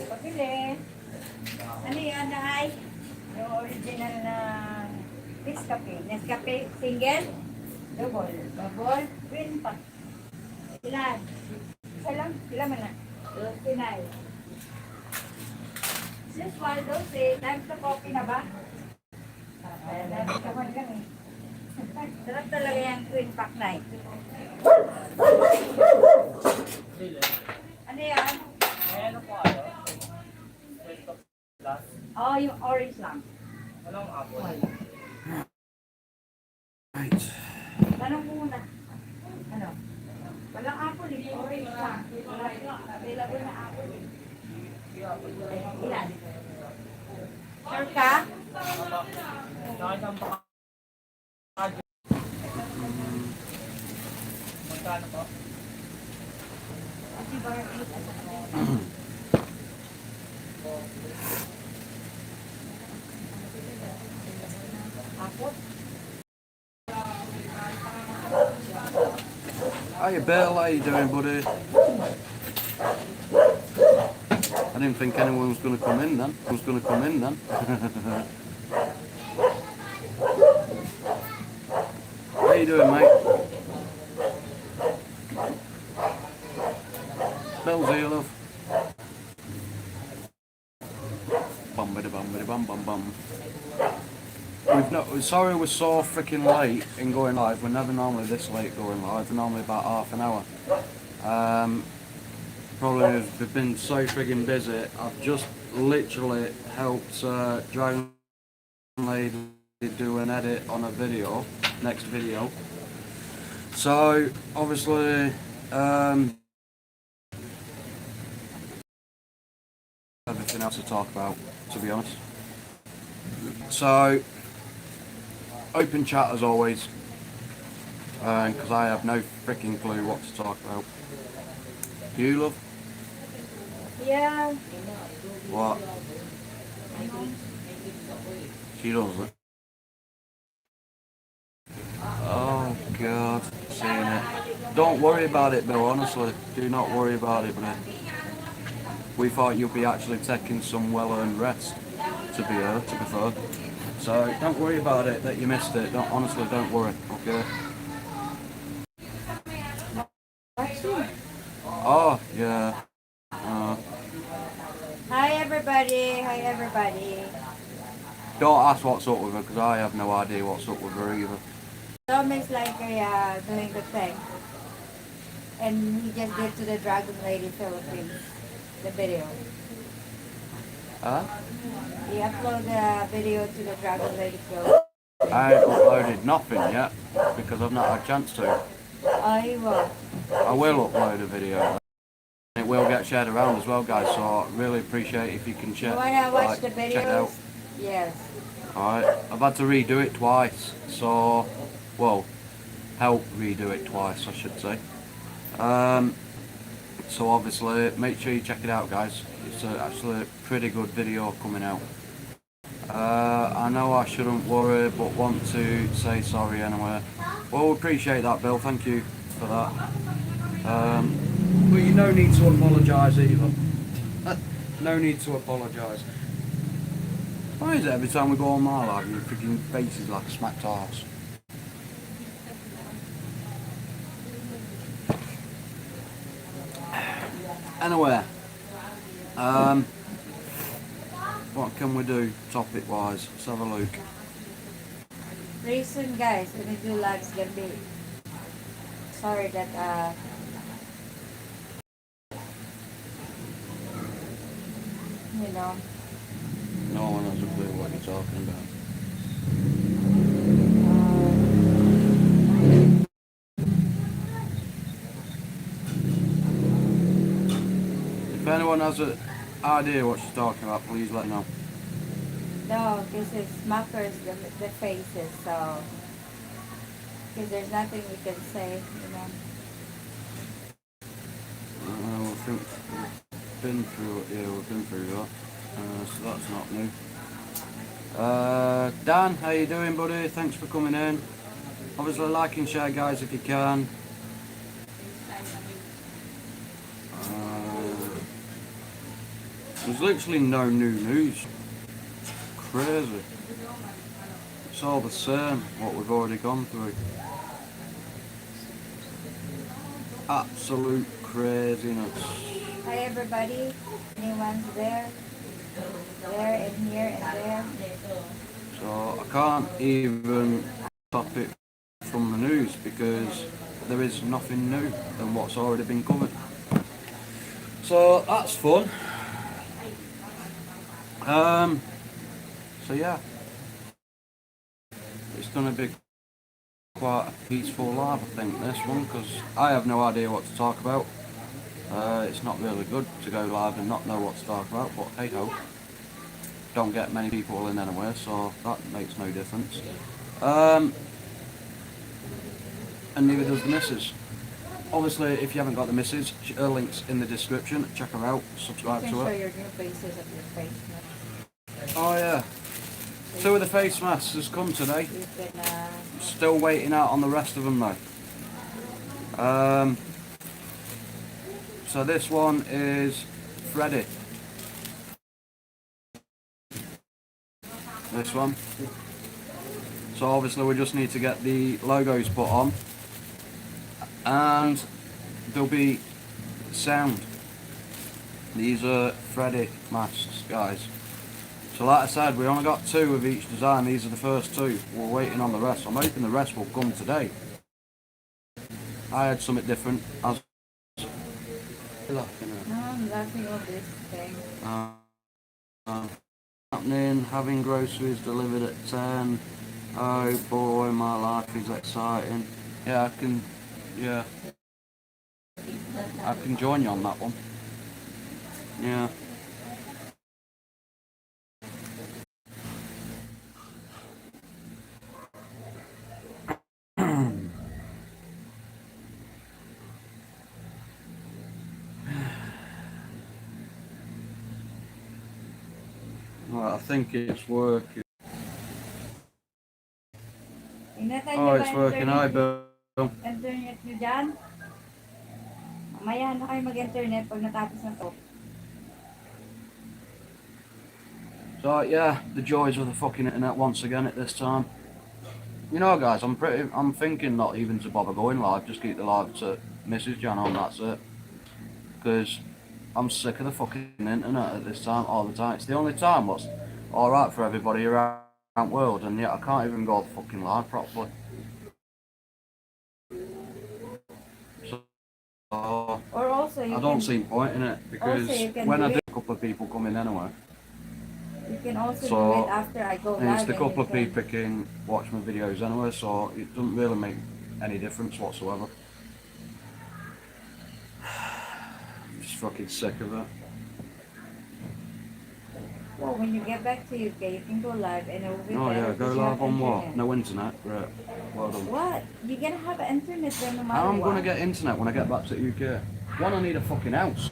Pabili. Ano yan, Nay? Yung original na Nescafe. Nescafe single? Double. Double. Green pa. Ilan? Isa lang? Ilan man na? 29. Sis Waldo, time to coffee na ba? Dami kaman kami. Sarap talaga yung twin pack night. Ano yan? Ano po ano? Oh, yung orange lang. Anong apple? Right. Tanong mo muna. Ano? Walang apple eh. Orange lang. Available na apple eh. Ilan? Sure ka? Nakasang baka. Magkano po? Kasi bar 8 at saka apple? Hiya Bill, how you doing, buddy? I didn't think anyone was going to come in then. How you doing, mate? Bill's here, love. Bum biddy bum biddy bum bum bum. Sorry we're so freaking late in going live. We're never normally this late going live. We're normally about half an hour. Probably we've been so friggin' busy. I've just literally helped Dragon Lady do an edit on a video, next video. So obviously everything else to talk about, to be honest. So open chat as always, because I have no freaking clue what to talk about. You, love? Yeah. What? She doesn't. Oh God, seeing it. Don't worry about it, Bill. Honestly, do not worry about it, buddy. We thought you'd be actually taking some well-earned rest. To be fair. So don't worry about it that you missed it. Honestly, don't worry. Okay. Oh yeah. Hi everybody. Hi everybody. Don't ask what's up with her because I have no idea what's up with her either. Tom is like doing the thing, and he just did to the Dragon Lady Philippines the video. Huh? He uploaded the video to the Dragon Lady Philippines. I ain't uploaded nothing yet because I've not had a chance to. Oh, he will. I will upload a video. It will get shared around as well, guys. So I really appreciate if you can You wanna watch the check it out. videos? Yes. Alright, I've had to redo it twice. So, well, help redo it twice, I should say. So obviously, make sure you check it out, guys. It's actually a pretty good video coming out. I know I shouldn't worry, but want to say sorry anyway. Well, appreciate that, Bill. Thank you for that. But you no need to apologise either. No need to apologise. Why is it every time we go on my live, your freaking face is like a smacked arse? Anyway, what can we do topic wise? Let's have a look. Pretty soon, guys, when we do lives, gonna be sorry that you know. No one has a clue what you're talking about. If anyone has an idea what she's talking about, please let me know. No, because it smackers the faces, so because there's nothing we can say, you know. I think we've been through it, yeah, we've been through that. So that's not new. Dan, how you doing, buddy? Thanks for coming in. Obviously, like and share, guys, if you can. There's literally no new news. Crazy. It's all the same, what we've already gone through. Absolute craziness. Hi everybody. Anyone's there? There and here and there. So I can't even stop it from the news because there is nothing new than what's already been covered. So that's fun. So yeah, it's going to be quite a peaceful live, I think, this one, because I have no idea what to talk about. It's not really good to go live and not know what to talk about, but hey ho. Don't get many people in anyway, so that makes no difference. And neither does the missus. Obviously, if you haven't got the missus, her link's in the description. Check her out, subscribe You to can show her. your new faces of your face. Oh yeah, 2 of the face masks has come today. You can, Still waiting out on the rest of them though. So this one is Freddy. This one. So obviously we just need to get the logos put on. And there'll be sound. These are Freddy masks, guys. So like I said, we only got 2 of each design. These are the first 2. We're waiting on the rest. I'm hoping the rest will come today. I had something different. no, I'm laughing at this thing. Happening, having groceries delivered at 10. Oh boy, my life is exciting. Yeah, I can join you on that one. Yeah. Well, I think it's working. Ingatan Oh, niyo ba it's working. Hi, Bill. internet niyo dyan? Mamaya na kayo mag-internet pag natapos na to. So yeah, the joys of the fucking internet once again at this time. You know, guys, I'm thinking not even to bother going live. Just keep the live to Mrs. Jan on. That's it. Because I'm sick of the fucking internet at this time all the time. It's the only time what's all right for everybody around the world, and yet I can't even go fucking live properly. So Or also I don't see point in it because also you can when do I do, it. a couple of people come in anyway. You can also So, do it after I go And it's live. the And couple you of can, people can watch my videos anyway, so it doesn't really make any difference whatsoever. I'm just fucking sick of it. well, when you get back to UK, you can go live and it will be Oh better yeah, go because you have live on what? internet. No internet? Right. Well done. What? You're gonna have internet then no matter How am I what. gonna get internet when I get back to the UK? One, I need a fucking house.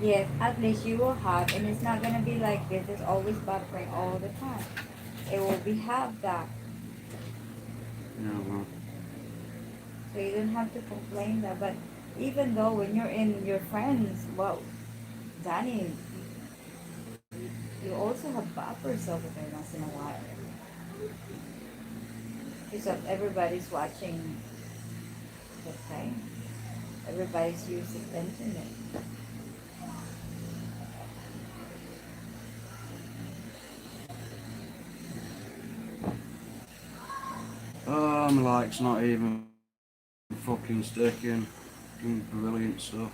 Yes, at least you will have, and it's not gonna be like this. It's always buffering all the time. It will be have that, Yeah, well. so you don't have to complain that. But even though when you're in your friends, well, Danny, you also have buffers over there once in a while. Because everybody's watching the thing. Everybody's using internet. My like's not even fucking sticking. Doing brilliant stuff.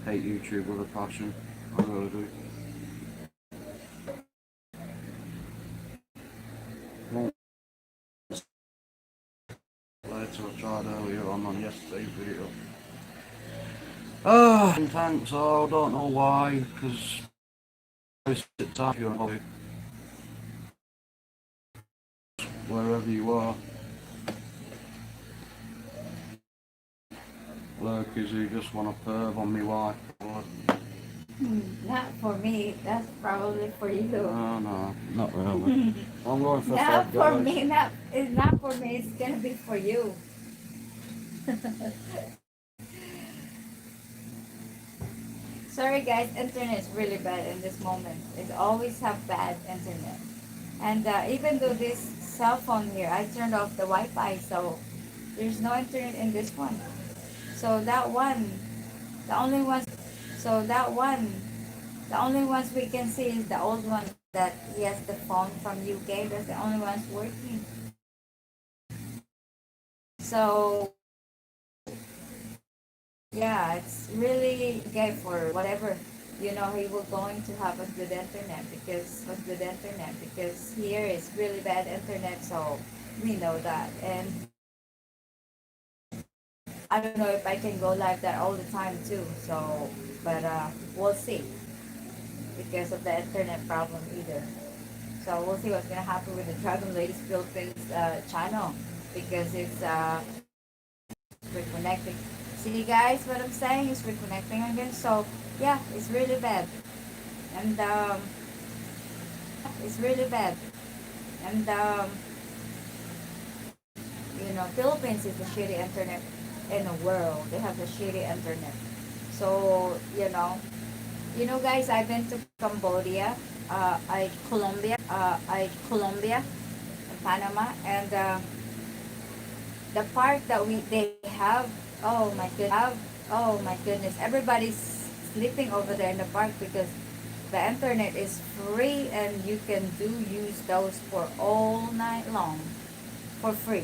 Hate YouTube with a passion. I really do. Once later, I tried earlier on yesterday's video. Oh, thanks. Oh, I don't know why, because most of the time you're on holiday, wherever you are. Look, is he just want to perv on me wife? Not for me. That's probably for you. No, no, not really. I'm going for Not five for guys. me. It's not for me. It's gonna be for you. Sorry guys, internet is really bad in this moment. It always have bad internet. And even though this cell phone here, I turned off the Wi-Fi, so there's no internet in this one. So that one, the only ones, so that one, the only ones we can see is the old one that he has the phone from UK. That's the only ones working. So yeah, it's really okay for whatever. You know, he will going to have a good internet because here is really bad internet. So we know that, and I don't know if I can go live that all the time too. So, but we'll see because of the internet problem either. So we'll see what's gonna happen with the Dragon Ladies Philippines channel because it's reconnecting. See guys, what I'm saying is reconnecting again. So yeah, it's really bad, and it's really bad, and you know, Philippines is the shitty internet in the world. They have the shitty internet. So you know, guys, I've been to Cambodia, I Colombia, and Panama, and the park that they have. Oh my goodness, everybody's sleeping over there in the park because the internet is free and you can use those for all night long for free.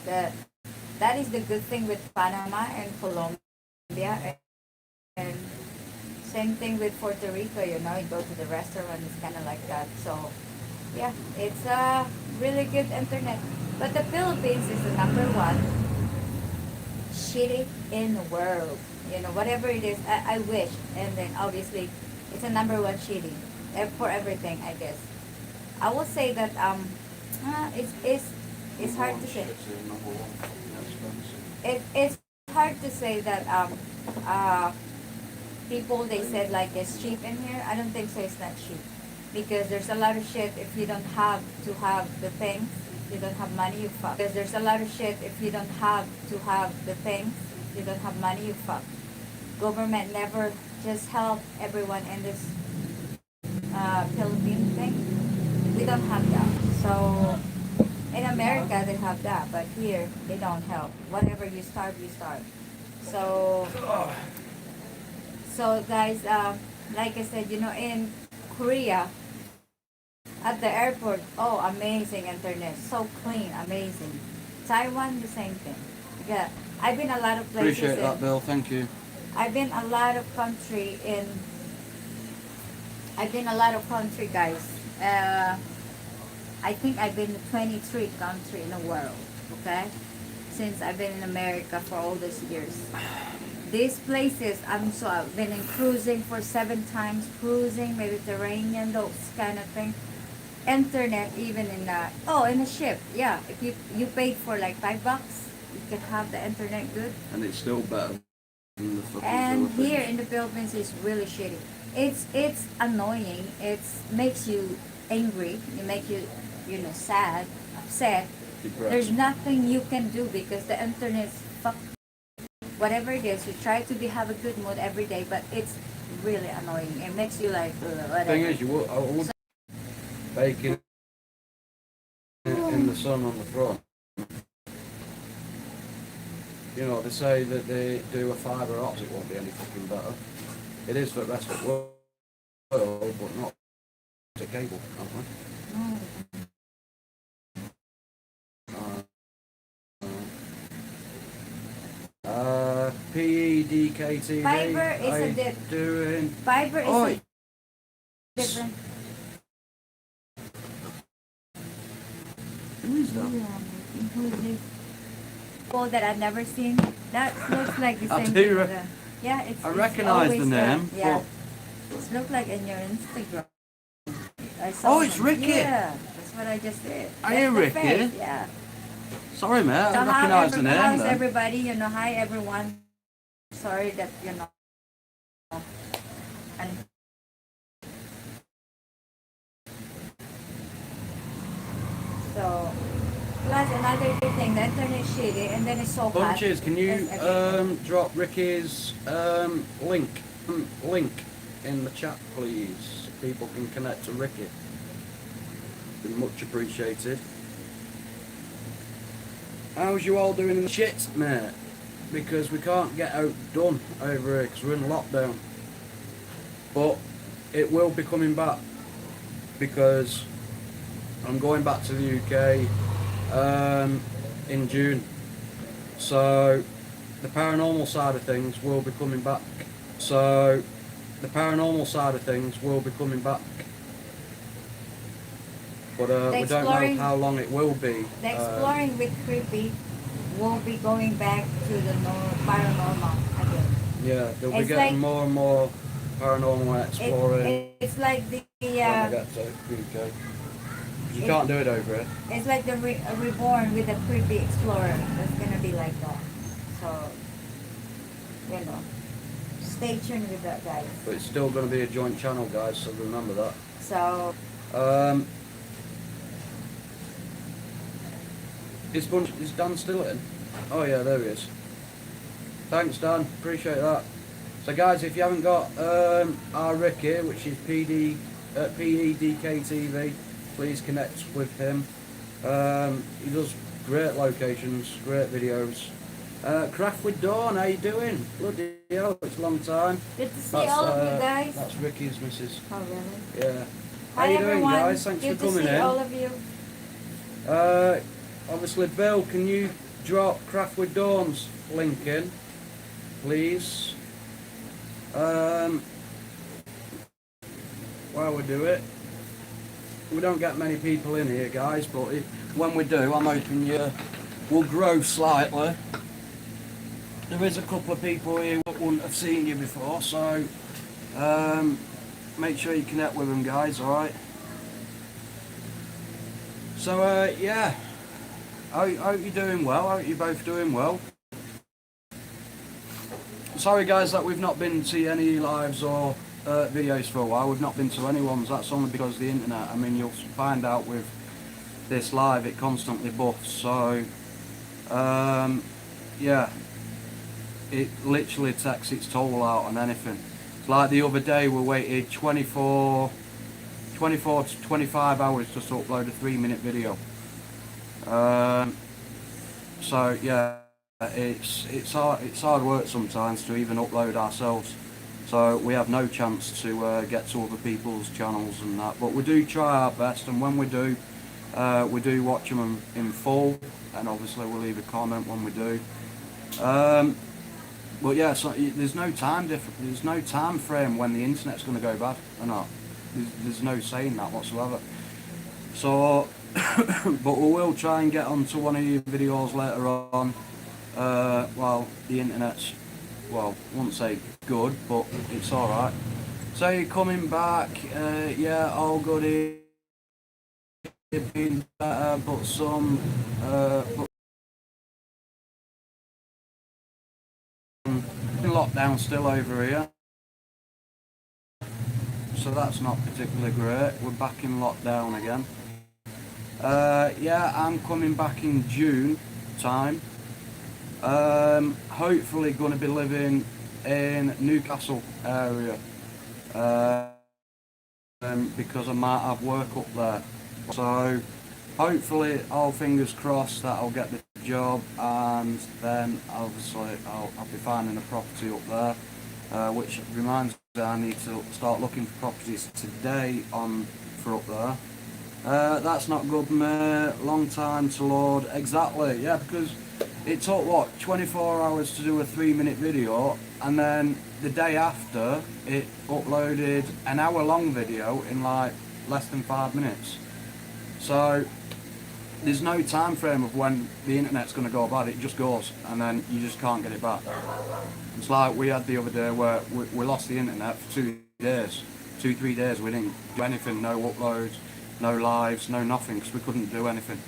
The, that is the good thing with Panama and Colombia, and same thing with Puerto Rico. You know, you go to the restaurant, it's kind of like that. So yeah, it's a really good internet. But the Philippines is the number one shitty in the world. You know, whatever it is, I wish. And then obviously, it's a number one shitty for everything, I guess. I will say that it's hard to say. It's hard to say that uh people they said like it's cheap in here. I don't think so. It's not cheap because there's a lot of shit. If you don't have to have the things, you don't have money. You fuck. Because there's a lot of shit. If you don't have to have the things, you don't have money. You fuck. Government never just help everyone in this Philippine thing. We don't have that. So in America they have that, but here they don't help. Whatever you start, you start. So guys, like I said, you know, in Korea at the airport, oh, amazing internet, so clean, amazing. Taiwan, the same thing. Yeah, I've been a lot of places. Appreciate that, Bill. Thank you. I've been a lot of country in. I've been a lot of country, guys. I think I've been to 23 country in the world. Okay, since I've been in America for all these years. These places, I've been in cruising for 7 times, cruising, Mediterranean, those kind of thing. Internet, even in in a ship, yeah. If you paid for like $5, you can have the internet good. And it's still better than the fucking And Philippines. here in the Philippines is really shitty. It's annoying. It makes you angry. It makes you sad, upset. There's Depressing. nothing you can do because the internet is fucked. Whatever it is, you try to have a good mood every day, but it's really annoying. It makes you like whatever. Thing is, I would baking in the sun on the front. You know, they say that they do a fibre optic won't be any fucking better. It is for the rest of the world, but not to cable, Mm. PEDKTV. Fiber is how a you dip. doing? Fiber is Oi. different. Who is that? Who is this? People that I've never seen. That looks like the I same. do thing. Yeah, it's. I it's recognise the always name, yeah. but It looks like in your Instagram. I saw Oh, it's him. Ricky. Yeah, that's what I just did. Are That's you the Ricky? face, yeah. Sorry, mate. I So recognise the name how's then. everybody? You know, hi everyone. Sorry that and so plus another thing, the internet is shitty and then it's so hot. Bunches, can you It's everything. drop Ricky's link in the chat, please? So people can connect to Ricky. Be much appreciated. How's you all doing in the shit, mate? Because we can't get out done over here because we're in lockdown. But it will be coming back because I'm going back to the UK in June. So the paranormal side of things will be coming back. So the paranormal side of things will be coming back. But we don't know how long it will be. The exploring with creepy will be going back to the paranormal again. Yeah, they'll be It's getting like- more and more paranormal exploring. It's like the when I get to UK. You can't do it over here. it's like the reborn with the creepy explorer. That's gonna be like that. So stay tuned with that, guys. But it's still going to be a joint channel, guys, so remember that. So Is Dan still in? Oh yeah, there he is. Thanks, Dan. Appreciate that. So guys, if you haven't got our Ricky, which is PEDKTV, please connect with him. He does great locations, great videos. Craft with Dawn, how you doing? Bloody hell, it's a long time. good to see all of you guys. That's Ricky's missus. Oh really? Yeah. How Hi you doing, everyone. guys? Thanks good for coming to see in. all of you. Obviously, Bill, can you drop Craft with Dawn's link in, please? While we do it, we don't get many people in here, guys, but when we do, I'm hoping we'll grow slightly. There is a couple of people here that wouldn't have seen you before, so make sure you connect with them, guys, alright? So, yeah, I hope you're doing well, I hope you're both doing well. Sorry guys that we've not been to any lives or videos for a while, we've not been to anyone's, that's only because of the internet. I mean, you'll find out with this live, it constantly buffs, so, yeah, it literally takes its toll out on anything. It's like the other day we waited 24 to 25 hours just to upload a 3-minute video. So yeah, it's hard work sometimes to even upload ourselves. So we have no chance to get to other people's channels and that. But we do try our best, and when we do watch them in full, and obviously we'll leave a comment when we do. But yeah, so there's no time frame when the internet's going to go bad or not. There's no saying that whatsoever. So, but we will try and get onto one of your videos later on. Well, the internet's, well, I wouldn't say good, but it's alright. So you're coming back, yeah, all good here. It's been better, but some, lockdown still over here, so that's not particularly great. We're back in lockdown again. Yeah, I'm coming back in June time. Hopefully going to be living in Newcastle area, because I might have work up there. So hopefully, all fingers crossed, that I'll get the job, and then obviously I'll be finding a property up there, which reminds me I need to start looking for properties today for up there. That's not good, mate. Long time to load. Exactly, yeah, because it took what, 24 hours to do a 3-minute video, and then the day after it uploaded an hour-long video in like less than 5 minutes. So there's no time frame of when the internet's going to go bad. It just goes, and then you just can't get it back. It's like we had the other day where we lost the internet for 2 days, 2-3 days we didn't do anything, no uploads, no lives, no nothing, because we couldn't do anything.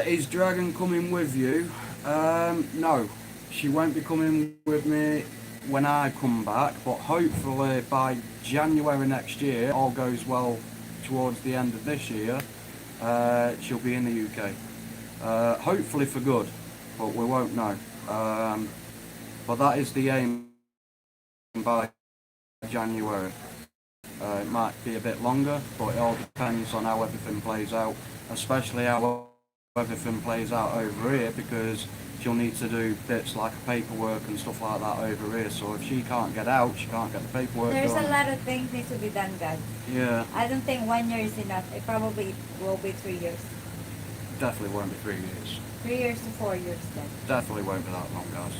Is Dragon coming with you? No, she won't be coming with me when I come back, but hopefully by January next year, all goes well towards the end of this year, she'll be in the UK. Hopefully for good, but we won't know. But that is the aim by January. It might be a bit longer, but it all depends on how everything plays out, especially how everything plays out over here, because she'll need to do bits like paperwork and stuff like that over here. So if she can't get out, she can't get the paperwork There's done. a lot of things need to be done, guys. Yeah, I don't think 1 year is enough. It probably will be 3 years. definitely won't be 3 years. 3 years to 4 years then. Definitely won't be that long, guys.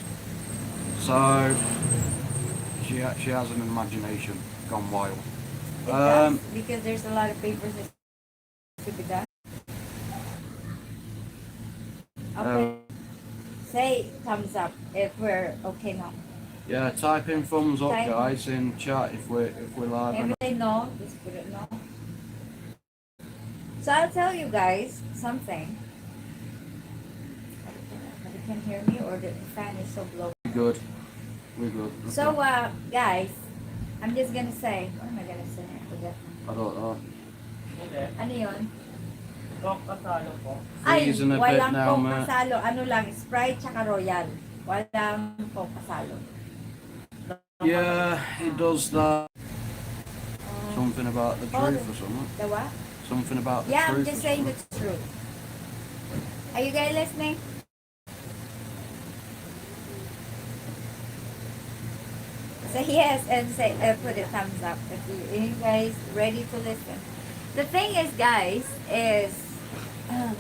So she has an imagination gone wild. It does, because there's a lot of papers that to be done. Okay. Say thumbs up if we're okay now. Yeah, type in thumbs up, Type- guys, in chat if we're live. Maybe they know, just put it no. So I'll tell you guys something. You can hear me, or the fan is so blowing. We're good. We're good. So guys, I'm just gonna say, what am I gonna say? I forgot. I don't know. Hindi. Ano yun? Coke kasalo po. Ay, Freezing a bit walang now, Coke man. kasalo. Ano lang, Sprite tsaka Royal. Walang Coke kasalo. Yeah, it does that. Uh, Something about the Oh, truth or something. the what? Something about the Yeah, I'm truth. just or saying the something. truth. Are you guys listening? Say yes and say put a thumbs up if you guys ready to listen. The thing is, guys, um,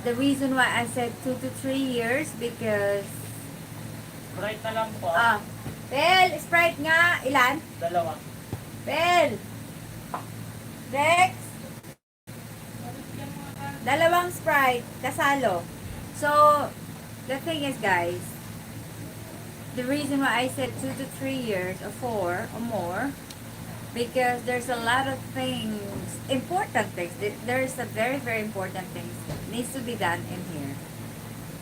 the reason why I said 2 to 3 years because Sprite na lang po. Bel, Sprite nga, ilan? Dalawa. Bel, Rex, dalawang Sprite, kasalo. So, the thing is, guys, the reason why I said 2 to 3 years or 4 or more, because there's a lot of things, important things. There's a very, very important things that needs to be done in here.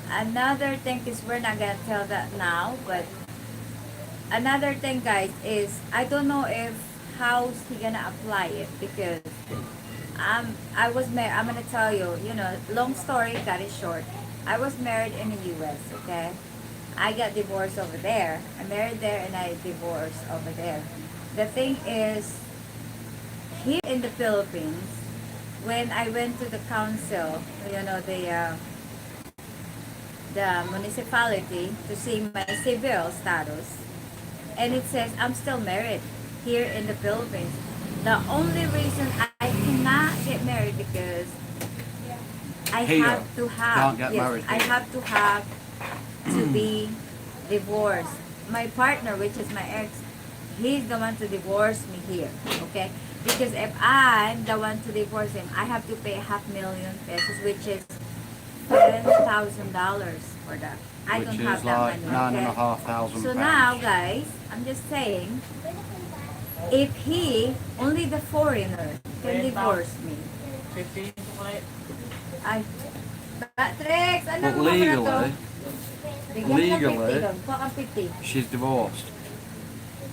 Another thing is, we're not gonna tell that now, but another thing, guys, is I don't know if how's he gonna apply it, because I was married. I'm gonna tell you, long story, cut it short. I was married in the U.S. Okay, I got divorced over there. I married there and I divorced over there. The thing is, here in the Philippines, when I went to the council, the municipality to see my civil status, and it says I'm still married here in the Philippines. The only reason I cannot get married because I Here, have to have can't get married I here. have to have to be divorced. My partner, which is my ex, he's the one to divorce me here. Okay? Because if I'm the one to divorce him, I have to pay $500,000 pesos, which is $10,000 for that. I Which don't is have like that money. Okay? £9,500. So now, guys, I'm just saying, if he, only the foreigner, can divorce me. 15 po kayo. Ay, Patrick, ano But mo na to? legally, Bigyan ka legally, 50 doon. Kuha kang 50. she's divorced.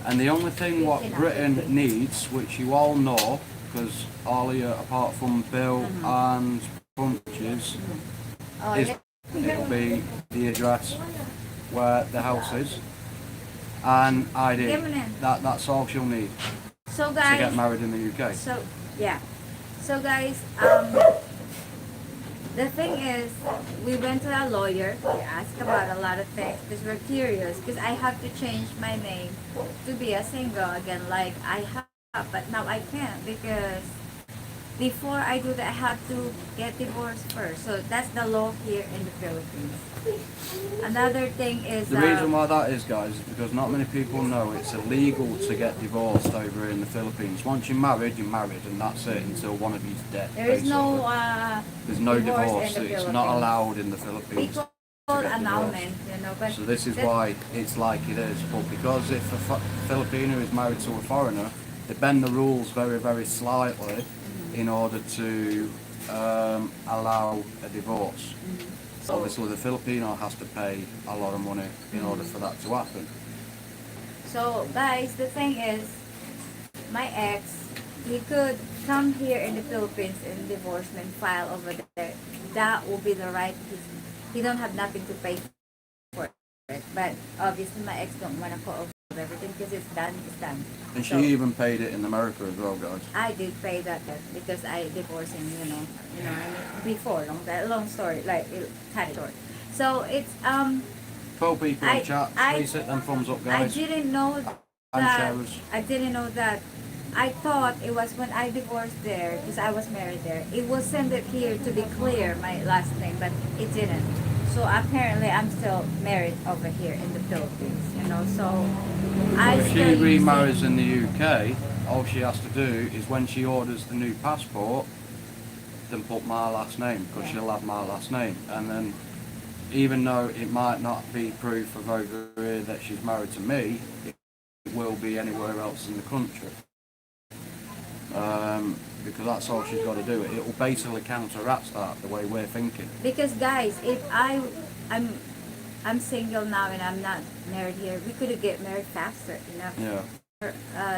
And the only thing what Britain needs, which you all know, because all of you, apart from Bill and Punches, Oh, is yeah. it'll be the address where the house is and ID. Give me that. That's all she'll need So to guys, get married in the UK. so yeah. So guys, the thing is, we went to a lawyer. We asked about a lot of things because we're curious. Because I have to change my name to be a single again, like I have, but now I can't because before I do that, I have to get divorced first. So that's the law here in the Philippines. Another thing is The reason why that is, guys, is because not many people know it's illegal to get divorced over here in the Philippines. Once you're married, and that's it until one of you's dead. there is no basically. There's no divorce divorce. in the It's not Philippines. allowed in the Philippines. to get annulment, divorced. but So this is that, why it's like it is. But because if a Filipino is married to a foreigner, they bend the rules very, very slightly in order to allow a divorce. so Obviously, the Filipino has to pay a lot of money in order for that to happen. so guys, the thing is, my ex, he could come here in the Philippines and divorcement file over there. That will be the right. He don't have nothing to pay for it. But obviously, my ex don't want to go over everything because it's done. It's done. And she So even paid it in America as well, guys. I did pay that because I divorced him. I mean, before long story, like cut it short. So it's Tell people in I chat, I please hit them thumbs up, I guys. didn't know And that. shares. I didn't know that. I thought it was when I divorced there, because I was married there. It was sent it here to be clear, my last name, but it didn't. So apparently, I'm still married over here in the Philippines. So I If she still remarries in the UK, all she has to do is when she orders the new passport, then put my last name, because she'll have my last name. And then, even though it might not be proof of over here that she's married to me, it will be anywhere else in the country. Because that's all she's got to do. It will basically counteract that, the way we're thinking. Because guys, if I'm single now and I'm not married here, we could get married faster. Yeah.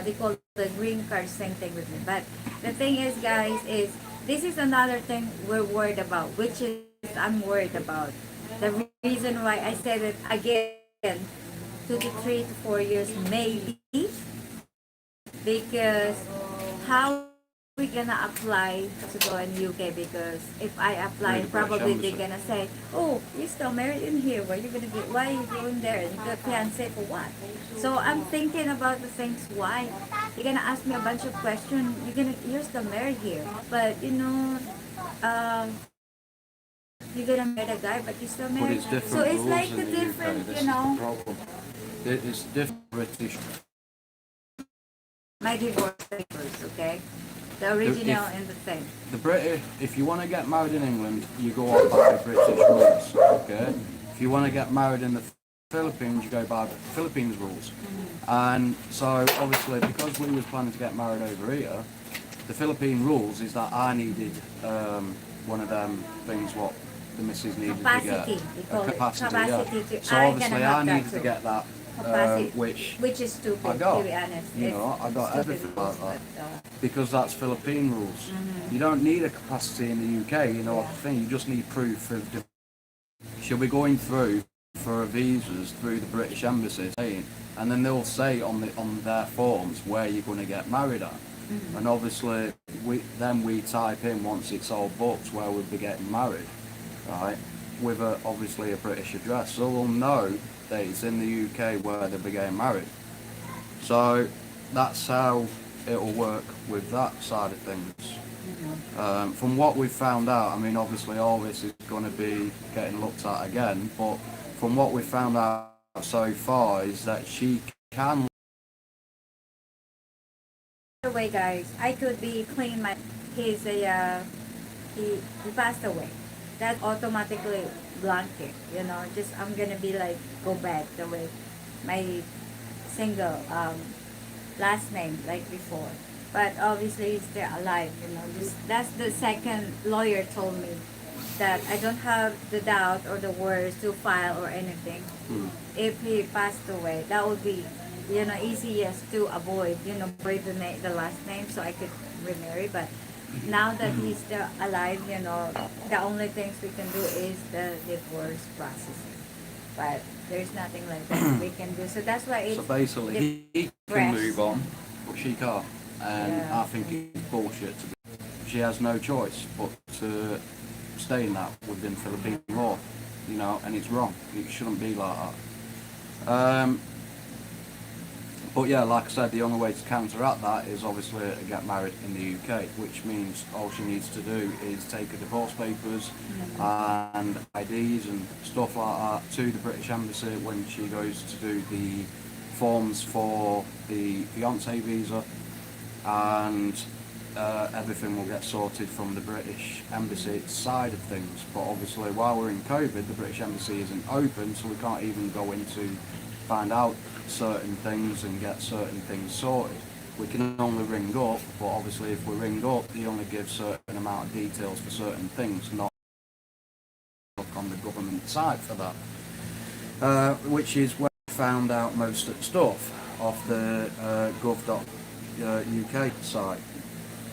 They call the green card, same thing with me. But the thing is, guys, is this is another thing we're worried about, which is I'm worried about. The reason why I said it again, 2 to 3 to 4 years maybe, because how we gonna apply to go in UK? Because if I apply, Through the British probably they're Embassy. gonna say, "Oh, you're still married in here. Why you gonna get? Why are you going there? And you got fiance for what?" So I'm thinking about the things. Why you're gonna ask me a bunch of questions? You're still married here, but you're gonna marry a guy, but you're still But married. it's different So it's rules like in the the different, UK. This is the problem. It's different British. my divorce papers, okay? The original if- and the thing. The British, if you want to get married in England, you go on by British rules, okay? If you want to get married in the Philippines, you go by the Philippines rules. And so, obviously, because we was planning to get married over here, the Philippine rules is that I needed one of them things what the missus needed Capacity, to they get. call A it. capacity, Capacity yeah. to- So I'm obviously gonna I have that needed to too. get that, Capacity, which which is stupid, I got. to be honest. You know, I got Stupid everything like rules, that. but, Because that's Philippine rules. You don't need a capacity in the UK, you know what I'm saying? You just need proof of she'll be going through for visas through the British Embassy, and then they'll say on their forms where you're going to get married at. And obviously we type in once it's all booked where we'll be getting married, right? With obviously a British address, so we'll know that it's in the UK where they'll be getting married. So that's how it'll work with that side of things. From what we've found out, I mean, obviously all this is going to be getting looked at again, but from what we've found out so far is that she can. by the way, guys, I could be clean my. He passed away. That automatically blank it. Just I'm gonna be like go back the way my single last name like before. But obviously he's still alive. Just that's the second lawyer told me that I don't have the doubt or the words to file or anything. If he passed away, that would be easiest to avoid. Avoid the last name so I could remarry. But now that he's still alive, the only things we can do is the divorce processing. But there's nothing like that we can do. So that's why it's So basically, he can move on, but she can't. And Yeah. I think it's bullshit. She has no choice but to stay in that within Philippine law, and it's wrong. It shouldn't be like that. But yeah, like I said, the only way to counteract that is obviously to get married in the UK, which means all she needs to do is take her divorce papers and IDs and stuff like that to the British Embassy when she goes to do the forms for the fiancé visa, and everything will get sorted from the British Embassy side of things. But obviously, while we're in COVID, the British Embassy isn't open, so we can't even go in to find out certain things and get certain things sorted. We can only ring up, but obviously if we ring up, they only give certain amount of details for certain things, not on the government side for that. Which is where we found out most of the stuff off the gov.uk site.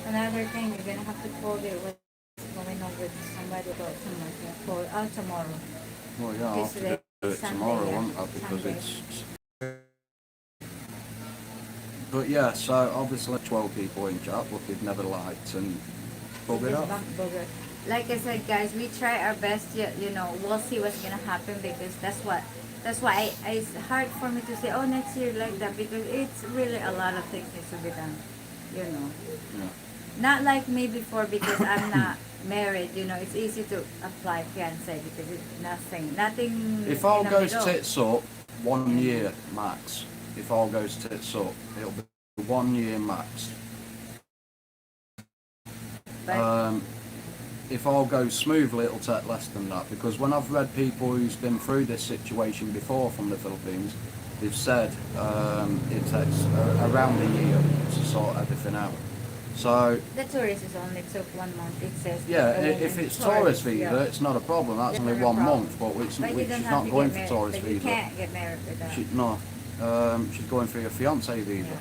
Another thing, you're gonna have to call it what's going on with somebody about tomorrow. Call out tomorrow. Well, yeah, I'll have to Today, do it Sunday, tomorrow, yeah, won't I? Because Sunday. it's... But yeah, so obviously 12 people in chat, but they've never liked and buggered Just off. bugger. Like I said, guys, we try our best. You know, we'll see what's gonna happen because that's why it's hard for me to say, oh, next year like that, because it's really a lot of things needs to be done. You know, Yeah. not like me before because I'm not married. You know, it's easy to apply fiance because it's nothing. If all in the goes middle. tits up, 1 year max. If all goes tits up, it'll be 1 year max. But If all goes smoothly, it'll take less than that. Because when I've read people who's been through this situation before from the Philippines, they've said it takes around a year to sort everything out. So the tourist is only took 1 month. It says. yeah, the woman if it's tourist visa, yeah. it's not a problem. That's only Not a 1 problem. month, but But you don't she's have not to going get for married. tourist But you visa. can't get married with that. She's going for a fiance visa. Yeah.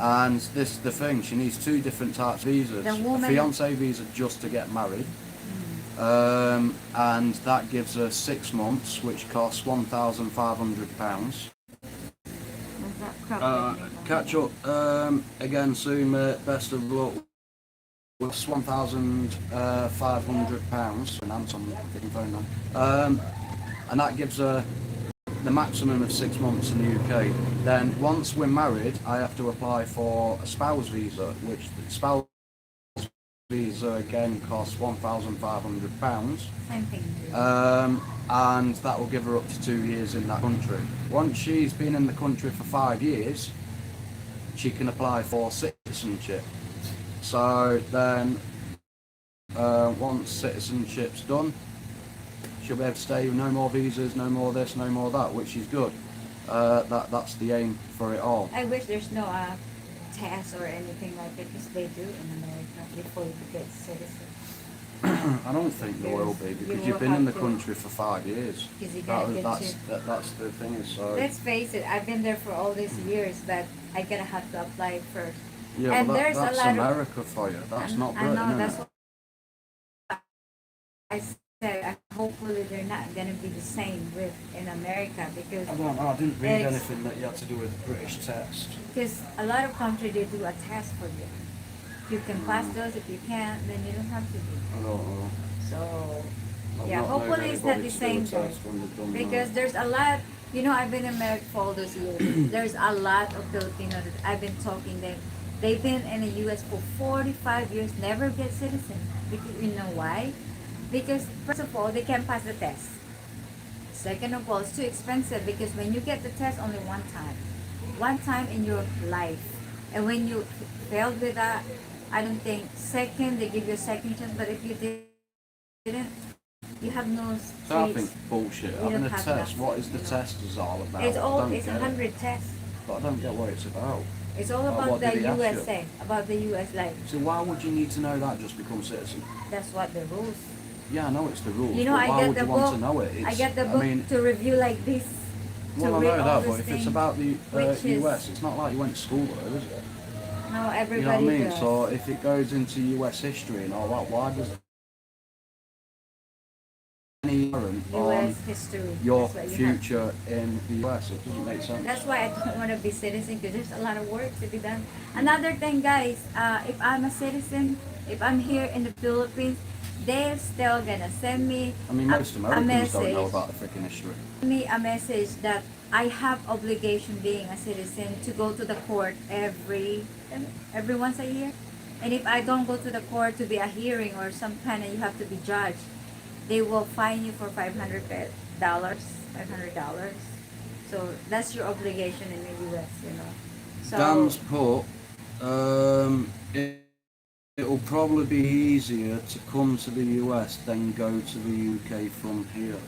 And this is the thing, she needs 2 different types of visas. The woman- A fiance visa just to get married, and that gives her 6 months, which costs £1,500. What's that crap? Catch up again soon, mate. Best of luck. With £1,500, and I'm on the phone now. And that gives her the maximum of 6 months in the UK. Then once we're married, I have to apply for a spouse visa, which the spouse visa again costs £1,500. Same thing. And that will give her up to 2 years in that country. Once she's been in the country for 5 years, she can apply for citizenship. So then, once citizenship's done, she'll be able to stay, no more visas, no more this, no more that, which is good. That's the aim for it all. I wish there's no test or anything like that because they do in America before you get citizen. I don't think there will be, because you've been in the country for 5 years. Because you gotta get That's the thing is, so... Let's face it, I've been there for all these years, but I gotta have to apply first. Yeah, and but there's that's a lot America for you. That's not I Britain, know, is that's it? what I said. Hopefully they're not gonna be the same with in America because I don't know, I didn't read It's- anything that you had to do with British test. a lot of countries they do a test for you. You can pass those. If you can't, then you don't have to do. I don't know. So I've yeah, not known hopefully it's not anybody the to do a same there. test when they've done Because there's a lot, you know, I've been in America for all those years. There's a lot of Filipinos that I've been talking them. They've been in the U.S. for 45 years, never get citizen. Because you know why? Because first of all, they can't pass the test. Second of all, it's too expensive because when you get the test only one time in your life, and when you failed with that, I don't think second they give you a second chance. But if you didn't, you have no So I streets. think bullshit. You Having don't a have test, nothing, what is the you know. test is all about? It's I all don't it's get it. 100 tests. But I don't get what it's about. It's all Well, about what the did he ask you? USA, about the US. Like So why would you need to know that just to become citizen? that's what the rules. Yeah, I know it's the rules, You know, but I why get would the you want book. to know it? I It's, get the book mean, to review like this. well, I read know all that, but these if it's things, about the which is- US, it's not like you went to school there, is it? No, You know what I everybody mean? does. So if it goes into US history and all that, why does any current on US history. your That's what you have. future in the US? It doesn't make sense. That's why I don't want to be citizen because there's a lot of work to be done. Another thing, guys, if I'm a citizen, if I'm here in the Philippines, they're still gonna send me I mean, most a Americans don't know message. about the freaking history. Me a message that I have obligation being a citizen to go to the court every once a year. And if I don't go to the court to be a hearing or some kind of you have to be judged, they will fine you for $500. So that's your obligation in the US, you know. So Dan's put it'll probably be easier to come to the US than go to the UK from here.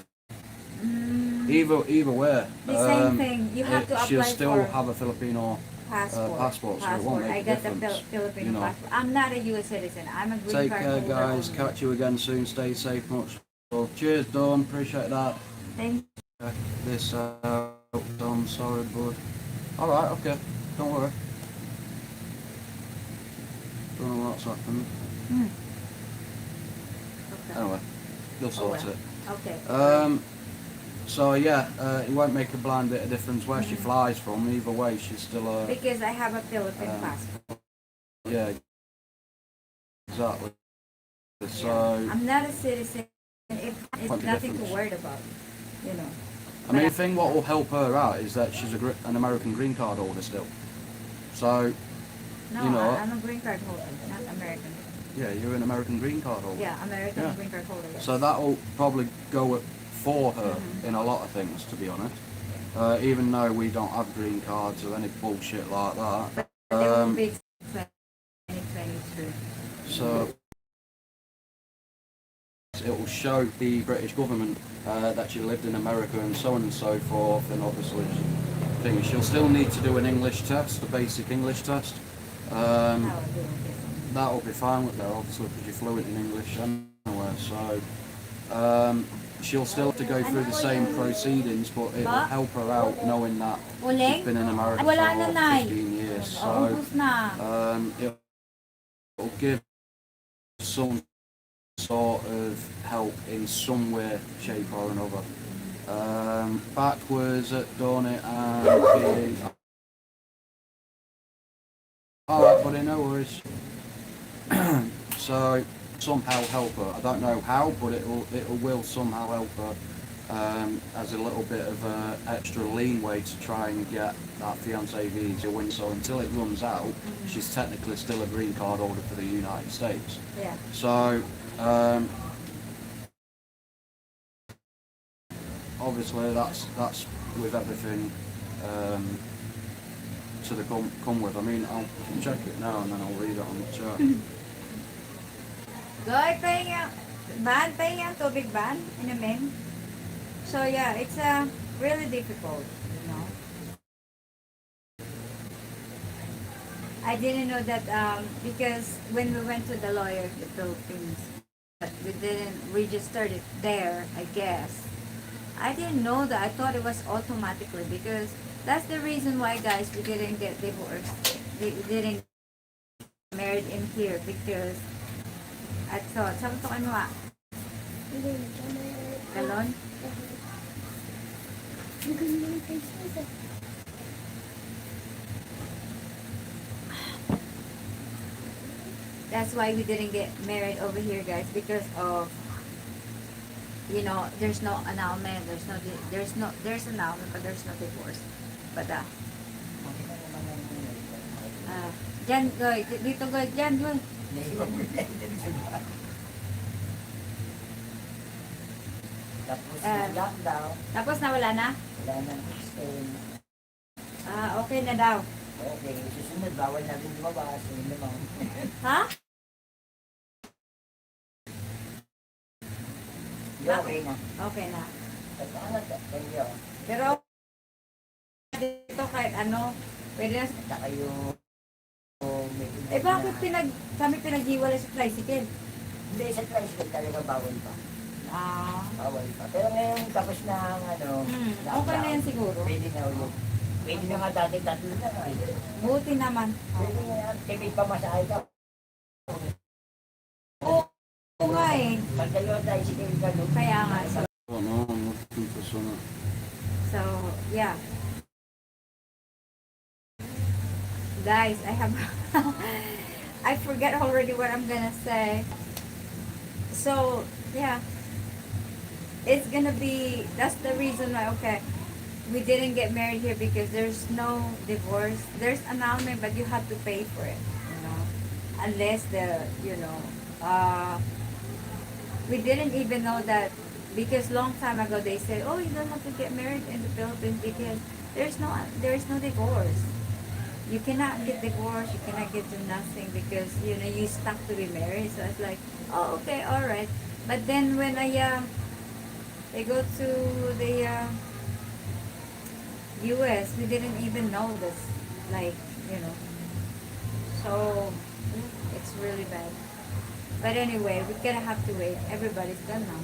Either way, The same thing. You have to she'll apply still for have a Filipino passport. so it won't make I a got the difference. Filipino You know. passport. I'm not a U.S. citizen. I'm a green Take card care, holder guys. only. Catch you again soon. Stay safe. Much love. Cheers, Dawn. Appreciate that. Thank Check this out. Dawn, sorry, bud. All right. Okay. Don't worry. Don't know what's happened. you. Okay. Anyway, you'll sort well. it. Okay. So yeah, it won't make a blind bit of difference where she flies from. Either way, she's still a Because I have a Philippine passport. yeah, exactly. So I'm not a citizen. It's Quite a nothing to difference. worry about. You know. I mean, the thing what will help her out is that she's an American green card holder still. So No, you know, I'm a green card holder, not American. yeah, you're an American green card holder. Yeah, American Yeah. green card holder. Yes. So that'll probably go for her in a lot of things, to be honest. Even though we don't have green cards or any bullshit like that. But they will be 2023. So it will show the British government that she lived in America and so on and so forth, and obviously things. She'll still need to do an English test, a basic English test. How do you That'll be fine with her, obviously, because you're fluent in English anyway. So she'll still have to go through the same proceedings, but it will help her out knowing that she's been in America for Wala na, Nay. 15 years. So Ubus na. it'll give some sort of help in some way, shape or another. Backwards at Donny and Billy. Alright buddy, no worries. So somehow help her. I don't know how, but it will somehow help her as a little bit of extra leeway to try and get that fiancé visa win. So until it runs out, she's technically still a green card holder for the United States. Yeah. So obviously that's with everything to the come with. I mean, I'll check it now and then I'll read it on the chat. Goy, pahinga. Ban, pahinga. Tubig ban. Inumin. So yeah, it's really difficult, you know. I didn't know that because when we went to the lawyer in the Philippines, but we didn't register it there, I guess. I didn't know that. I thought it was automatically because that's the reason why, guys, we didn't get divorced. We didn't get married in here because I thought, sabi ko ano nga? Galon? That's why we didn't get married over here, guys, because of, you know, there's no annulment, there's annulment, but there's no divorce. But dyan, Goy, dito, Goy, dyan, Goy. Lockdown. Tapos na, wala na? Wala nang extend. Okay na daw. Okay, susunod, bawal na rin lumabas. Yun naman. Ha? Okay na. Okay na. Thank you. Pero, dito kahit ano, pwede na. Saka yung... Bakit kami pinag-iwalay sa tricycle? Hindi, sa tricycle talaga bawal pa. Bawal pa. Pero ngayon, tapos na ang ano... Okay na yan siguro. Pwede na ulit. Pwede na nga dati tatlo na. Buti naman. Pwede nga, may pamasahe ka. Oo nga eh. Pag dalawa tricycle ka doon. Kaya nga. No, I'm looking for some. So, yeah. Guys, I have... I forget already what I'm gonna say. So, yeah. It's gonna be... That's the reason why, okay, we didn't get married here because there's no divorce. There's annulment, but you have to pay for it, you know. Unless the, you know... we didn't even know that because long time ago they said, oh, you don't have to get married in the Philippines because there's no divorce. you cannot get divorced, you cannot get to nothing because you stuck to be married. So it's like, oh, okay, all right. But then when they go to the US, we didn't even know this, like, you know. So it's really bad. But anyway, we're gonna have to wait. Everybody's done now.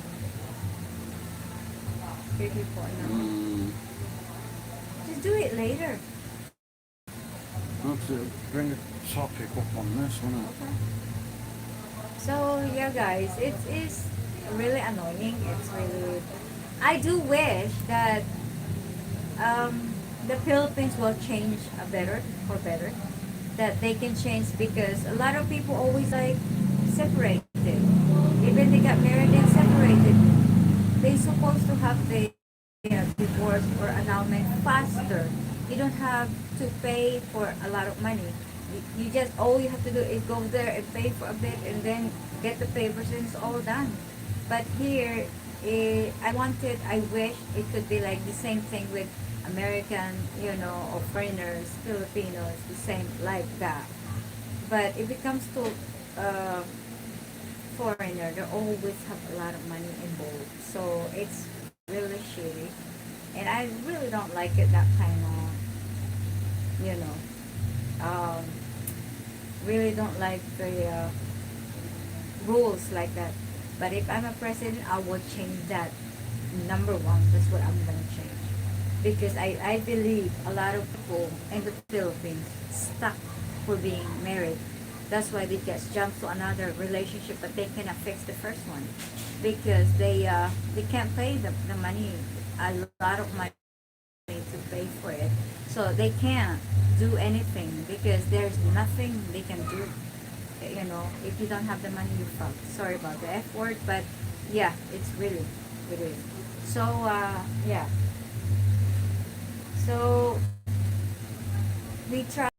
34 now. Just do it later. Let's bring a topic up on this, won't it? Okay. So yeah, guys, it is really annoying. It's really. I do wish that the Philippines will change better for better. That they can change because a lot of people always like separated. Even they got married and separated. They supposed to have the divorce or annulment faster. You don't have to pay for a lot of money. You just all you have to do is go there and pay for a bit and then get the papers and it's all done. But here, I wish it could be like the same thing with American, or foreigners, Filipinos, the same like that. But if it comes to uh, foreigner, they always have a lot of money involved. So it's really shitty. And I really don't like it, that kind of, um, really don't like the rules like that. But if I'm a president, I will change that. Number one, that's what I'm going to change. Because I believe a lot of people in the Philippines stuck for being married. That's why they just jump to another relationship, but they cannot fix the first one because they can't pay the money, a lot of money to pay for it. So they can't do anything because there's nothing they can do. If you don't have the money, you fucked. Sorry about the F word, but yeah, it is. So yeah. So we try.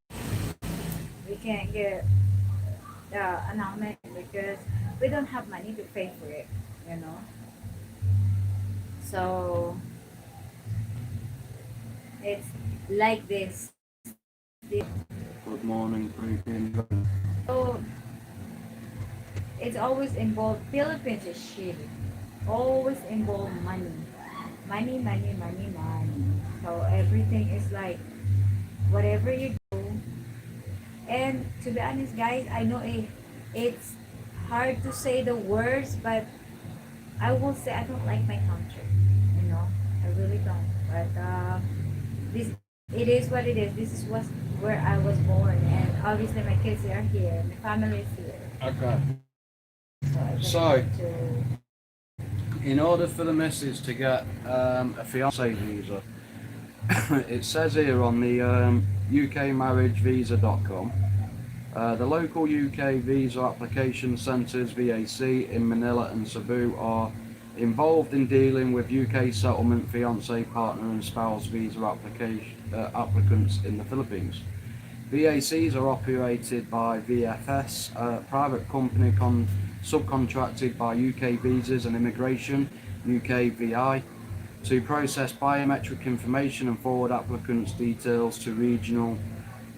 We can't get annulment because we don't have money to pay for it, you know. So it's like this. Good morning, creeping. So it's always involved. Philippines is shitty. Always involve money. Money, money, money, money. So everything is like whatever you do. And to be honest, guys, I know it's hard to say the words, but I will say I don't like my country. I really don't. But this it is what it is. This is where I was born, and obviously my kids are here, my family is here. Okay. So I don't So, have to. in order for the missus to get a fiance visa, it says here on the ukmarriagevisa.com, the local UK visa application centres VAC in Manila and Cebu are involved in dealing with UK settlement fiance, partner and spouse visa applicants in the Philippines. VACs are operated by VFS, a private company subcontracted by UK Visas and Immigration, UKVI, to process biometric information and forward applicants' details to regional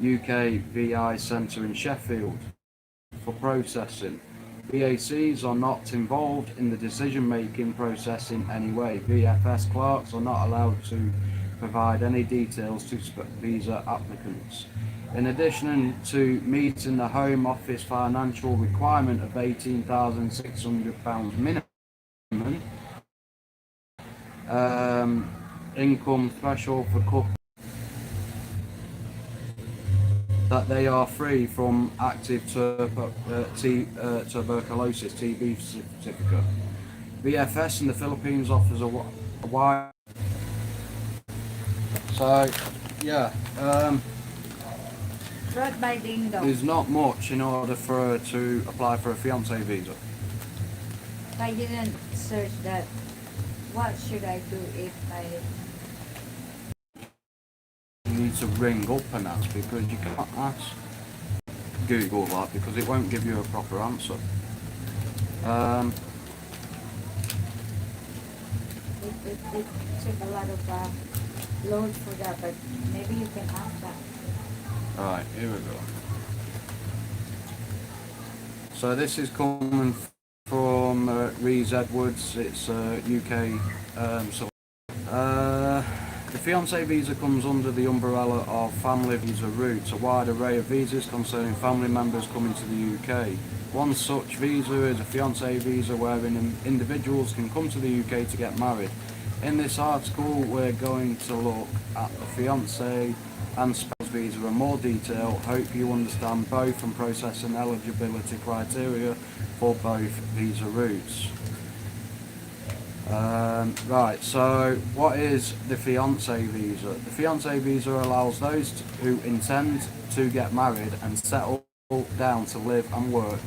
UKVI centre in Sheffield for processing. VACs are not involved in the decision-making process in any way. VFS clerks are not allowed to provide any details to visa applicants. In addition to meeting the Home Office financial requirement of £18,600 minimum income threshold for couples, that they are free from active tuberculosis TB certificate. VFS in the Philippines offers a wide. So, yeah, Brought by Ding Dong. there's not much in order for her to apply for a fiance visa. I didn't search that. What should I do if I... You need to ring up and ask, because you can't ask Google that because it won't give you a proper answer. It took a lot of load for that, but maybe you can ask that. Right, here we go. So this is coming from Rees Edwards. It's UK. The fiancé visa comes under the umbrella of family visa routes, a wide array of visas concerning family members coming to the UK. One such visa is a fiancé visa wherein individuals can come to the UK to get married. In this article we're going to look at the fiancé and spouse visa in more detail. Hope you understand both and process and eligibility criteria for both visa routes. Right, so what is the fiancé visa? The fiancé visa allows those who intend to get married and settle down to live and work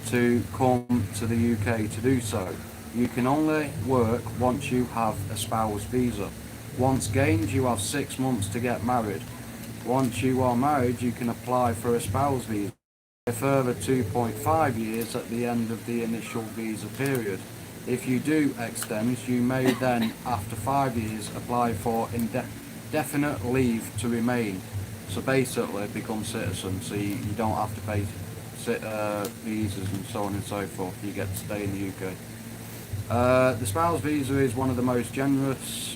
to come to the UK to do so. You can only work once you have a spouse visa. Once gained, you have 6 months to get married. Once you are married, you can apply for a spouse visa. A further 2.5 years at the end of the initial visa period. If you do extend, you may then, after 5 years, apply for indefinite leave to remain. So basically, become citizen, so you don't have to pay visas and so on and so forth. You get to stay in the UK. The spouse visa is one of the most generous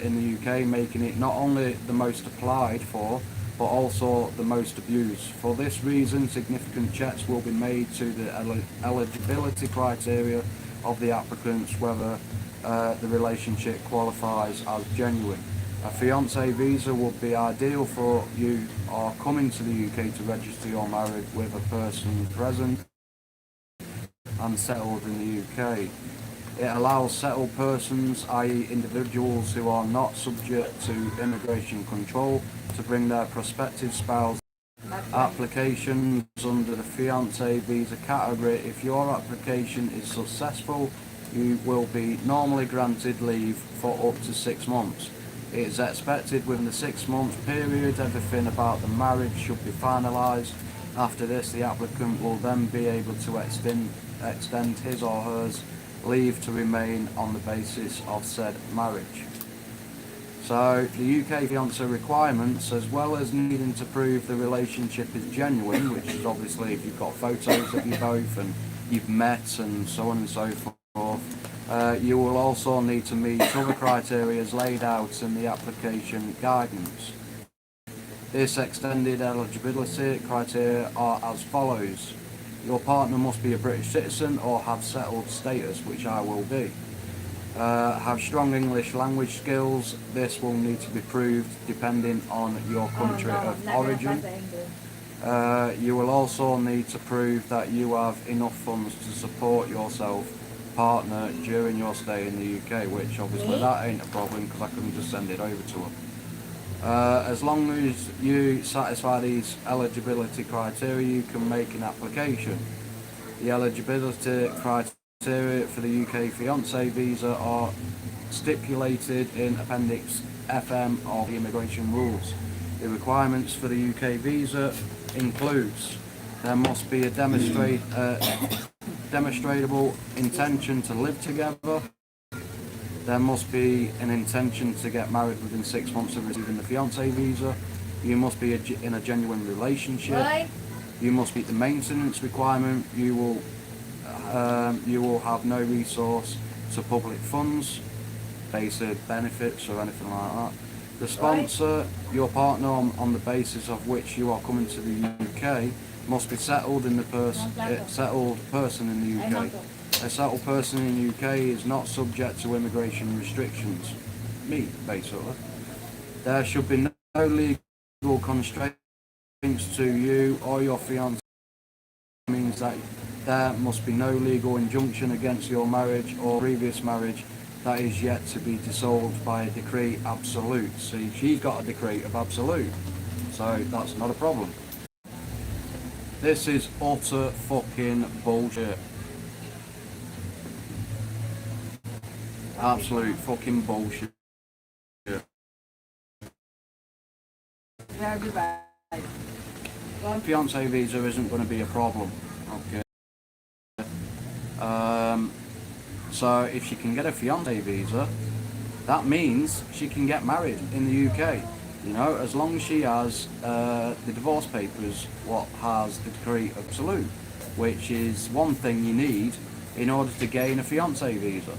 in the UK, making it not only the most applied for, but also the most abused. For this reason, significant checks will be made to the eligibility criteria of the applicants, whether the relationship qualifies as genuine. A fiancé visa would be ideal for you are coming to the UK to register your marriage with a person present and settled in the UK. It allows settled persons, i.e. individuals who are not subject to immigration control, to bring their prospective spouse applications under the fiancé visa category. If your application is successful, you will be normally granted leave for up to 6 months. It is expected within the 6 month period everything about the marriage should be finalised. After this, the applicant will then be able to extend his or hers leave to remain on the basis of said marriage. So the UK fiancé requirements, as well as needing to prove the relationship is genuine, which is obviously if you've got photos of you both and you've met and so on and so forth, you will also need to meet other criteria laid out in the application guidance. This extended eligibility criteria are as follows. Your partner must be a British citizen or have settled status, which I will be. Have strong English language skills. This will need to be proved depending on your country of origin. You will also need to prove that you have enough funds to support yourself, partner, during your stay in the UK, which obviously that ain't a problem because I can just send it over to her. As long as you satisfy these eligibility criteria, you can make an application. The eligibility criteria for the UK fiancé visa are stipulated in Appendix FM of the immigration rules. The requirements for the UK visa includes there must be a demonstrable intention to live together. There must be an intention to get married within 6 months of receiving the fiancé visa. You must be in a genuine relationship. Right. You must meet the maintenance requirement. You will have no resource to public funds, basic benefits or anything like that. The sponsor, your partner on the basis of which you are coming to the UK, must be settled in the settled person in the UK. A settled person in the UK is not subject to immigration restrictions. Me, basically. There should be no legal constraints to you or your fiancé. Means that there must be no legal injunction against your marriage or previous marriage that is yet to be dissolved by a decree absolute. See, she's got a decree of absolute, so that's not a problem. This is utter fucking bullshit. Absolute fucking bullshit. Fiancé visa isn't going to be a problem. Okay. So if she can get a fiancé visa, that means she can get married in the UK. You know, as long as she has the divorce papers, what has the decree of absolute, which is one thing you need in order to gain a fiance visa.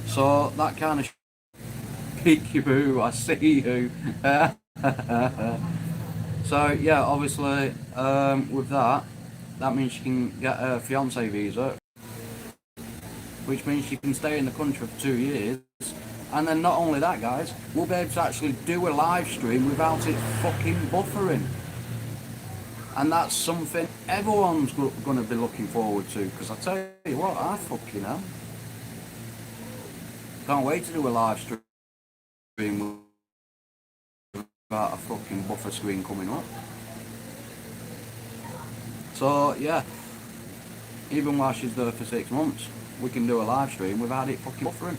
So that kind of peekaboo, I see you. So yeah, obviously with that, that means she can get a fiance visa, which means she can stay in the country for 2 years. And then not only that, guys, we'll be able to actually do a live stream without it fucking buffering. And that's something everyone's going to be looking forward to, because I tell you what, I fucking am. Can't wait to do a live stream without a fucking buffer screen coming up. So yeah, even while she's there for 6 months, we can do a live stream without it fucking buffering.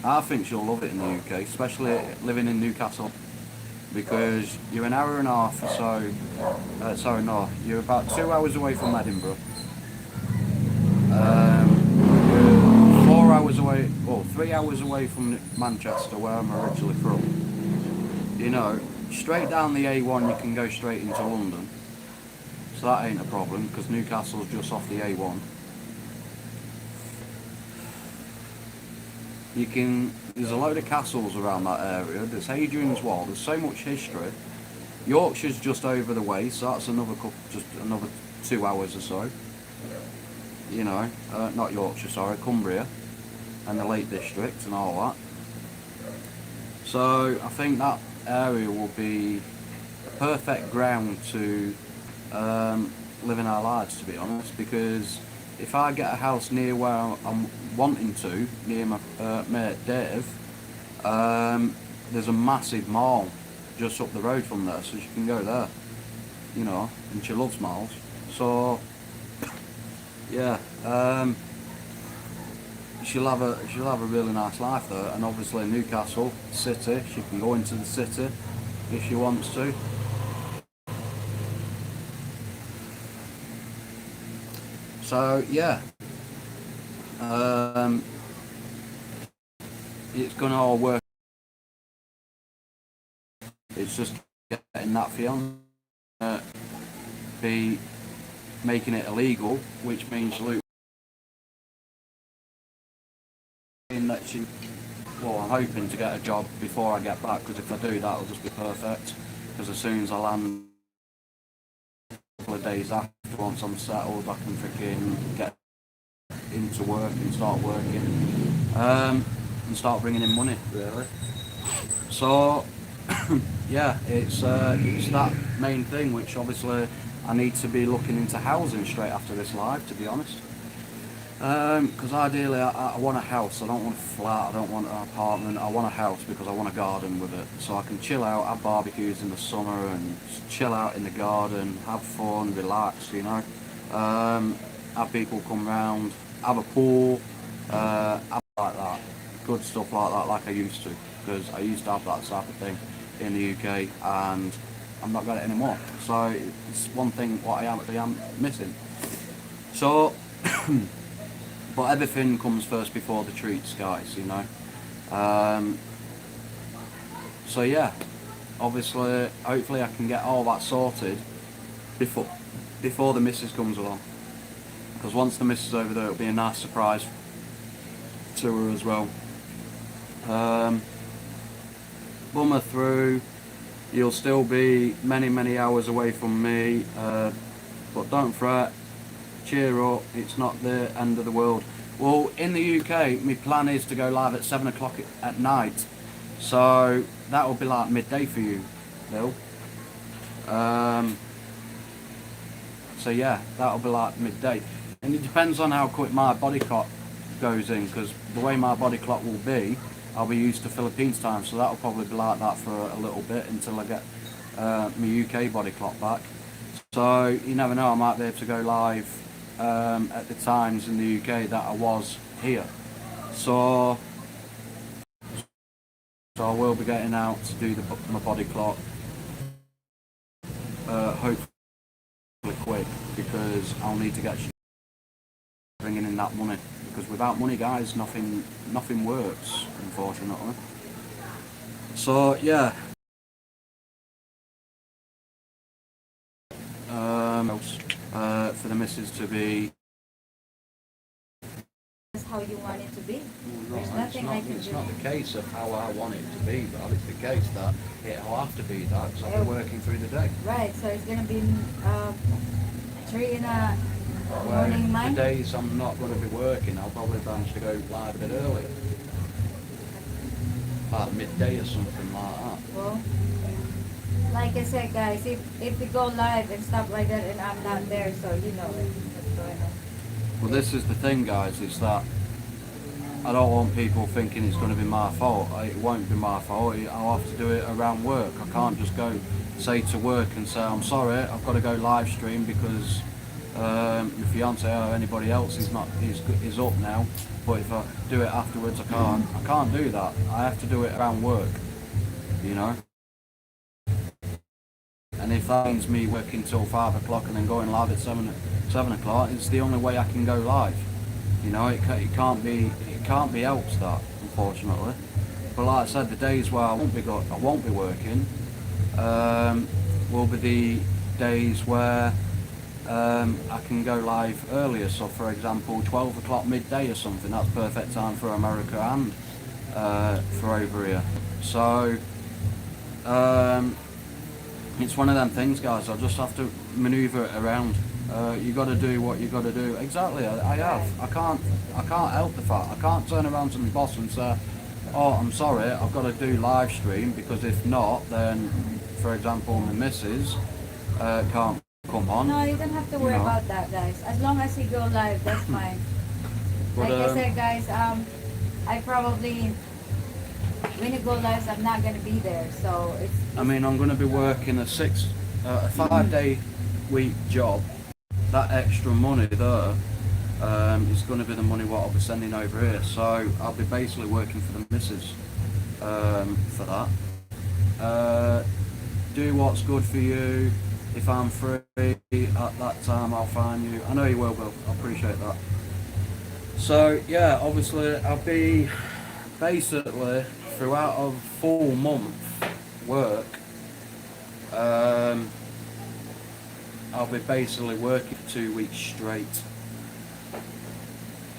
I think she'll love it in the UK, especially living in Newcastle, because you're an hour and a half or so, sorry no, you're about 2 hours away from Edinburgh. You're 4 hours away, well 3 hours away from Manchester, where I'm originally from. You know, straight down the A1 you can go straight into London, so that ain't a problem, because Newcastle's just off the A1. There's a load of castles around that area. There's Hadrian's Wall. There's so much history. Yorkshire's just over the way, so that's just another 2 hours or so. You know, not Yorkshire, sorry, Cumbria, and the Lake District and all that. So I think that area will be a perfect ground to living our lives, to be honest, because if I get a house near where I'm wanting to, near my mate Dave, there's a massive mall just up the road from there, so she can go there, you know, and she loves malls. So yeah, she'll have a really nice life there, and obviously Newcastle city, she can go into the city if she wants to. So yeah, it's gonna all work. It's just getting that fiance, be making it illegal, which means that she. Well, I'm hoping to get a job before I get back, because if I do, that'll just be perfect. Because as soon as I land, a couple of days after, once I'm settled, I can freaking get into work and start working, and start bringing in money, really. So yeah, it's that main thing, which obviously I need to be looking into housing straight after this live, to be honest. Because ideally I want a house. I don't want a flat, I don't want an apartment, I want a house because I want a garden with it, so I can chill out, have barbecues in the summer and chill out in the garden, have fun, relax, you know. Have people come round, have a pool, have like that, good stuff like that, like I used to, because I used to have that type of thing in the UK, and I'm not got it anymore. So it's one thing what I am missing. So but everything comes first before the treats, guys, you know. So yeah, obviously, hopefully I can get all that sorted before the missus comes along. Because once the missus is over there, it'll be a nice surprise to her as well. Bummer through, you'll still be many hours away from me, but don't fret. Cheer up, it's not the end of the world. Well, in the UK, my plan is to go live at 7 o'clock at night, so that will be like midday for you, Bill. So yeah, that'll be like midday, and it depends on how quick my body clock goes in, because the way my body clock will be, I'll be used to Philippines time, so that'll probably be like that for a little bit until I get my UK body clock back. So you never know, I might be able to go live at the times in the UK that I was here. So I will be getting out to do my body clock, hopefully quick, because I'll need to get bringing in that money. because without money, guys, nothing works, unfortunately. So yeah, for the missus to be. That's how you want it to be. Well, There's no, nothing I can it's do. not the case of how I want it to be, but it's the case that it'll have to be that because I'll be working through the day. Right, so it's gonna be 3 in the Where morning, the mine. days I'm not going to be working, I'll probably manage to go live a bit early, like midday or something like that. Well, like I said, guys, if we go live and stuff like that, and I'm not there, so you know what's going on. Well, this is the thing, guys, is that I don't want people thinking it's going to be my fault. It won't be my fault. I'll have to do it around work. I can't just go say to work and say, I'm sorry, I've got to go live stream because my fiance or anybody else is up now. But if I do it afterwards, I can't. I can't do that. I have to do it around work, you know. And if that means me working till 5 o'clock and then going live at 7 o'clock, it's the only way I can go live. You know, it can't be helped, that, unfortunately. But like I said, the days where I won't be working will be the days where I can go live earlier. So, for example, 12 o'clock midday or something. That's perfect time for America and for over here. So. It's one of them things, guys. I just have to manoeuvre it around. You got to do what you got to do. Exactly. I have. I can't help the fact. I can't turn around to my boss and say, "Oh, I'm sorry. I've got to do live stream because if not, then, for example, my missus can't come on." No, you don't have to worry about that, guys. As long as you go live, that's fine. But, like I said, guys, I probably. When you go live, I'm not gonna be there, so it's. I mean, I'm going to be working a 5-day week job. That extra money there is going to be the money what I'll be sending over here. So I'll be basically working for the missus for that. Do what's good for you. If I'm free at that time, I'll find you. I know you will, Bill. I appreciate that. So yeah, obviously I'll be basically throughout a full month work, I'll be basically working for 2 weeks straight.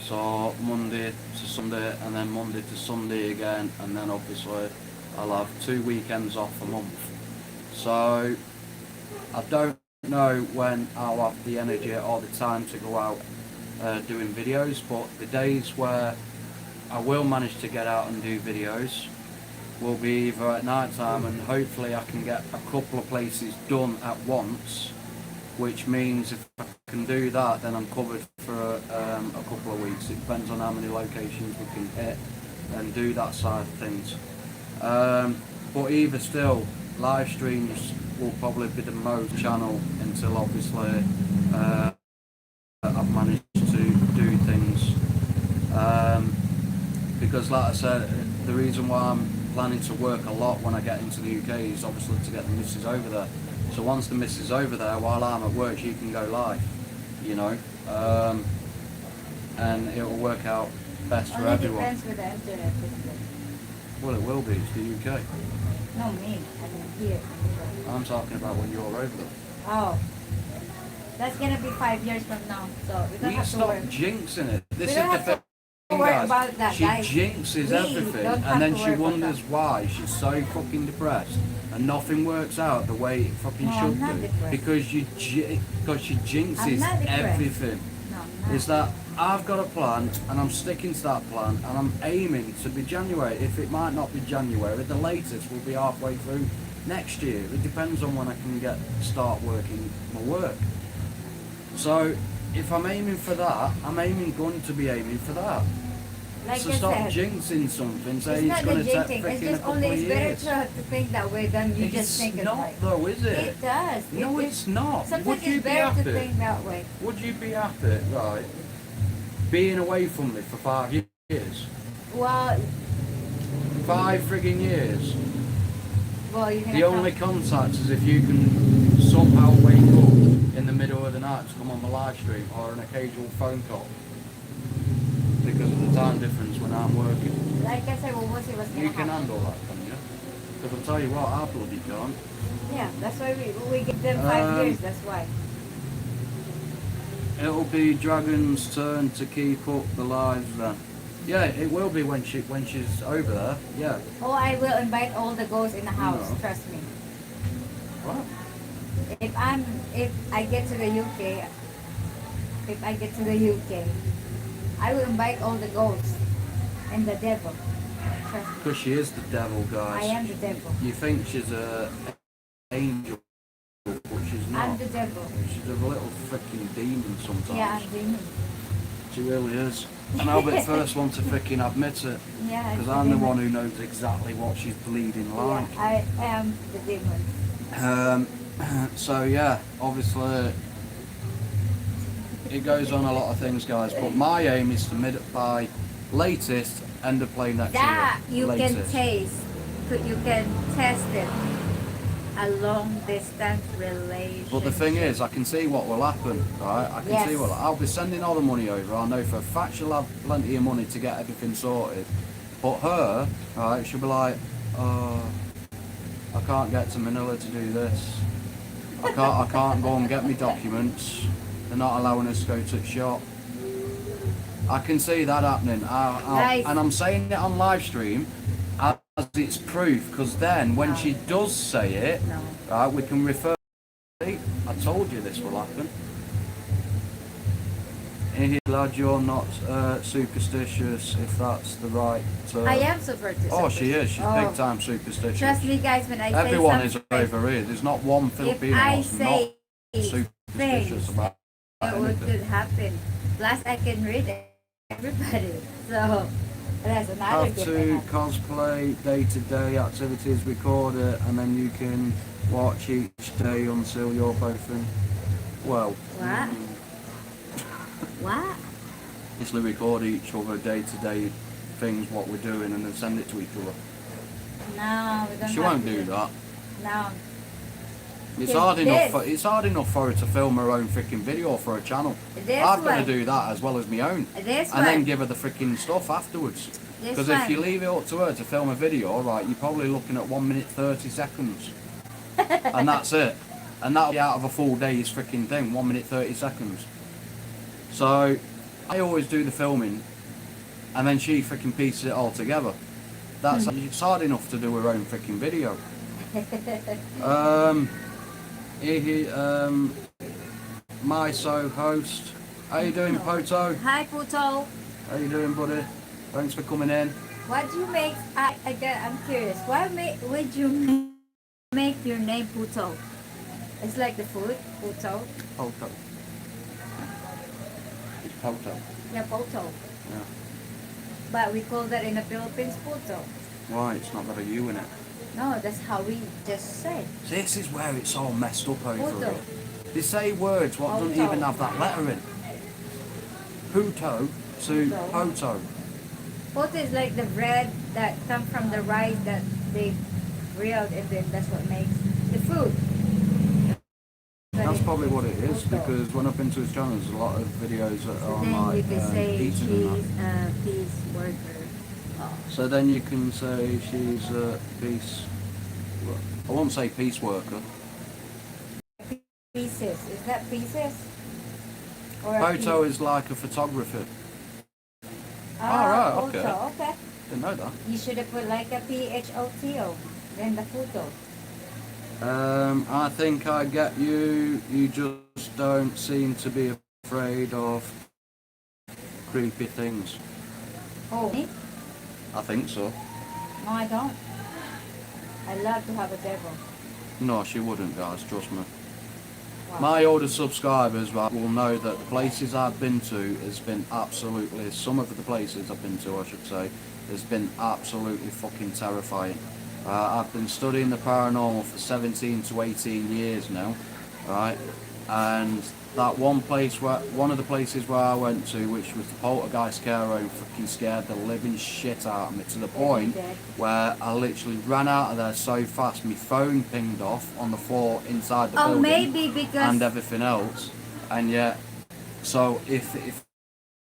So Monday to Sunday and then Monday to Sunday again, and then obviously I'll have 2 weekends off a month. So I don't know when I'll have the energy or the time to go out doing videos, but the days where I will manage to get out and do videos will be either at night time, and hopefully I can get a couple of places done at once, which means if I can do that, then I'm covered for a couple of weeks. It depends on how many locations we can hit and do that side of things. But either still, live streams will probably be the most channel until obviously I've managed to do things. Because like I said, the reason why I'm planning to work a lot when I get into the UK is obviously to get the missus over there. So once the missus is over there, while I'm at work, she can go live, you know, and it will work out best for everyone. Depends with the internet, isn't it? Well, it will be. It's the UK. No, me. I mean here. I'm talking about when you're over there. Oh, that's gonna be 5 years from now, so we don't We have to stop worry. jinxing it. This We is don't the have thing. to worry Guys, about that, she guys. jinxes We everything, don't have and then to she worry about wonders that. why she's so fucking depressed and nothing works out the way it fucking No, I'm should not do depressed. because she I'm jinxes not depressed. everything. No, I'm Is not. that I've got a plan and I'm sticking to that plan and I'm aiming to be January. If it might not be January, the latest will be halfway through next year. It depends on when I can start working my work. So if I'm aiming for that, I'm going to be aiming for that. Like So I stop said, jinxing something, it's say not it's the going to take jinxing. It's freaking a just couple only of it's better years. to think that way than you just think it It's not right. though, is it? It does. No, it's not. Sometimes Would you it's be better to happy? think that way. Would you be happy, right, being away from me for 5 years? Well, 5 frigging years. you're gonna The only contact is if you can somehow wake up in the middle of the night to come on the live stream or an occasional phone call. time difference when I'm working. Like I said, we'll see what's gonna You can happen. handle that, can you? Because I'll tell you what, I bloody can't. Yeah, that's why we give them 5 years. That's why. It'll be Dragon's turn to keep up the lives then. Yeah, it will be when she's over there. Yeah. Oh, I will invite all the ghosts in the house. No. Trust me. What? If I get to the UK, I will invite all the ghosts and the devil. Trust me. Because she is the devil, guys. I am the devil. You think she's a angel, but she's not. I'm the devil. She's a little freaking demon sometimes. Yeah, I'm demon. She really is. And I'll be the first one to freaking admit it. Yeah. Because I'm the one who knows exactly what she's bleeding like. Yeah, I am the demon. So yeah, obviously it goes on a lot of things, guys. But my aim is to by latest end of play next That year. you Latest. can taste. You can test it. A long distance relationship. But the thing is, I can see what will happen, right? I can see what I'll be sending all the money over. I know for a fact she'll have plenty of money to get everything sorted. But her, right, she'll be like, oh, I can't get to Manila to do this. I can't go and get me documents. They're not allowing us to go to the shop. I can see that happening. Guys. And I'm saying it on live stream as it's proof, because then when she does say it, No. right, we can refer. See, I told you this will happen. Glad you're not superstitious, if that's the right term. I am superstitious. Oh, she is. She's big time superstitious. Trust me, guys, when I Everyone say is something, over here. There's not one if Filipino I that's say not superstitious things, about it anything. could happen. Plus, I can read everybody. So, that's another Have good to thing. cosplay day-to-day activities, record it, and then you can watch each day until you're both in. Well, What? What? basically record each other day-to-day things, what we're doing, and then send it to each other. No, we don't She have won't to do that. No. It's Yes, hard this. enough. It's hard enough for her to film her own freaking video for her channel. This I've got to one. do that as well as my own, This and then one. give her the freaking stuff afterwards. This Because if you one. leave it up to her to film a video, right, you're probably looking at 1 minute 30 seconds, and that's it. And that'll be out of a full day's freaking thing, 1 minute 30 seconds. So I always do the filming, and then she freaking pieces it all together. That's it's hard enough to do her own freaking video. MySo host. How you doing, Poto? Hi, Puto. How you doing, buddy? Thanks for coming in. What do you make? I'm curious. Would you make your name Puto? It's like the food, Puto. Poto. It's Poto. Yeah, Puto. Yeah. But we call that in the Philippines Puto. Why? It's not got a U in it. No, that's how we just say. This is where it's all messed up over Poto. it. They say words what don't Poto. even have that letter in. Puto to Poto. Poto. Puto is like the bread that comes from the rice that they grilled, and then that's what makes the food. But That's it's probably what it is, Poto. because when I've been to his channel, there's a lot of videos that So are then like you can say eating she's and a peace worker. that. So then you can say she's a peace. I won't say peace worker. Pieces. Is that pieces? Or a Photo piece? is like a photographer. Ah, right, photo, okay. okay. Didn't know that. You should have put like a PHOTO, then the photo. I think I get you. You just don't seem to be afraid of creepy things. Oh, me? I think so. No, I don't. I love to have a devil. No, she wouldn't, guys. Trust me. Wow. My older subscribers, right, will know that the places I've been to has been absolutely. Some of the places I've been to, I should say, has been absolutely fucking terrifying. I've been studying the paranormal for 17 to 18 years now, right? And that one of the places where I went to, which was the poltergeist care home, fucking scared the living shit out of me, to the point where I literally ran out of there so fast, my phone pinged off on the floor inside the Oh, building maybe because and everything else. And yet, so if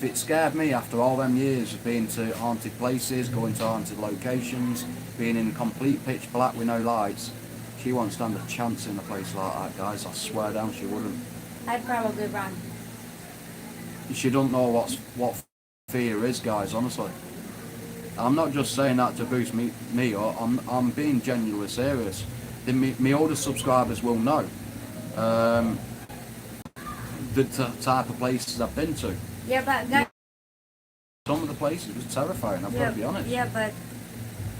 it scared me after all them years of being to haunted places, going to haunted locations, being in complete pitch black with no lights, she won't stand a chance in a place like that, guys. I swear down she wouldn't. I'd probably run. She don't know what fear is, guys, honestly. I'm not just saying that to boost me up, I'm being genuinely serious. My older subscribers will know the type of places I've been to. Yeah, but guys, Some of the places was terrifying, I've got to be honest. yeah, but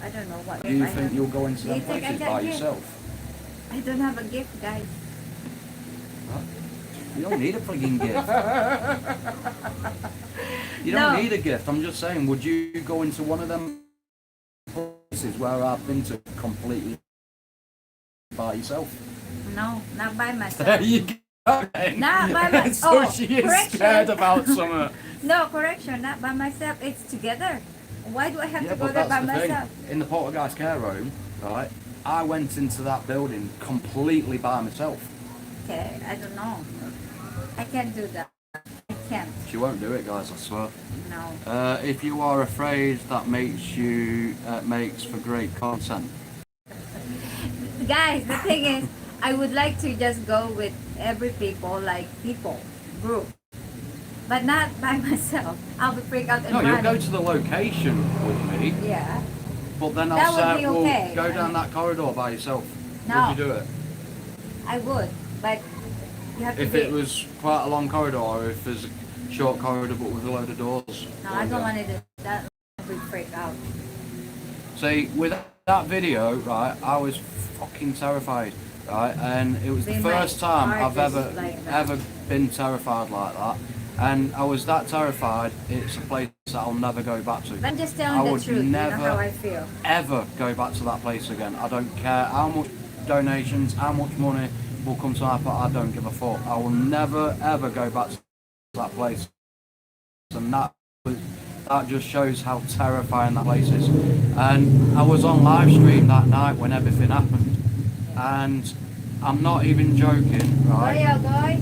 I don't know what. Do you think you'll go into Do you them think I places can by get- yourself? I don't have a gift, guys. Huh? You don't need a frigging gift. You No. don't need a gift. I'm just saying, would you go into one of them places where I've been to completely by yourself? No, not by myself. There you go. Not by my- So oh, she is correction. scared about something. No, correction, not by myself. It's together. Why do I have Yeah, to go but there that's by the thing. myself? In the Poltergeist care home, right, I went into that building completely by myself. Okay, I don't know. I can't do that. I can't. She won't do it, guys, I swear. No. If you are afraid, that makes for great content. Guys, the thing is, I would like to just go with every group, but not by myself. I'll be freaked out and No, run. you'll go to the location with me, Yeah. but then That I'll would say, be well, okay. go down that corridor by yourself. No. Would you do it? I would, but you have to If be. it was quite a long corridor, or if there's a short corridor but with a load of doors. No, I don't want to do that. I'll be freaked out. See, with that video, right, I was fucking terrified, right, and it was the Then first my time heart I've just ever like that. ever been terrified like that, and I was that terrified. It's a place that I'll never go back to. I'm just I telling the would truth. You know never- how I feel. Ever go back to that place again. I don't care how much donations, how much money will come to my pot. I don't give a fuck. I will never ever go back to that place, and that just shows how terrifying that place is. And I was on live stream that night when everything happened, and I'm not even joking, right? Guy.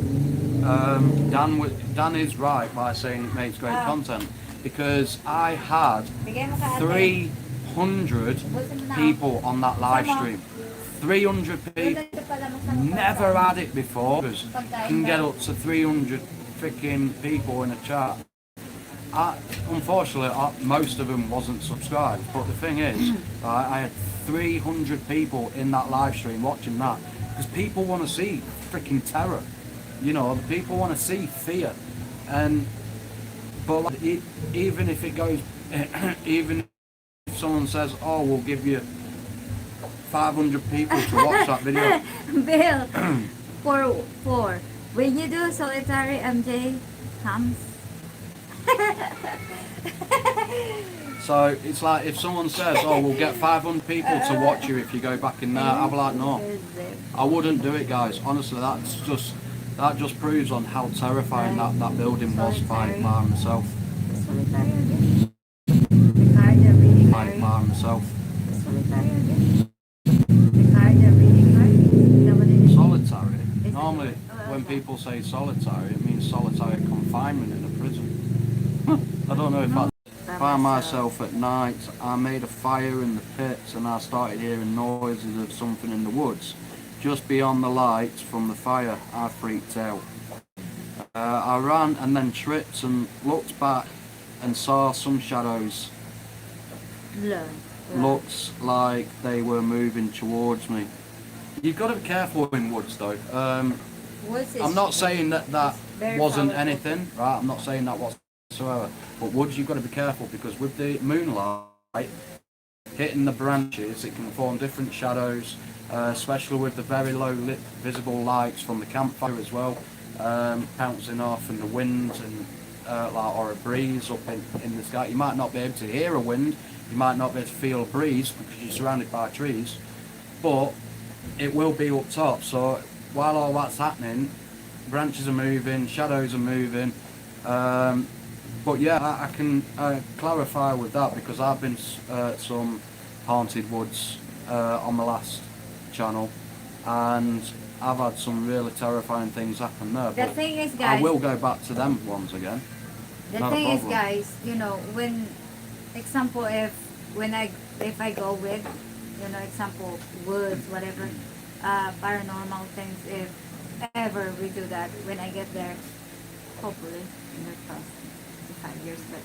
Dan is right by saying it makes great Ah. content, because I had Bigay mo ka ate. 300 Busin mo na. people on that live Sama. stream. 300 people. Ito pala mo sa Never had it before. You Pagkain can get daw. up to 300 freaking people in a chat. Unfortunately, most of them wasn't subscribed. But the thing is, I had 300 people in that live stream watching that, because people want to see freaking terror. You know, the people want to see fear. But like, even if it goes, even if someone says, "Oh, we'll give you 500 people to watch that video," Bill, for when you do solitary, MJ comes. so it's like if someone says, "Oh, we'll get 500 people to watch you if you go back in there," I'll be like, "No, I wouldn't do it, guys. Honestly, that just proves on how terrifying that building was by Solitary. Mar himself. Solitary again. Ricardo reading By hard. Mar himself. Solitary again. Ricardo reading hard. Is that what it is? Solitary. Is it- Normally, when people say solitary, it means solitary confinement in a prison. I don't know if I find myself at night. I made a fire in the pits and I started hearing noises of something in the woods. Just beyond the lights from the fire, I freaked out. I ran and then tripped and looked back and saw some shadows. Look. Looks like they were moving towards me. You've got to be careful in woods though. What's this? I'm not saying that Very wasn't powerful. anything, right? I'm not saying that whatsoever. But woods, you've got to be careful, because with the moonlight hitting the branches, it can form different shadows, especially with the very low lit visible lights from the campfire as well, bouncing off, and the wind and or a breeze up in the sky. You might not be able to hear a wind, you might not be able to feel a breeze because you're surrounded by trees, but it will be up top. So while all that's happening, branches are moving, shadows are moving. But yeah, I can clarify with that, because I've been some haunted woods on the last channel, and I've had some really terrifying things happen there. The But thing is, I guys. will go back to them ones again. The Not a thing is, problem. guys, you know, when example, when I if I go with, you know, example, woods, whatever, paranormal things, if ever we do that, when I get there, hopefully, fingers crossed, in 5 years, but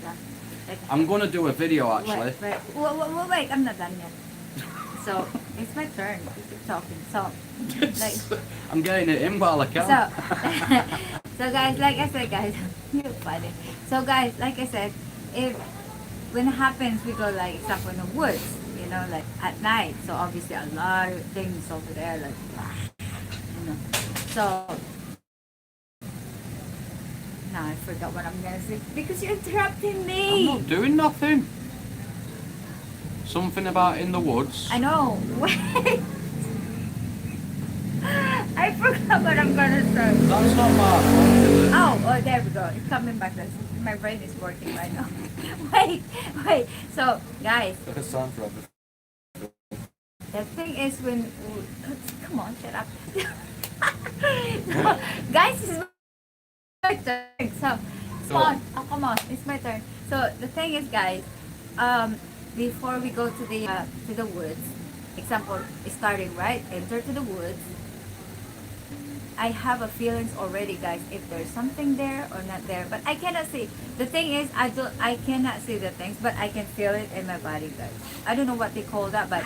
like, I'm gonna do a video actually. wait, I'm not done yet. So it's my turn. You keep talking. So like, I'm getting it in while I can. so so guys, like I said, guys, you're funny. So guys, like I said, if when it happens, we go like example in the woods, you know, like at night. So obviously a lot of things over there, like you know. So now I forgot what I'm gonna say because you're interrupting I'm me. not doing nothing. Something about in the woods. I know. Wait. I forgot what I'm gonna say. That's not bad, is it? Oh, there we go. It's coming back. My brain is working right now. wait. So, guys, It's time for everything. the thing is when... Come on, shut up. No, guys, this is my turn. So, Spawn, oh, come on. It's my turn. So, the thing is, guys, before we go to the woods, example, starting, right? Enter to the woods. I have a feelings already, guys, if there's something there or not there, but I cannot see. The thing is, I cannot see the things, but I can feel it in my body, guys. I don't know what they call that, but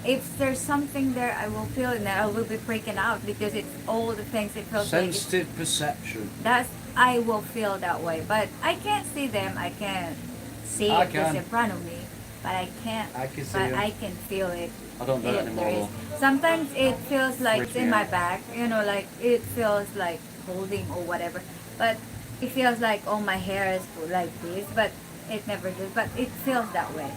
if there's something there, I will feel it, and I will be freaking out because it's all the things it feels like. Sensitive perception. That's I will feel that way, but I can't see them. I can't see I it just can. in front of me, but I can't. I can see but it. I can feel it. I don't do it If there anymore. is. Sometimes it feels like it's Freaks in me my out. back, you know, like it feels like holding or whatever. But it feels like oh my hair is like this, but it never does. But it feels that way.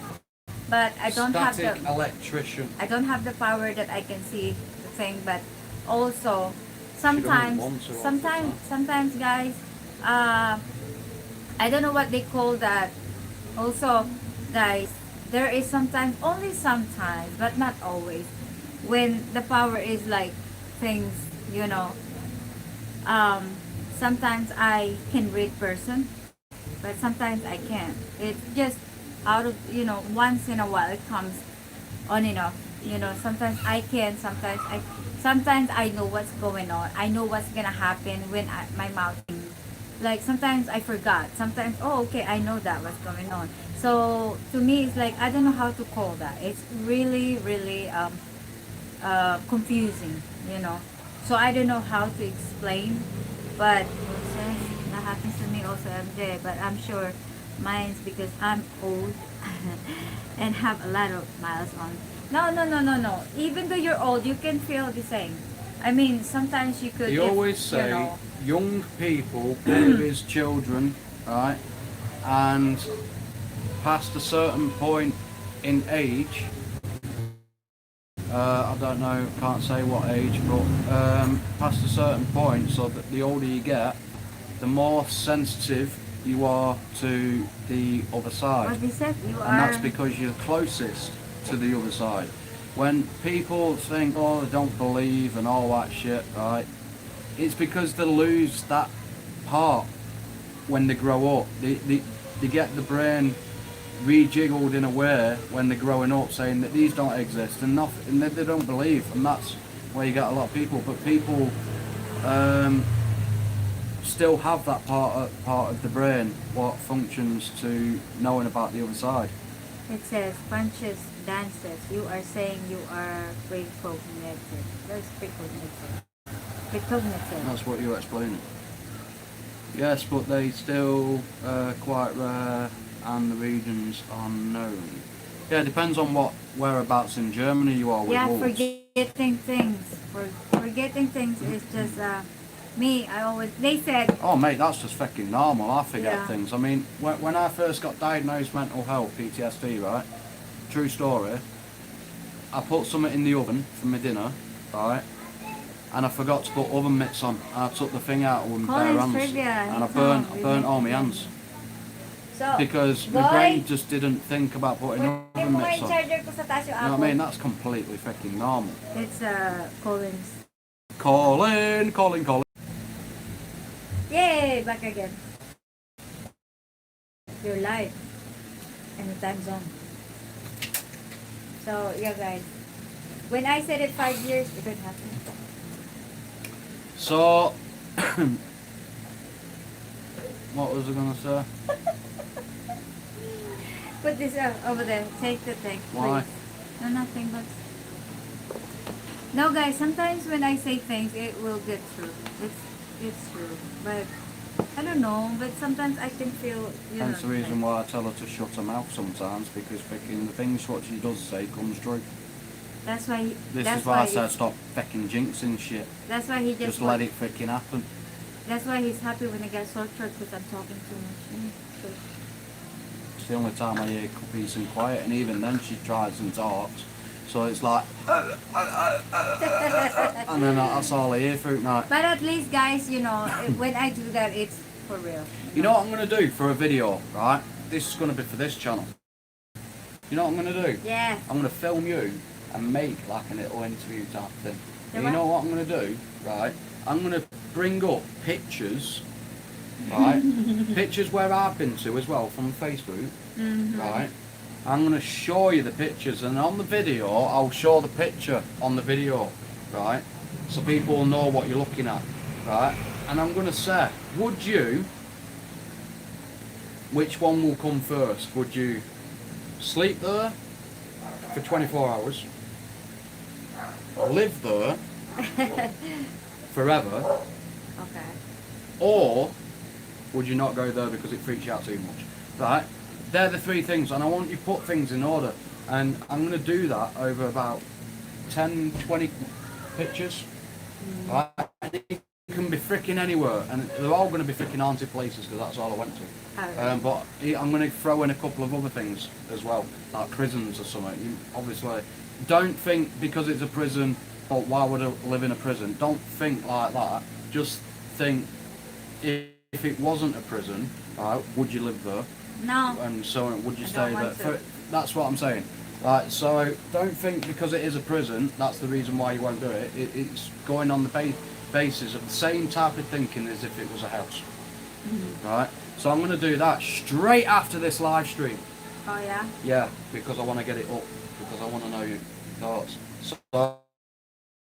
But I don't have Static the electrician. I don't have the power that I can see the thing. But also sometimes want to all the time. sometimes guys, I don't know what they call that. Also, guys, there is sometimes, only sometimes, but not always, when the power is like things, you know, sometimes I can read person, but sometimes I can't. It's just out of, you know, once in a while it comes on and off. You know, sometimes I can, sometimes I know what's going on. I know what's gonna happen when my mouth, like sometimes I forgot. Sometimes, oh, okay, I know that what's going on. So to me, it's like I don't know how to call that. It's really, really confusing, you know. So I don't know how to explain, but that happens to me also every day. But I'm sure mine's because I'm old and have a lot of miles on. No. Even though you're old, you can feel the same. I mean, sometimes you could. They if, always say you know, young people, babies, children, right, and past a certain point in age, I don't know, can't say what age, but past a certain point, so that the older you get, the more sensitive you are to the other side. what they said, you And that's are. because you're closest to the other side. When people think, oh, they don't believe and all that shit, right, it's because they lose that part when they grow up. They get the brain rejiggled in a way when they're growing up, saying that these don't exist and nothing, and they don't believe, and that's where you get a lot of people. But people still have that part of the brain what functions to knowing about the other side. It says punches, dances. You are saying you are precognitive. That's precognitive. Precognitive. That's what you're explaining. Yes, but they still quite rare, and the regions are known. Yeah, it depends on whereabouts in Germany you are with Yeah, wolves. forgetting things. Forgetting things is just me. I always. They said. Oh mate, that's just fucking normal. I forget Yeah. things. I mean, when I first got diagnosed mental health, PTSD, right? True story. I put something in the oven for my dinner, right? And I forgot to put oven mitts on. I took the thing out with my bare Colin's hands, trivia. and I Anytime. burnt all my hands So, because my boy, brain just didn't think about putting kunin oven mo nga mitts yung on. charger ko sa taas yung You know what I apple. mean? That's completely fucking normal. It's Colin's. Colin. Yay! Back again. your life and the time zone. So yeah, guys. When I said it 5 years, it could happen. So, what was I gonna say? Put this over there. Take the thing, Why? please. No, nothing but. No, guys. Sometimes when I say things, it will get true. It's true, but I don't know. But sometimes I can feel. That's the reason why I tell her to shut her mouth sometimes, because freaking the things what she does say comes true. That's why. This That's is why I why said stop fucking jinxing shit. That's why he Just let it freaking happen. That's why he's happy when I get tortured because I'm talking too much. So, It's the only time I hear peace and quiet, and even then she tries and talks. So it's like, and then that's all I hear through night. but at least, guys, when I do that, it's for real. You know what I'm going to do for a video, right? This is going to be for this channel. You know what I'm going to do? Yeah. I'm going to film you and make like a little interview type thing. Do And you what? know what I'm going to do, right? I'm going to bring up pictures, right? Pictures where I've been to as well from Facebook, right? I'm going to show you the pictures, and on the video, I'll show the picture on the video, right? So people will know what you're looking at, right? And I'm going to say, which one will come first? Would you sleep there for 24 hours, live there forever, Okay. or would you not go there because it freaks you out too much, right? They're the three things, and I want you to put things in order, and I'm going to do that over about 10, 20 pictures, right? And it can be freaking anywhere, and they're all going to be freaking haunted places because that's all I went to. Alright. But I'm going to throw in a couple of other things as well, like prisons or something. You obviously don't think because it's a prison, oh, why would I live in a prison? Don't think like that. Just think, if it wasn't a prison, right, would you live there? No. And so would you I stay don't there? want to. That's what I'm saying. Right, so don't think because it is a prison, that's the reason why you won't do it. It's going on the basis of the same type of thinking as if it was a house. Right? So I'm going to do that straight after this live stream. Oh yeah. Yeah, because I want to get it up, because I want to know your thoughts. So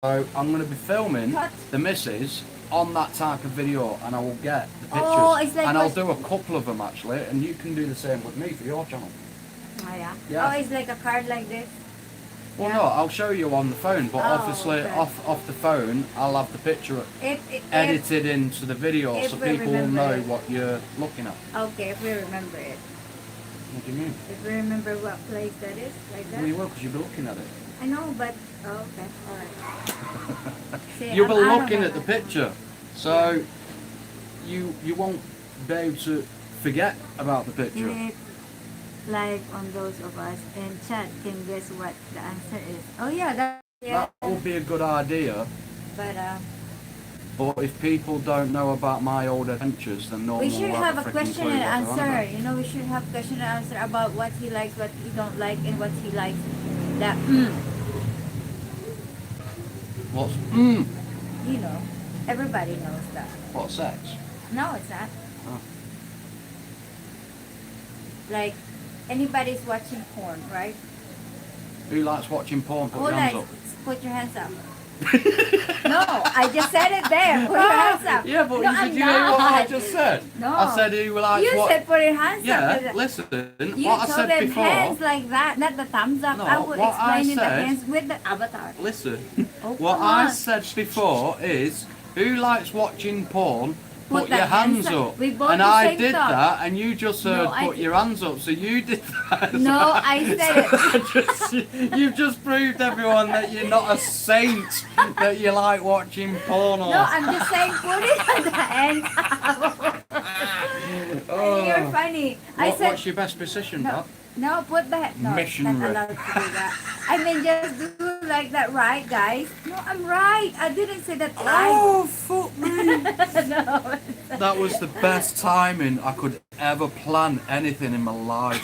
I'm going to be filming What? the missus on that type of video, and I will get the pictures. Oh, it's like and I'll what- do a couple of them actually, and you can do the same with me for your channel. Oh yeah. Yeah. Oh, it's like a card like this. Well, Yeah. no, I'll show you on the phone, but Oh, obviously okay. off the phone, I'll have the picture If edited into the video, if so we people will remember know it. what you're looking at. Okay, if we remember it. What do you mean? If we remember what place that is, like that. Well, you will, because you'll be looking at it. I know, but okay, all right. See, You'll be I'm out of looking my at the mind. picture, so you won't be able to forget about the picture. It like on those of us in chat can guess what the answer is. Oh yeah, yeah. That would be a good idea, But but if people don't know about my old adventures, then no we one should will have have a freaking question clue and what they're on answer. about. You know, we should have question and answer about what he likes, what he don't like, and what he likes. That What's you know, everybody knows that. what sex? No, it's not. Oh. Like anybody's watching porn, right? Who likes watching porn? Put Who your hands likes? up. Put your hands up. No, I just said it there. Put your hands up. Yeah, but no, did I'm you hear what I not. just said? No. I said who likes You what? said put your hands Yeah, up. listen. You What I told said them before. hands like that, not the thumbs up. No, I would what I explain in the said- hands with the avatar. Listen. Oh, What come I on. said before is who likes watching porn? Put Put your the hands hands up. up. We both And the I same did thought. that, and you just No, heard I put did- your hands up, so you did that. as No, well. I said it. You've just proved everyone that you're not a saint, that you like watching porn. No, I'm just saying put it on the hands up. Oh. You're funny. What's your best position, No, Dad? no, put the no, Missionary. not allowed to do that. I mean, just do like that, right, guys? No, I'm right. I didn't say that Oh, fuck me. right. No. That was the best timing I could ever plan anything in my life.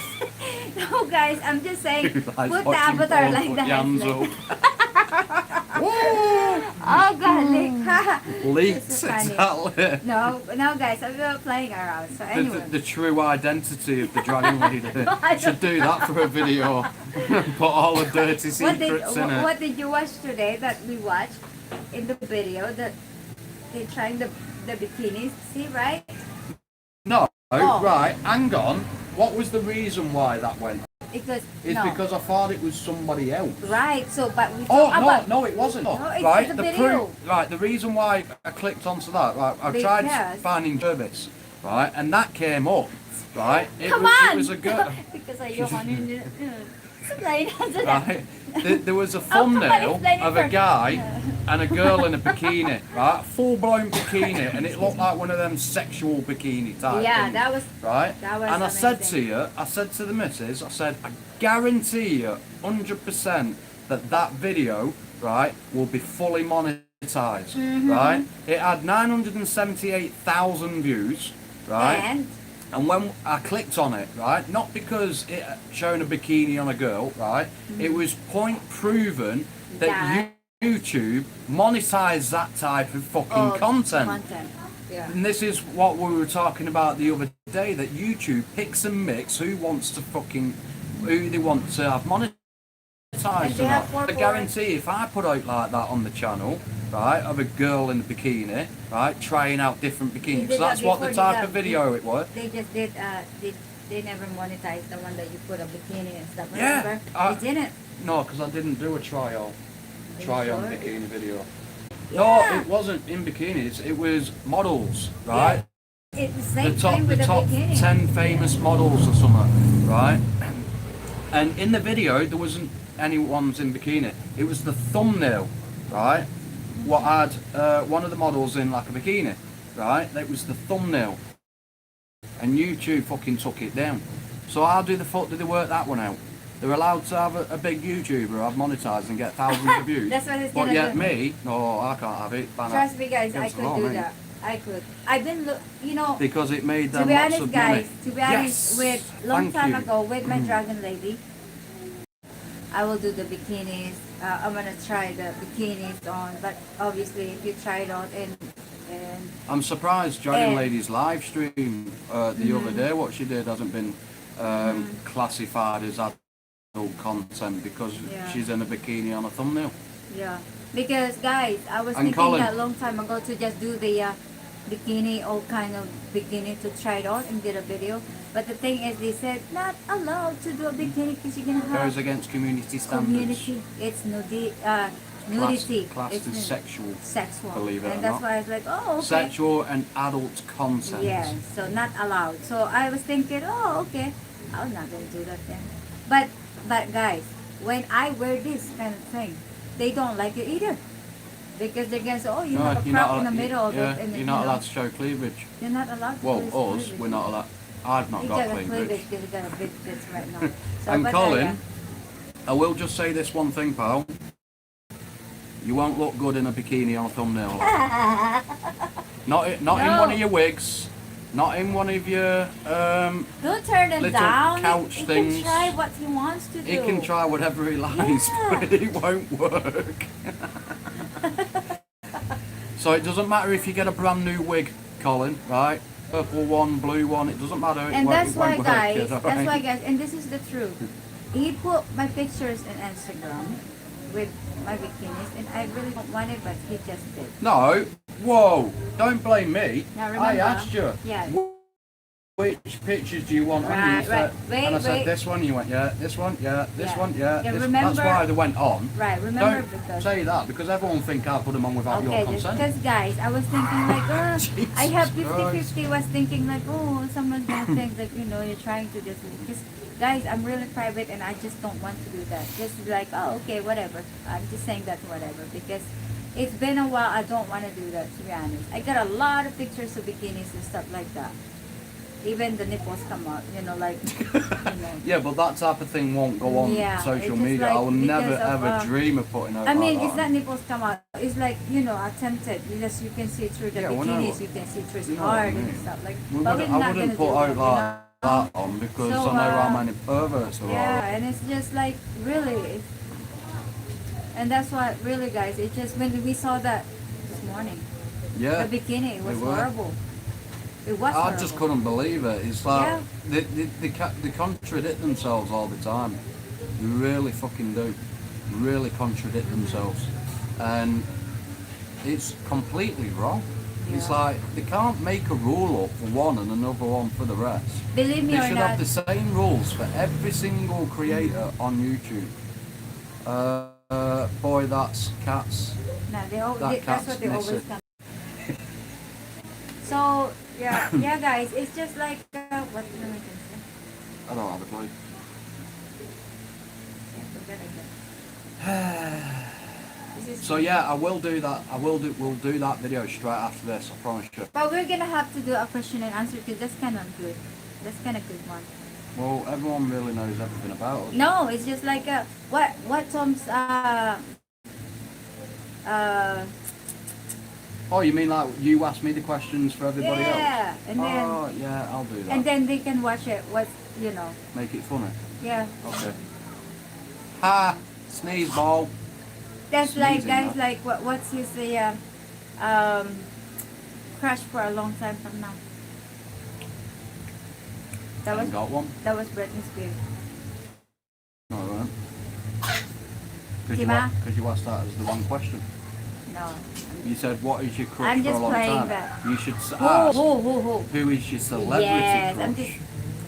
No, guys, I'm just saying, Who put likes the watching avatar porn, like put that. your hands like- up. Woo! Oh God, leaked. Leaked, This is funny. exactly. No, no, guys, we were playing around. So anyway, The true identity of the dragon leader. No, I Should do that for a video. Put all the dirty secrets in it. what did you watch today that we watched in the video that they trying the bikinis? See, right? No, Oh. right, hang on. What was the reason why that went? Because It's no, because I thought it was somebody else. right. So, but we Oh talk no, about no, it wasn't. No, it's right, the video. right. The reason why I clicked onto that, right, I tried Because- finding service, right, and that came up, right. Come It on. was a girl. Because ayoko nyo explain answer that. Right, there was a come on, thumbnail explain it of a first. guy and a girl in a bikini, right, full-blown bikini, and it looked like one of them sexual bikini type Yeah, things, that was right. that was And I said to amazing. you, I said to the missus, I said, I guarantee you 100% that video, right, will be fully monetized, Mm-hmm. right? It had 978,000 views, right? And when I clicked on it, right, not because it showed a bikini on a girl, right, it was point proven that That- YouTube monetized that type of fucking content. Yeah. And this is what we were talking about the other day, that YouTube picks and mix who they want to have monetized And they or have not. I guarantee if I put out like that on the channel, right, of a girl in a bikini, right, trying out different They bikinis, did that's that what the before, type of video it was. They just did. They never monetized the one that you put a bikini and stuff. Yeah, Remember? They didn't. No, because I didn't do a try-on sure? bikini video. Yeah. No, it wasn't in bikinis, it was models, right? It's the same The top, thing with the the top bikini. 10 famous models or something, right? And in the video, there wasn't anyone's in bikini. It was the thumbnail, right? What had one of the models in like a bikini, right? That was the thumbnail. And YouTube fucking took it down. So how do the fuck did they work that one out? They're allowed to have a big YouTuber have monetized and get thousands of views. That's what it's But gonna yet do. me, no, I can't have it. Ban it. Trust me, guys, I Against the could law, do mate. that. I could. I've been, you know, Because it made to them be lots honest, of guys, money. to be honest, Yes. with long Thank time you. ago with my dragon lady, I will do the bikinis. I'm gonna try the bikinis on, but obviously if you try it on and I'm surprised Dragon And- Lady's live stream the other day, what she did hasn't been classified as adult content because Yeah. she's in a bikini on a thumbnail. yeah, because guys, I was And thinking Colin. that long time ago to just do the bikini, all kind of bikini to try it on and get a video. But the thing is, they said not allowed to do a bikini because you're gonna have Goes against community standards. community. It's nudity. Classed It's as sexual. sexual. believe it and or that's not. why I was like, oh, okay. Sexual and adult content. Yes, so not allowed. So I was thinking, oh, okay, I'm not gonna do that then. But guys, when I wear this kind of thing, they don't like it either, because they're gonna say, oh, you No, have a you're crop not in the al- middle of yeah, it, and you're you not know, allowed to show cleavage. You're not allowed. Well, to us, cleavage. we're not allowed. I've not You got got cleavage. cleavage because you got a big tits right now. So, And but, Colin, I will just say this one thing, pal. You won't look good in a bikini on a thumbnail. Not in No. one of your wigs. Not in one of your. don't turn them little down. couch He things. can try what he wants to do. He can try whatever he likes, Yeah. but it won't work. So it doesn't matter if you get a brand new wig, Colin, right? Purple one, blue one, it doesn't matter. And that's why, work, guys, kid, that's alright? why, guys, and this is the truth. He put my pictures in Instagram with my bikinis, and I really don't want it, but he just did. No, whoa, don't blame me. Now I remember, asked you. yeah. Which pictures do you want on? Right, You said, right. and I said Wait. this one. You went, yeah. This one, yeah. This Yeah. one, yeah. Yeah, This, remember- that's why they went on. Right, remember Don't because... say that because everyone think I put them on without your Okay, consent. because guys, I was thinking like, I have Jesus 50-50, was thinking like, oh, someone's gonna think that, you know, you're trying to just, because guys, I'm really private and I just don't want to do that. Just be like, oh, okay, whatever. I'm just saying that whatever, because it's been a while, I don't want to do that, to be honest. I got a lot of pictures of bikinis and stuff like that. Even the nipples come out, you know, like, you know. Yeah, but that type of thing won't go on Yeah, it's social just media. like I will never because of, ever dream of putting out I mean, like it's that. not nipples come out. It's like, you know, attempted. Because you can see through the Yeah, well, no. bikinis, you can see through his You know what I heart and mean. stuff. Like, We but wouldn't, we're I not wouldn't gonna put do out that, like that on because So, I know how many perverts there are. yeah, and it's just like, really, And that's what really, guys. It just when we saw that this morning, Yeah. the bikini, it was they were. horrible. It was I horrible. just couldn't believe it. It's like Yeah. they contradict themselves all the time. They really fucking do. Really contradict themselves, and it's completely wrong. It's Yeah. like they can't make a rule up for one and another one for the rest. Believe me They or should not, have the same rules for every single creator on YouTube. Boy, that's cats. nah, that's cat's what they always missing. come. So yeah, yeah, guys. It's just like what am I gonna say? I don't have a clue. Yeah, forget again. This is- So yeah, I will do that. We'll do that video straight after this. I promise you. But we're gonna have to do a question and answer because that's kind of good. That's kind of good one. Well, everyone really knows everything about us. No, it's just like what Tom's Oh, you mean like you ask me the questions for everybody else? yeah, and then Oh, yeah, I'll do that. and then they can watch it. What you know? Make it funny. Yeah, Okay. Ha! Sneeze ball. that's like Sneezing, that's huh? like what's his crush for a long time from now. That Ain't got one. was Britney Spears. No, I won't. Tima? Because you asked that as the wrong question. No. You said, what is your crush I'm for a just long playing time? that. You should ask, Who? who is your celebrity Yes, crush?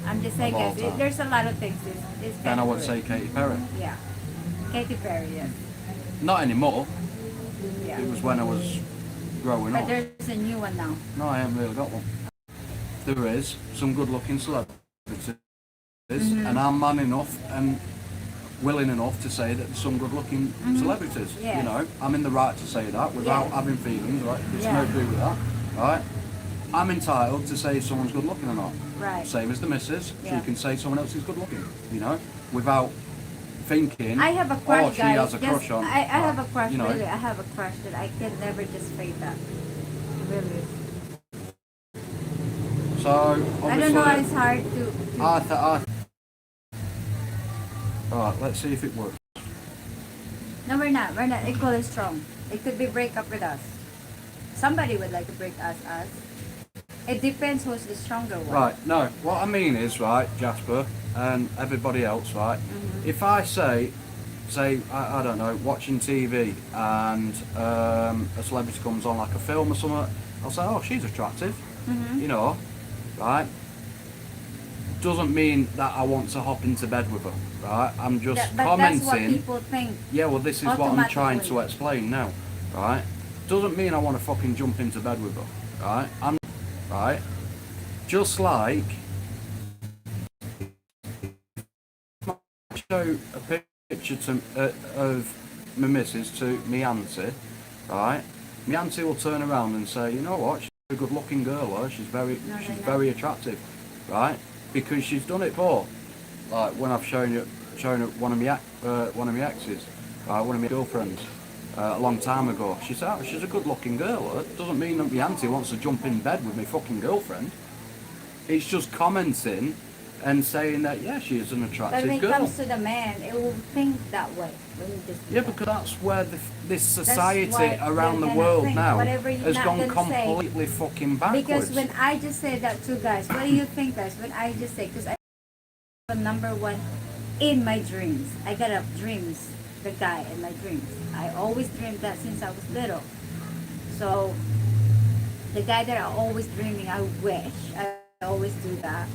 I'm just saying, Of all guys. time. There's a lot of things. It's Then kind I of would say Katy Perry. yeah, Katy Perry. Yes. Not anymore. Yeah. It was when I was growing But up. there's a new one now. No, I haven't really got one. There is some good-looking celebrities, Mm-hmm. and I'm man enough and willing enough to say that there's some good-looking celebrities. Yes. You know, I'm in the right to say that without Yes. having feelings. Right? It's Yeah. no do with that. Right? I'm entitled to say if someone's good-looking or not. Right. Same as the missus. Yeah. She can say someone else is good-looking. You know, without thinking. I have a crush, oh, she guys. has a Just- crush on. I have a crush. You know, Really, I have a crush that I can never just fade that. Really. So obviously, I don't know. It's hard to Alright, let's see if it works. No, we're not. We're not equally strong. It could be break up with us. Somebody would like to break us. It depends who's the stronger one. Right, no, what I mean is, right, Jasper and everybody else, right, if I say, I don't know, watching TV and a celebrity comes on like a film or something, I'll say, oh, she's attractive, you know, right? Doesn't mean that I want to hop into bed with her, right? I'm just But commenting. that's what people think. Yeah, well, this is what I'm trying to Automatically. explain now, right? Doesn't mean I want to fucking jump into bed with her, right? Right? Just like show a picture of my missus to me auntie, right? My auntie will turn around and say, you know what? She's a good-looking girl, her. She's very attractive, right? Because she's done it before. Like when I've shown her one of my exes, one of my girlfriends, a long time ago. She said, oh, she's a good-looking girl. It doesn't mean that my auntie wants to jump in bed with my fucking girlfriend. It's just commenting and saying that, yeah, she is an But attractive when it girl. comes to the man, it will think that way. When you just do Yeah, that. because that's where this society why around the you're gonna world think now whatever you're has not gone gonna say. completely fucking backwards. Because when I just say that to guys, what do you think, guys? When I just say, because I have a number one in my dreams. I got up dreams, the guy in my dreams. I always dreamed that since I was little. So the guy that I always dreaming, I wish I always do that,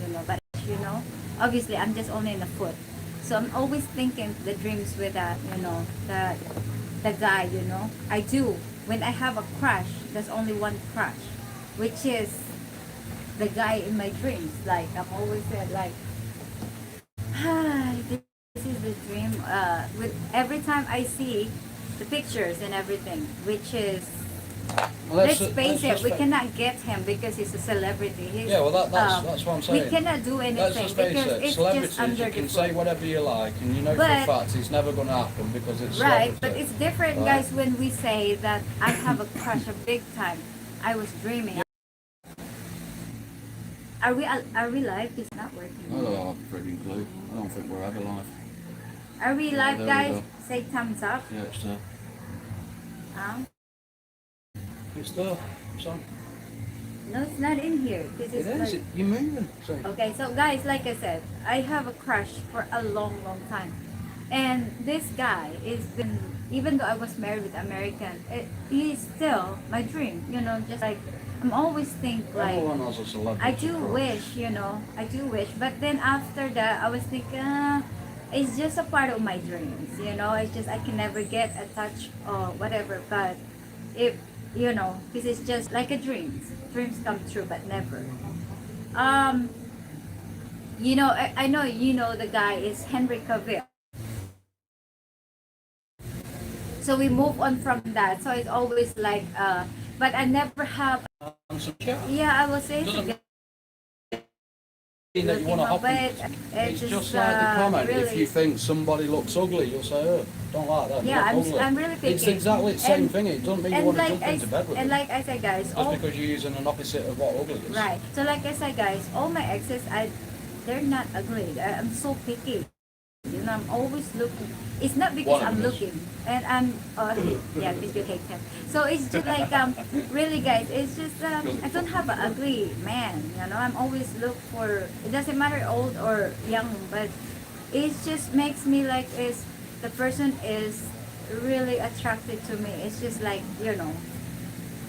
you know. But you know, obviously I'm just only in the foot. So I'm always thinking the dreams with that, you know, the guy, you know. I do. When I have a crush, there's only one crush, which is the guy in my dreams. Like I'm always said, like, hi, this is the dream. With every time I see the pictures and everything, which is let's face it, we cannot get him because he's a celebrity. He's, Yeah, well, that's what I'm saying. We cannot do anything Let's just face because it, it's celebrities, just under you can the say foot. whatever you like, and you know for a But- fact it's never going to happen because it's Right, celebrity. but it's different, Right. guys, when we say that I have a crush, a big time. I was dreaming. Are we live? It's not working. I don't have a freaking clue. I don't think we're ever live. Are we Yeah, live, there we guys? go. Say thumbs up. Yeah, it's there. It's there. It's on. No, it's not in here. This It is is. like... You're moving. See? Okay, so guys, like I said, I have a crush for a long, long time. And this guy is been, even though I was married with American, he's still my dream. You know, just like I'm always think like Everyone has a celebrity I do crush. wish, you know, I do wish. But then after that, I was thinking, it's just a part of my dreams. You know, it's just I can never get a touch or whatever. But if you know, this is just like a dream. Dreams come true, but never. Um, you know, I know you know the guy is Henry Cavill. So we move on from that. So it's always like, but I never have. Handsome chap. Yeah, I will say it's a Doesn't good mean that you want to hop but in. it's It's just like the comment. really, If you think somebody looks ugly, you'll say, "Oh, don't like that." yeah, Look ugly. I'm really thinking. It's exactly the same And- thing. It doesn't mean you and want to like jump I, into bed with and them. like I said, guys, Just all because you're using an opposite of what ugly is. right. So like I said, guys, all my exes, they're not ugly. I'm so picky. You know, I'm always looking. It's not because One of I'm them is. looking, and I'm yeah, because you hate him. So it's just like really, guys. It's just I don't have an ugly man. You know, I'm always look for. It doesn't matter old or young, but it just makes me like is the person is really attracted to me. It's just like you know.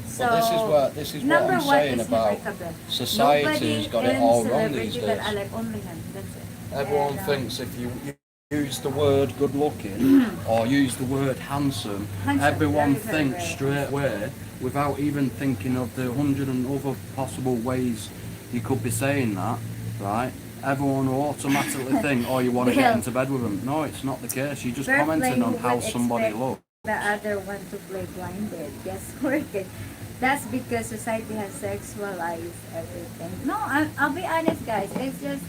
So But this is what number I'm one saying is about Henry Cavill. society's got it in all wrong these celebrity that I days. like only him. That's it. Everyone And, thinks if you use the word good looking or use the word handsome, Handsome, everyone very, very thinks rare. straight away without even thinking of the 100 and other possible ways you could be saying that, right? Everyone will automatically think, oh, you want to get Bill. into bed with them. No, it's not the case. You're just Fair play, commenting on who how would somebody expect looks. the other one to play blinded. Guess working. That's because society has sexualized everything. No, I'll be honest, guys. It's just,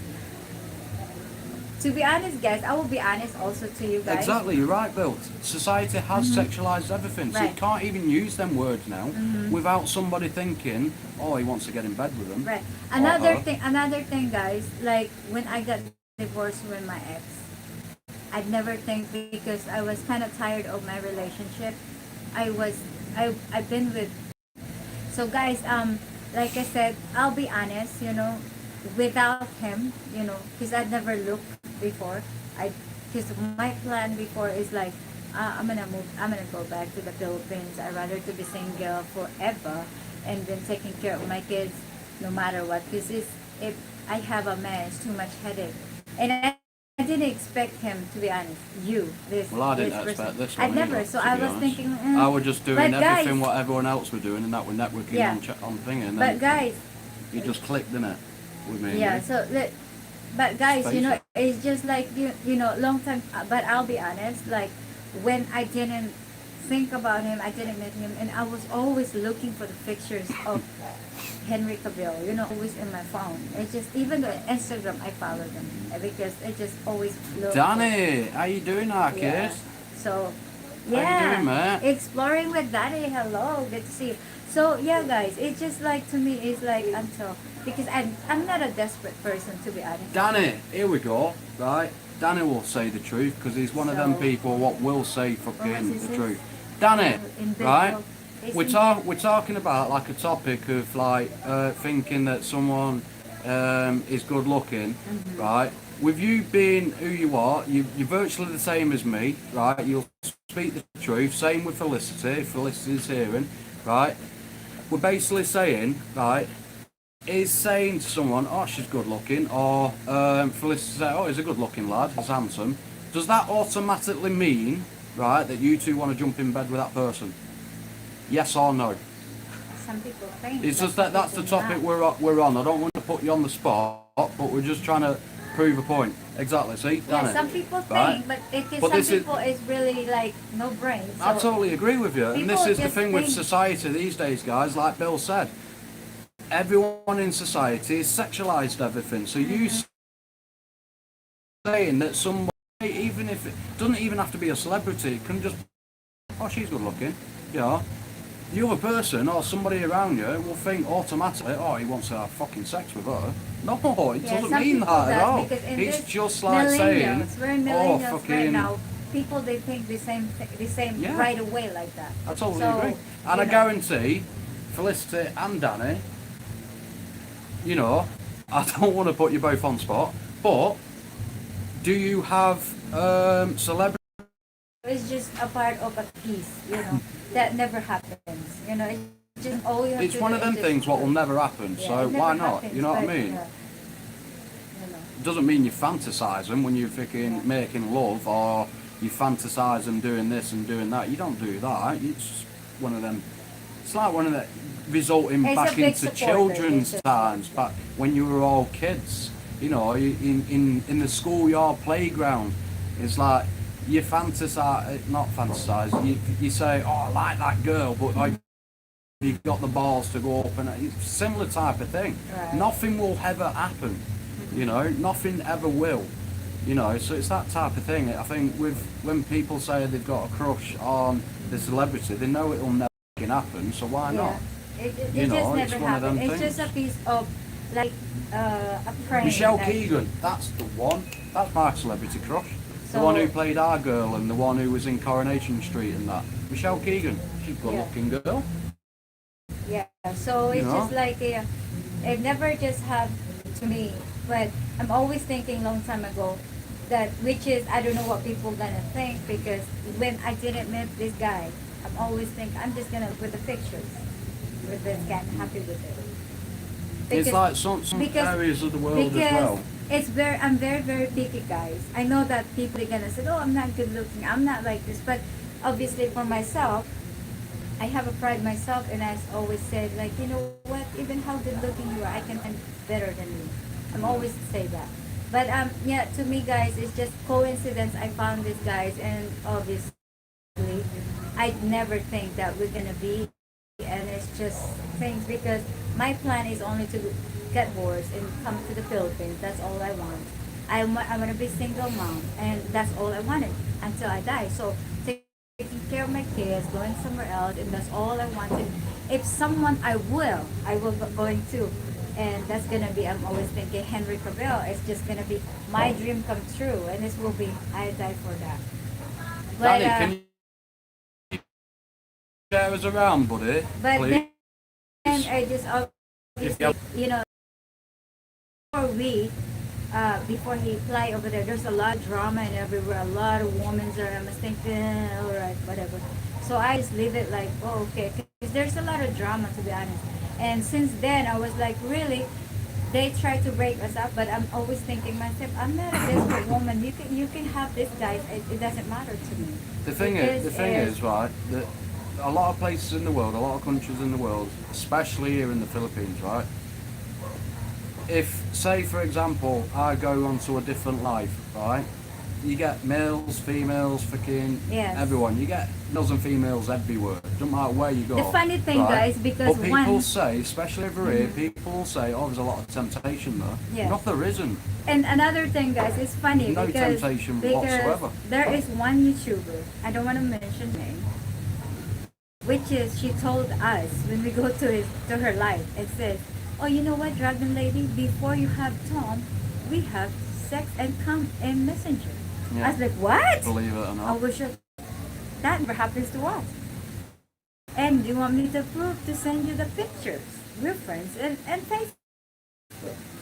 to be honest, guys, I will be honest also to you guys. Exactly, you're right, Bill. Society has sexualised everything, so you Right. can't even use them words now without somebody thinking, oh, he wants to get in bed with them. Right. Uh-huh. Another thing, guys. Like when I got divorced with my ex, I'd never think because I was kind of tired of my relationship. I've been with. So guys, like I said, I'll be honest. You know, without him, you know, because I'd never looked before. Because my plan before is like, I'm gonna move. I'm gonna go back to the Philippines. I'd rather to be single forever, and then taking care of my kids, no matter what. Because if I have a man, it's too much headache, and I didn't expect him, to be honest. Well, I didn't this expect person. this I one never. either, So to I be was honest. thinking. I was just doing But everything guys- what everyone else was doing, and that we're networking Yeah. on thing, and But then guys, you just clicked in it with me. yeah. So but guys, you Face know, it. it's just like you know, long time. But I'll be honest, like when I didn't think about him, I didn't meet him, and I was always looking for the pictures of Henry Cavill. You know, always in my phone. It's just even though Instagram, I follow them because I just always look. Danny, how you doing, Yeah. Arcade? So, How you yeah, doing, mate? exploring with Daddy. Hello, good to see you. So yeah, guys, it's just like to me, it's like until because I'm not a desperate person, to be honest. Danny, here we go, right? Danny will say the truth because he's one of them So- people what will say What fucking was the this? truth. Danny, In bed, right? well, it's We're, in we're talking about like a topic of like thinking that someone is good looking, Mm-hmm. right? With you being who you are, you're virtually the same as me, right? You'll speak the truth. Same with Felicity. If Felicity's hearing, right? We're basically saying, right, is saying to someone, oh, she's good looking, or Felicity say, oh, he's a good looking lad, he's handsome. Does that automatically mean, right, that you two want to jump in bed with that person? Yes or no? Some people think. It's just but that's the some topic people not. we're on. I don't want to put you on the spot, but we're just trying to prove a point. Exactly, see? Yeah, Danny? some people think, Right? but it is But some this is- people is really like no brain. So I totally agree with you. And this people is the just thing with think- society these days, guys, like Bill said. Everyone in society has sexualised everything. So you saying that somebody, even if it doesn't even have to be a celebrity, it can just, oh, she's good looking, you know. the other person or somebody around you will think automatically, oh, he wants to have fucking sex with her. No, it Yeah, doesn't some mean people that at does, all. because in It's this just like saying, millennials, we're in oh, millennials right fucking. now. People they think the same Yeah. right away like that. I totally So, agree. And I you know. guarantee Felicity and Danny, you know, I don't want to put you both on spot, but do you have celebrity? It's just a part of a piece, you know, that never happens. You know, it's just all you have It's to one do of them is things just what will never happen, yeah, so it why never not? happens, You know what I but, mean? you know, It doesn't mean you're fantasising when you're freaking Yeah. making love or you fantasise and doing this and doing that. You don't do that. It's just one of them. It's like one of the resulting It's a back big into supporter, children's it's a- times, back when you were all kids. You know, in the schoolyard playground, it's like you fantasise, not fantasise. You say, oh, I like that girl, but you've got the balls to go up, and it's similar type of thing. Right. Nothing will ever happen. You know, nothing ever will. You know, so it's that type of thing. I think with when people say they've got a crush on the celebrity, they know it'll never fucking happen. So why not? It You know, just it's never one of them happened. It's things. just a piece of like a prank. Michelle that- Keegan, that's the one. That's my celebrity crush. The So- one who played our girl and the one who was in Coronation Street and that. Michelle Keegan, she's a good-looking girl. Yeah. So You it's know? just like it never just happened to me, but I'm always thinking long time ago that which is I don't know what people gonna think because when I didn't meet this guy, I'm always think I'm just gonna with the pictures with this guy. I'm happy with it. It's like some areas of the world as well. I'm very picky, guys. I know that people are gonna say, "Oh, I'm not good looking. I'm not like this," but obviously for myself, I have a pride myself, and I always said, like, you know what? Even how good looking you are, I can find better than you. I'm always say that. But yeah, to me, guys, it's just coincidence. I found these guys, and obviously, I'd never think that we're gonna be, and it's just things because my plan is only to get divorced and come to the Philippines. That's all I want. I want to be single mom, and that's all I wanted until I die. So taking care of my kids, going somewhere else, and that's all I wanted. If someone, I will going to, and that's gonna be. I'm always thinking Henry Cavill. It's just gonna be my dream come true, and this will be. I die for that. But Danny, can you share us around, buddy? but Please. then I just If obviously, you- you know, before he fly over there, there's a lot of drama and everywhere, a lot of women are, I was thinking, all right, whatever. So I just leave it like, oh, okay, because there's a lot of drama, to be honest. And since then, I was like, really, they try to break us up, but I'm always thinking myself, I'm not a desperate woman. You can have this guy. It doesn't matter to me. The thing is, right, that a lot of places in the world, a lot of countries in the world, especially here in the Philippines, right? If, say, for example, I go onto a different life, right? You get males, females, fucking Yes. everyone. You get males and females everywhere. Doesn't matter where you go. The funny thing, right? guys, because but people one- say, especially over here, people say, "Oh, there's a lot of temptation there." Yes. No, there isn't. And another thing, guys, it's funny No because, temptation because whatsoever. there is one YouTuber, I don't want to mention name, which is she told us when we go to her live, it says, "Oh, you know what, Dragon Lady? Before you have Tom, we have sex and come in Messenger." Yeah. I was like, "What?" Believe it or I not. was just that never happens to us. And you want me to prove to send you the pictures? We're friends and Facebook.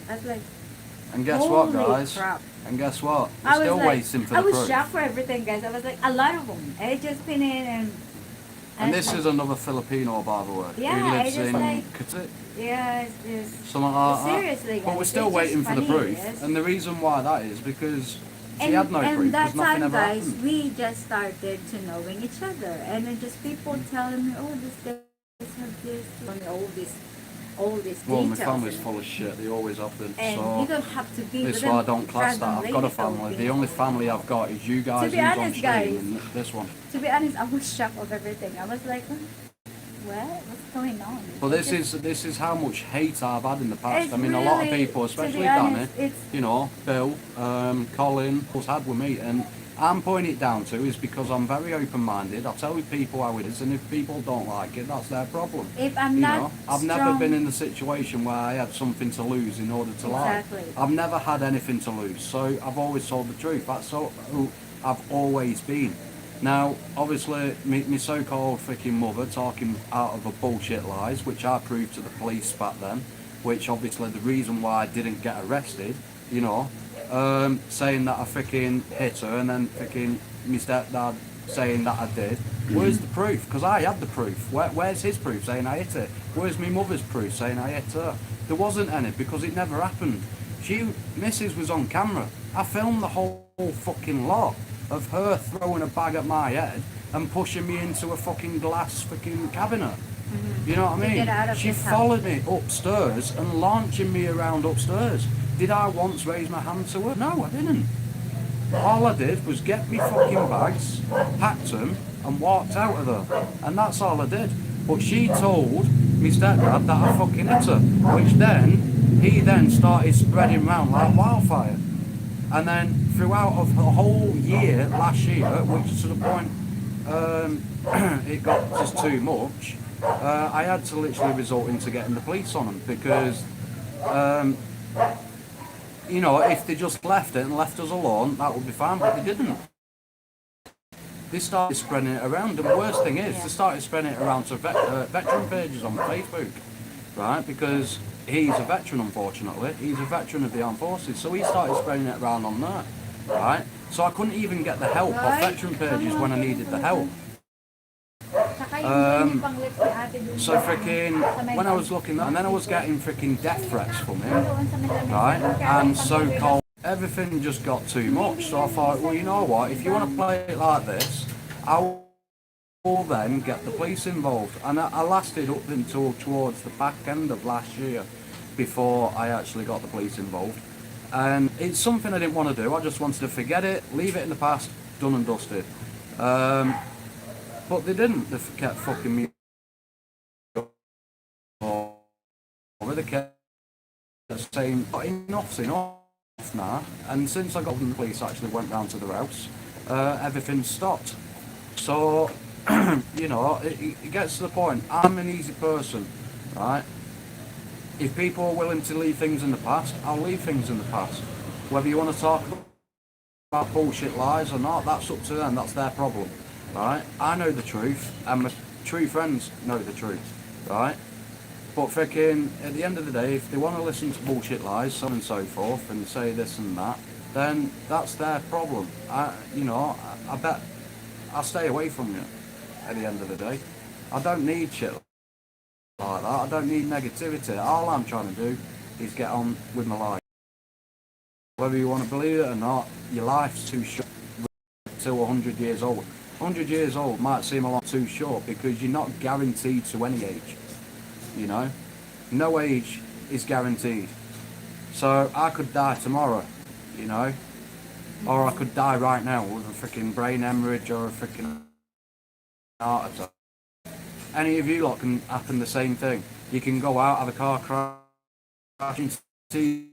I was like, And guess what, holy guys? crap. And guess what? We're I was still like, waiting for I the was proof. shocked for everything, guys. I was like, a lot of them. I just pin in And it's this like, is another Filipino, by the way, Yeah, who lives I just in like- Cavite, yeah, it's just something like that. seriously, But we're guys, still it's waiting just for the funny, proof. yes. And the reason why that is because she had no and proof, that because nothing time, ever guys, happened. we just started to knowing each other, and then just people telling me, "Oh, this guys have this," telling me all these Well, my details. family's in it. full of shit, they always have been. And So you don't have to be this with is them. why I don't class that. Dragon I've got a Lady family. told The me. only family I've got is you guys To be who's on honest, stream guys, and this one. To be honest, I was shocked of everything. I was like, what's going on? But It's just- this is how much hate I've had in the past. It's I mean, a lot of really- people, to be especially honest, Danny, it's- you know, Bill, Colin, was had with me, and I'm putting it down to is because I'm very open-minded. I tell people how it is, and if people don't like it, that's their problem. If I'm You not know, I've never strong- been in a situation where I had something to lose in order to lie. Exactly. I've never had anything to lose, so I've always told the truth. That's who I've always been. Now, obviously, my so-called freaking mother talking out of her bullshit lies, which I proved to the police back then, which obviously the reason why I didn't get arrested, you know, saying that I freaking hit her, and then freaking my stepdad saying that I did. Where's the proof? Because I had the proof. Where's his proof saying I hit her? Where's my mother's proof saying I hit her? There wasn't any because it never happened. Mrs. was on camera. I filmed the whole fucking lot of her throwing a bag at my head and pushing me into a fucking glass fucking cabinet. You know what I To get out mean? of She this followed me upstairs and launching me around upstairs. Did I once raise my hand to her? No, I didn't. All I did was get me fucking bags, packed them, and walked out of there. And that's all I did. But she told me stepdad that I fucking hit her, which then, he then started spreading around like wildfire. And then throughout of the whole year, last year, which to the point it got just too much, I had to literally resort into getting the police on them because, you know, if they just left it and left us alone, that would be fine, but they didn't. They started spreading it around, and the worst thing is, they started spreading it around to veteran pages on Facebook, right, because he's a veteran, unfortunately. He's a veteran of the armed forces, so he started spreading it around on there, right? So I couldn't even get the help of veteran pages when I needed the help. So freaking, when I was looking, and then I was getting freaking death threats from him, right? And so-called, everything just got too much. So I thought, well, you know what? If you want to play it like this, I will then get the police involved. And I lasted up until towards the back end of last year before I actually got the police involved. And it's something I didn't want to do. I just wanted to forget it, leave it in the past, done and dusted. But they didn't. They kept fucking me over. They kept saying, enough's enough now. And since I got them, the police actually went round to their house, everything stopped. So, you know, it gets to the point. I'm an easy person, right? If people are willing to leave things in the past, I'll leave things in the past. Whether you want to talk about bullshit lies or not, that's up to them. That's their problem. Right? I know the truth, and my true friends know the truth, right? But freaking, at the end of the day, if they want to listen to bullshit lies, so on and so forth, and say this and that, then that's their problem. I bet I'll stay away from you at the end of the day. I don't need shit like that. I don't need negativity. All I'm trying to do is get on with my life. Whether you want to believe it or not, your life's too short till 100 years old. 100 years old might seem a lot too short because you're not guaranteed to any age, you know? No age is guaranteed. So I could die tomorrow, you know? Or I could die right now with a freaking brain hemorrhage or a freaking heart attack. Any of you lot can happen the same thing. You can go out, have a car crash, and see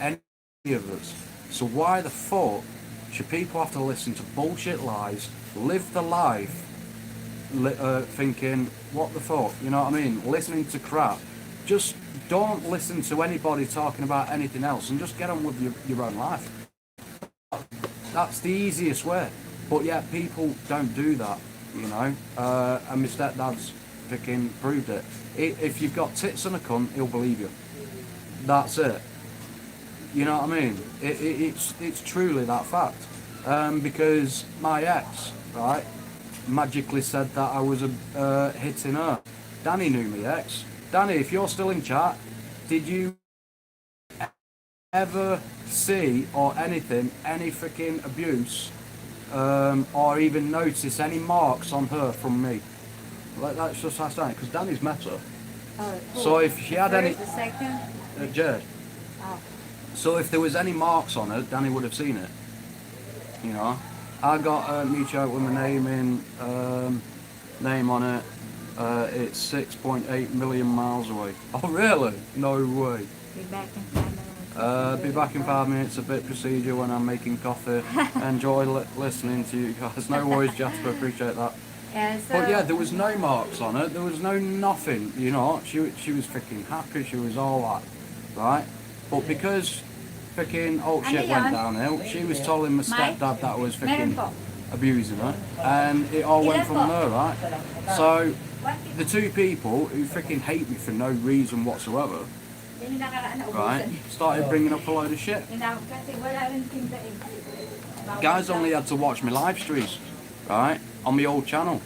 any of us. So why the fuck should people have to listen to bullshit lies, live the life, thinking, what the fuck, you know what I mean? Listening to crap. Just don't listen to anybody talking about anything else and just get on with your own life. That's the easiest way. But yet people don't do that, you know? And my stepdad's freaking proved it. If you've got tits and a cunt, he'll believe you. That's it. You know what I mean? It's truly that fact. Because my ex, right, magically said that I was hitting her. Danny knew me ex. Danny, if you're still in chat, did you ever see or anything, any freaking abuse, or even notice any marks on her from me? Let's just ask Danny, because Danny's met her. Oh, cool. So if she had any... The second? Jed. Oh. So if there was any marks on her, Danny would have seen it. You know, I got me out with my name on it. It's 6.8 million miles away. Oh really? No way. Be back in 5 minutes. Be back in 5 minutes, a bit procedure when I'm making coffee. Enjoy listening to you guys. No worries, Jasper, appreciate that. And so, But yeah, there was no marks on her, there was no nothing, you know. She was freaking happy, she was all that, right? But because freaking shit went downhill, she was telling my stepdad that I was freaking abusing her, and it all went from there, right? So, the two people who freaking hate me for no reason whatsoever, right, started bringing up a load of shit. Guys only had to watch my live streams, right, on my old channel.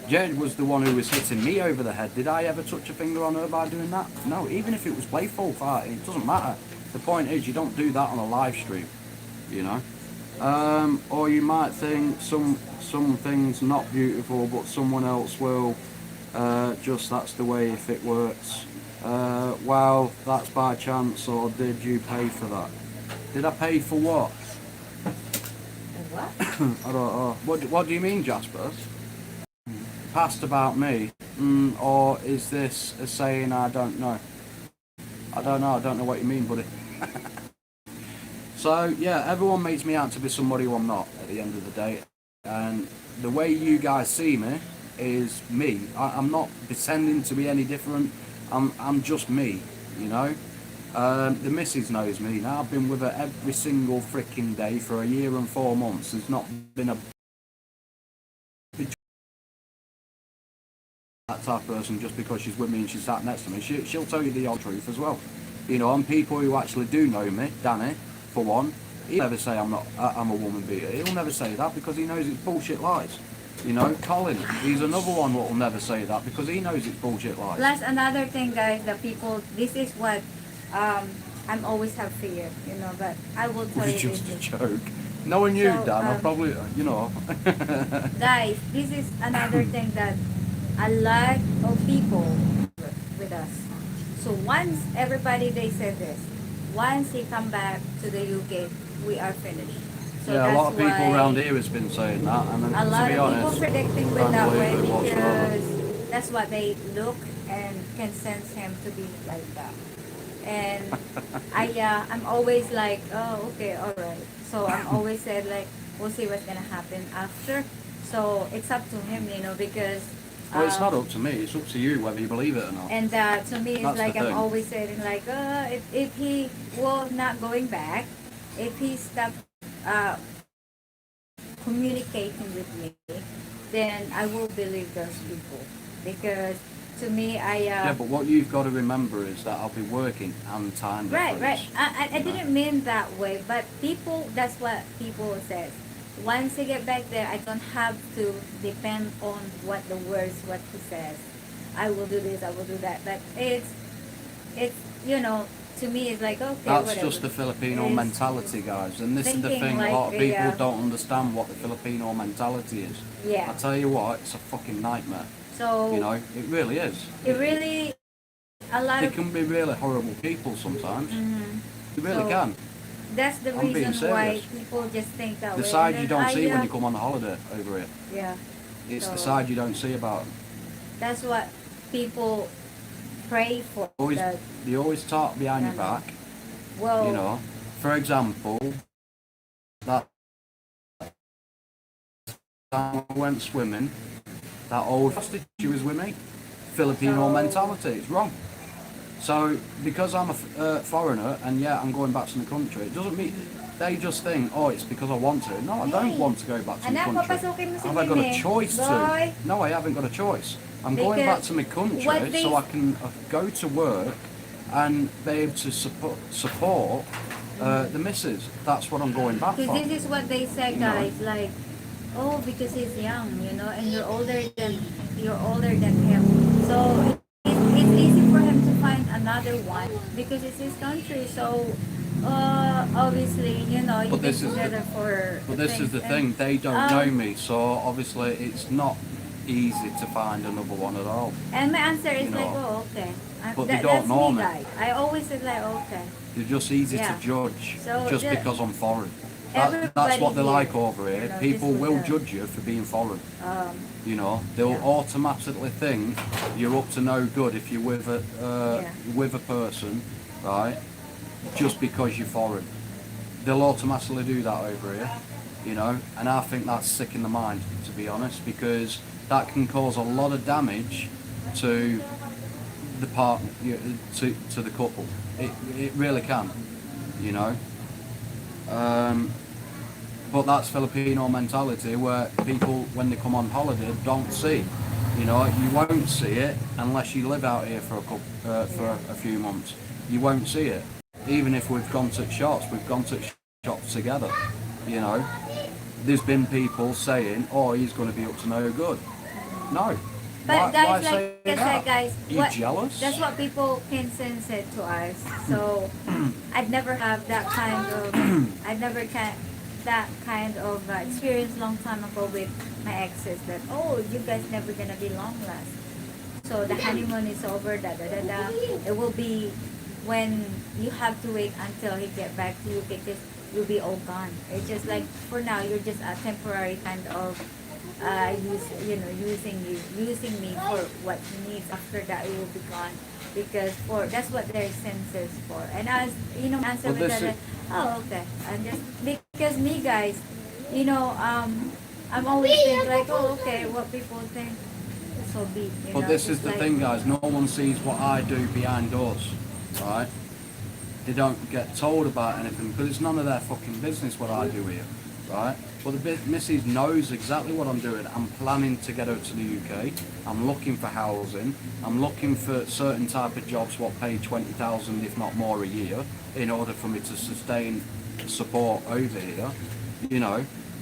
Jed was the one who was hitting me over the head. Did I ever touch a finger on her by doing that? No, even if it was playful, it doesn't matter. The point is, you don't do that on a live stream, you know. Or you might think some things not beautiful, but someone else will. Just that's the way if it works. Well, that's by chance, or did you pay for that? Did I pay for what? what? I don't know. What do you mean, Jasper? Past about me? Or is this a saying I don't know? I don't know what you mean, buddy. So, yeah, everyone makes me out to be somebody who I'm not at the end of the day. And the way you guys see me is me. I'm not pretending to be any different. I'm just me, you know. The missus knows me now. I've been with her every single freaking day for a year and 4 months. There's not been a that type of person just because she's with me and she's sat next to me. She'll tell you the odd truth as well. You know, and people who actually do know me, Danny, for one, he'll never say I'm a woman beater. He'll never say that because he knows it's bullshit lies. You know, Colin, he's another one that will never say that because he knows it's bullshit lies. Plus another thing, guys, the people, this is what I'm always have fear, you know, but I will tell you Just this. a joke. Knowing you, So, Dan, I'll probably, you know. Guys, this is another thing that a lot of people with us. So once everybody, they said this, once he come back to the UK, we are finished. So Yeah, a lot of people why around here has been saying that, and then, a to lot be of honest, people predicting with don't that believe way it whatsoever. because that's what they look and can sense him to be like that. And I'm always like, oh, okay, all right. So I'm always said like, we'll see what's gonna happen after. So it's up to him, you know, because. Well, it's not up to me, it's up to you whether you believe it or not. And to me, it's That's like the I'm thing. always saying like, if he will not going back, if he stop communicating with me, then I will believe those people. Because to me, Yeah, but what you've got to remember is that I'll be working and time difference. right. I didn't mean that way, but people, that's what people says. Once he get back there, I don't have to depend on what the words, what he says. I will do this, I will do that. But it's you know, to me it's like, okay, That's whatever. just the Filipino It's mentality, guys. And this is the thinking thing, like a lot of people the, don't understand what the Filipino mentality is. Yeah. I tell you what, it's a fucking nightmare. So You know, it really is. it really, a lot They of can be really horrible people sometimes. They really So, can. that's the I'm being reason why serious. people just think that The way. side And you then don't see when I, you come on a holiday over here. yeah, It's the So- side you don't see about them. that's what people pray for. That, They always talk behind your Yeah. back. well, You know, for example, that time I went swimming, that old she was with me. Filipino So- mentality, it's wrong. So, because I'm a foreigner and yeah, I'm going back to the country, it doesn't mean they just think, oh, it's because I want to. No, I don't want to go back to the Anak, country. papasukin mo si Have I got a Mimi? choice to? Boy. No, I haven't got a choice. I'm going Because back to my country what they- so I can go to work and be able to support the missus. That's what I'm going back because for. this is what they say, You know. guys. Like, oh, because he's young, you know, and you're older than him. So it's easy for him to find another one because it's his country. So obviously, you know, But you've been this is the- together for. But this is things, the and, thing, they don't know um, me, so obviously it's not easy to find another one at all. And my answer is You like, know. oh, okay. But they don't That's know me, me. guys. I always said like, okay. They're just easy Yeah. to judge So just the- because I'm foreign. That's Everybody what they here, like over here. you know, People this will would, judge you for being foreign. Um, You know, they'll Yeah. automatically think you're up to no good if you're with a Yeah. with a person, right? just because you're foreign. They'll automatically do that over here, and I think that's sick in the mind, to be honest, because that can cause a lot of damage to the partner, to the couple. It really can, you know. But that's Filipino mentality, where people, when they come on holiday, don't see. You won't see it unless you live out here for a few months. You won't see it. Even if we've gone to shops, together. You know, there's been people saying, "Oh, he's going to be up to no good." No. But Why guys, say like I that? said, guys, You jealous? that's what people Pinson said to us. So I'd never have that kind of, I'd never that kind of experience long time ago with my exes. That you guys never gonna be long last. So the honeymoon is over. Da da da da. It will be when you have to wait until he get back to you because you'll be all gone. It's just like for now you're just a temporary kind of using me for what he needs. After that, it will be gone because that's what their sense is for. And as answer with that, like, oh okay, and just because me guys, I'm always think like, oh okay, what people think, so be. But this is the thing, guys. No one sees what I do behind doors, right? They don't get told about anything because it's none of their fucking business what I do here, right? But the missus knows exactly what I'm doing. I'm planning to get out to the UK. I'm looking for housing. I'm looking for certain type of jobs what pay 20,000, if not more, a year, in order for me to sustain support over here.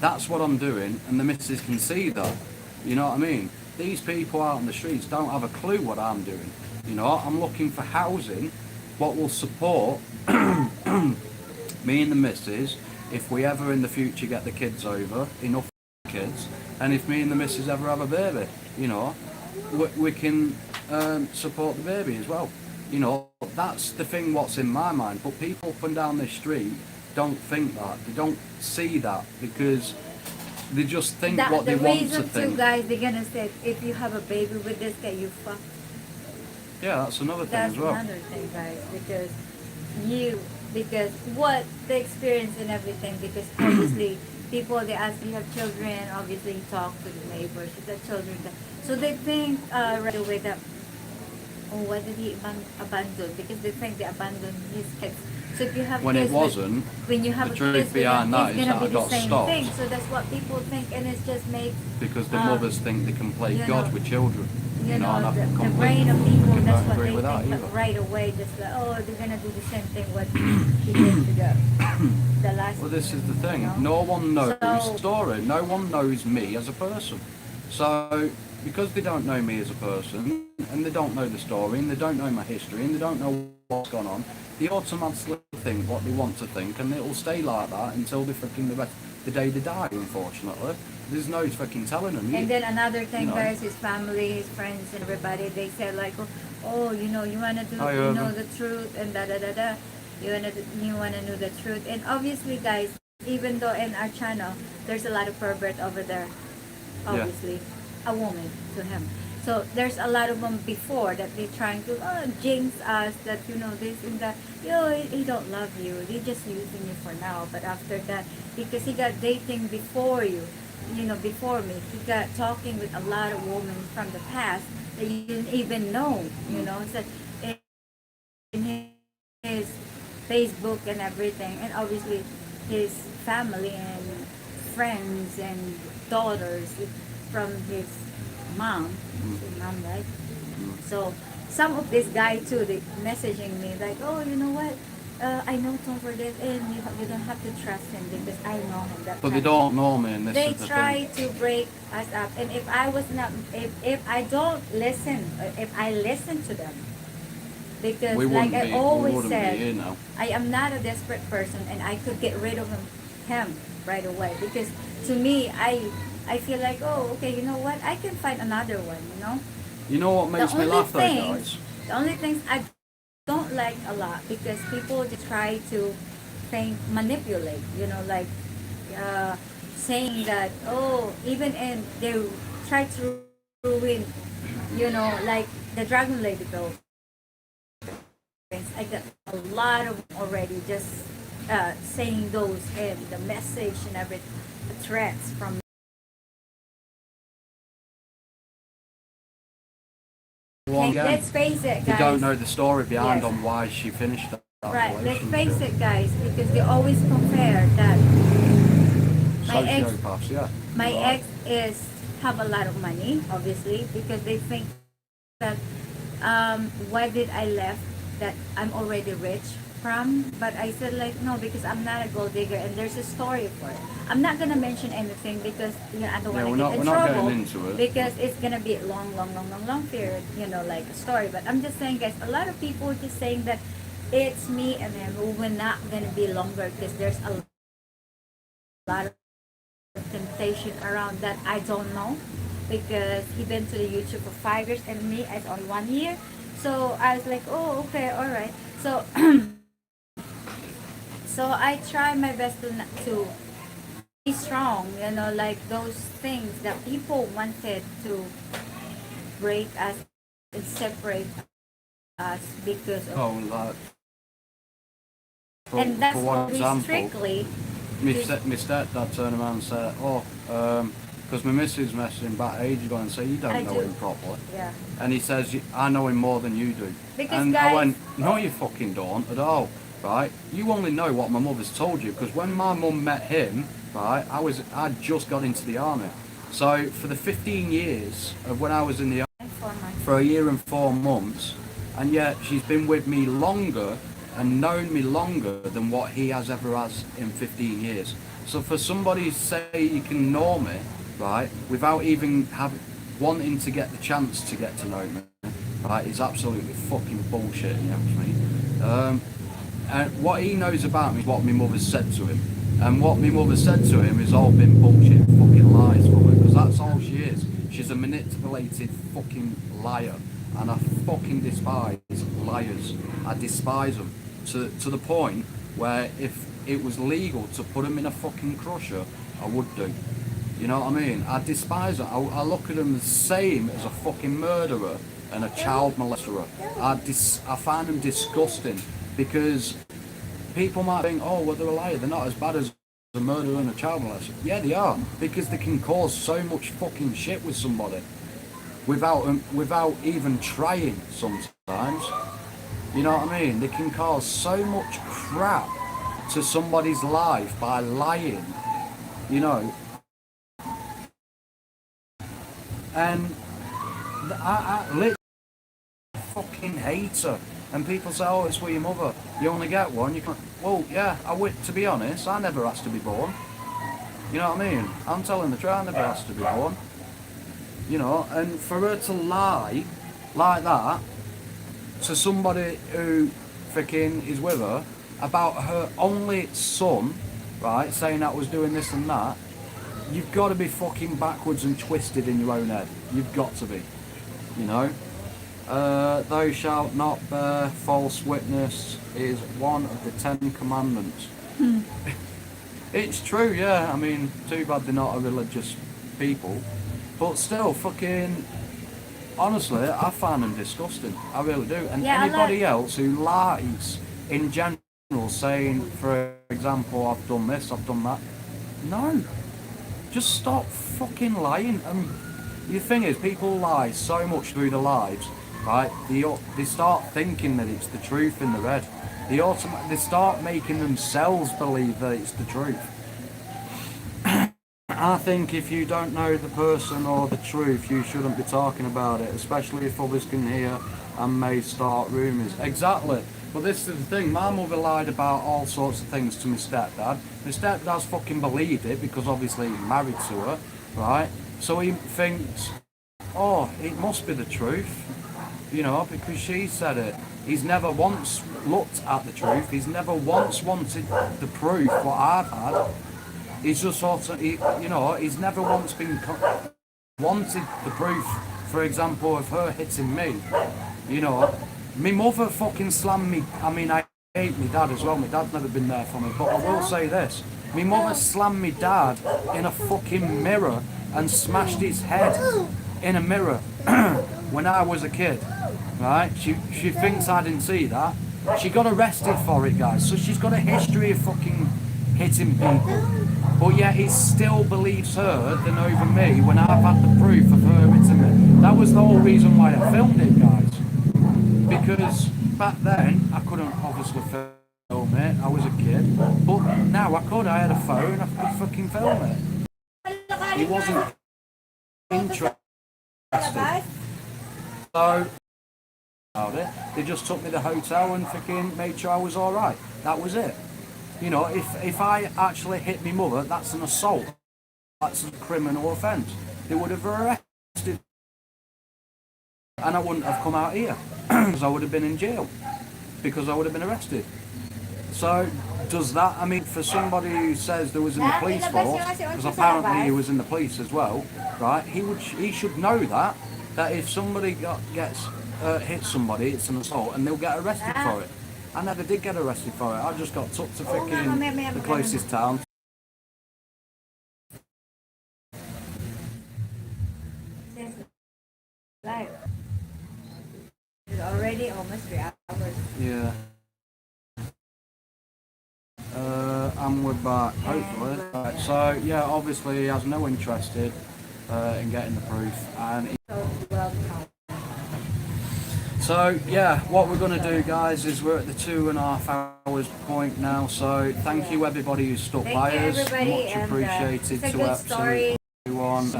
That's what I'm doing, and the missus can see that. You know what I mean? These people out on the streets don't have a clue what I'm doing. I'm looking for housing, what will support me and the missus if we ever in the future get the kids over, enough kids, and if me and the missus ever have a baby, we can support the baby as well. That's the thing what's in my mind. But people up and down the street don't think that. They don't see that because they just think what they want to think. The reason too, guys, they're gonna say if you have a baby with this guy, you fuck. Yeah, that's another thing as well. That's another thing, guys, because what the experience and everything, because obviously people, they ask you have children, obviously you talk to the neighbors, you have children, so they think right away that, why did he abandon? Because they think they abandoned his kids. So if you have when kids it wasn't, when you have the a truth kids behind with that them, is it's gonna that I be the got same stopped. thing. So that's what people think, and it's just makes because the mothers think they can play God with children. You know, and I the brain of people, that's don't what agree they with that think either. right away, just like, they're gonna do the same thing what he did to the last. Well, this is the thing. No one knows the story. No one knows me as a person. So, because they don't know me as a person, and they don't know the story, and they don't know my history, and they don't know what's gone on, they automatically think what they want to think, and it'll stay like that until they freaking the day they die, unfortunately. There's no fucking telling them. And then another thing, guys, his family, his friends, and everybody, they said like, you wanna do, the truth, and da da da da. You wanna know the truth, and obviously, guys, even though in our channel, there's a lot of pervert over there. Obviously, a woman to him. So there's a lot of them before that they're trying to jinx us that this and that. He don't love you. They're just using you for now. But after that, because he got dating before you. Before me, he got talking with a lot of women from the past that you didn't even know, so in his Facebook and everything, and obviously his family and friends and daughters from his mom, right? So some of this guy too, they messaging me like, you know what? I know Tom for this, and you don't have to trust him because I know him. But they don't know me, and this they is the try thing. to break us up, and if I was not, if I don't listen, if I listen to them, because like I always said, I am not a desperate person, and I could get rid of him right away. Because to me, I feel like, okay, you know what? I can find another one. You know what makes me laugh, though, guys? The only things I don't like a lot, because people just try to manipulate, like saying that, even and they try to ruin, like the dragon lady though. I got a lot of already just saying those and the message and everything, the threats from. Well, Okay, again, let's face it, we don't guys. know the story behind Yes. on why she finished that Right, let's relationship. face it, guys, because they always compare that my ex, Sociopaths, yeah. my You're right. ex is have a lot of money, obviously, because they think that why did I left that I'm already rich from? But I said like no, because I'm not a gold digger, and there's a story for it. I'm not gonna mention anything because I don't Yeah, want to get we're in not trouble getting into it. because it's gonna be a long period, like a story. But I'm just saying, guys, a lot of people are just saying that it's me and him who will not gonna be longer because there's a lot of temptation around that I don't know because he been to the YouTube for 5 years and me as only 1 year. So I was like, oh, okay, all right. So so I try my best to be strong, like those things that people wanted to break us and separate us because of, Oh, like, and that's for what one we example, strictly my do. stepdad turned around and said, because my missus messaged him back ages ago and said, you don't I know do. him properly. Yeah. And he says, I know him more than you do. Because And I guys, went, no, you fucking don't at all, right? You only know what my mother's told you, because when my mum met him, right, I'd just got into the army. So for the 15 years of when I was in the army, for a year and 4 months, and yet she's been with me longer and known me longer than what he has in 15 years. So for somebody to say you can know me, right, without even wanting to get the chance to get to know me, right, is absolutely fucking bullshit, you know what I mean? And what he knows about me is what my mother's said to him. And what my mother said to him has all been bullshit fucking lies from her, because that's all she is. She's a manipulated fucking liar. And I fucking despise liars. I despise them. To the point where if it was legal to put them in a fucking crusher, I would do. You know what I mean? I despise it. I look at them the same as a fucking murderer and a child molester. I find them disgusting because people might think, oh, well, they're a liar. They're not as bad as a murderer and a child molester. Yeah, they are, because they can cause so much fucking shit with somebody without even trying sometimes. You know what I mean? They can cause so much crap to somebody's life by lying, you know. And I literally fucking hate her. And people say, oh, it's with your mother. You only get one. You can't. Well, yeah, to be honest, I never asked to be born. You know what I mean? I'm telling the truth, I never asked to be born. You know, and for her to lie like that to somebody who freaking is with her about her only son, right, saying that was doing this and that, you've got to be fucking backwards and twisted in your own head. You've got to be, you know. Thou shalt not bear false witness is one of the 10 commandments. It's true, yeah. I mean, too bad they're not a religious people. But still, fucking, honestly, I find them disgusting. I really do. And Yeah, anybody else who lies in general, saying, for example, I've done this, I've done that. No. Just stop fucking lying. And the thing is, people lie so much through their lives, right? They start thinking that it's the truth in their head. They start making themselves believe that it's the truth. I think if you don't know the person or the truth, you shouldn't be talking about it, especially if others can hear and may start rumours. Exactly. But this is the thing, my mother lied about all sorts of things to my stepdad. My stepdad's fucking believed it because obviously he's married to her, right? So he thinks, oh, it must be the truth, you know, because she said it. He's never once looked at the truth. He's never once wanted the proof what I've had. He's just sort of, he's never once wanted the proof, for example, of her hitting me. You know, my mother fucking slammed me. I mean, I hate my dad as well. My dad's never been there for me. But I will say this. My mother slammed me dad in a fucking mirror and smashed his head in a mirror when I was a kid. Right? She thinks I didn't see that. She got arrested for it, guys. So she's got a history of fucking hitting people. But yet he still believes her than over me when I've had the proof of her hitting me. That was the whole reason why I filmed it, guys. Because back then I couldn't obviously film it. I was a kid. But now I could. I had a phone. I could fucking film it. He wasn't interested. So about it. They just took me to the hotel and fucking made sure I was alright. That was it. You know, if I actually hit my mother, that's an assault. That's a criminal offence. They would have arrested and I wouldn't have come out here because I would have been in jail because I would have been arrested. So does that, I mean, for somebody who says there was in the police force, because apparently he was in the police as well, right? He should know that if somebody gets hit somebody, it's an assault, and they'll get arrested for it. I never did get arrested for it. I just got took to fucking the closest town. Like, it's already almost 3 hours. Yeah. And we're back, hopefully. Right, so yeah, obviously he has no interest in getting the proof, and so yeah, what we're going to do, guys, is we're at the 2.5 hours point now. So thank you everybody who stuck by us, much appreciated to absolutely everyone.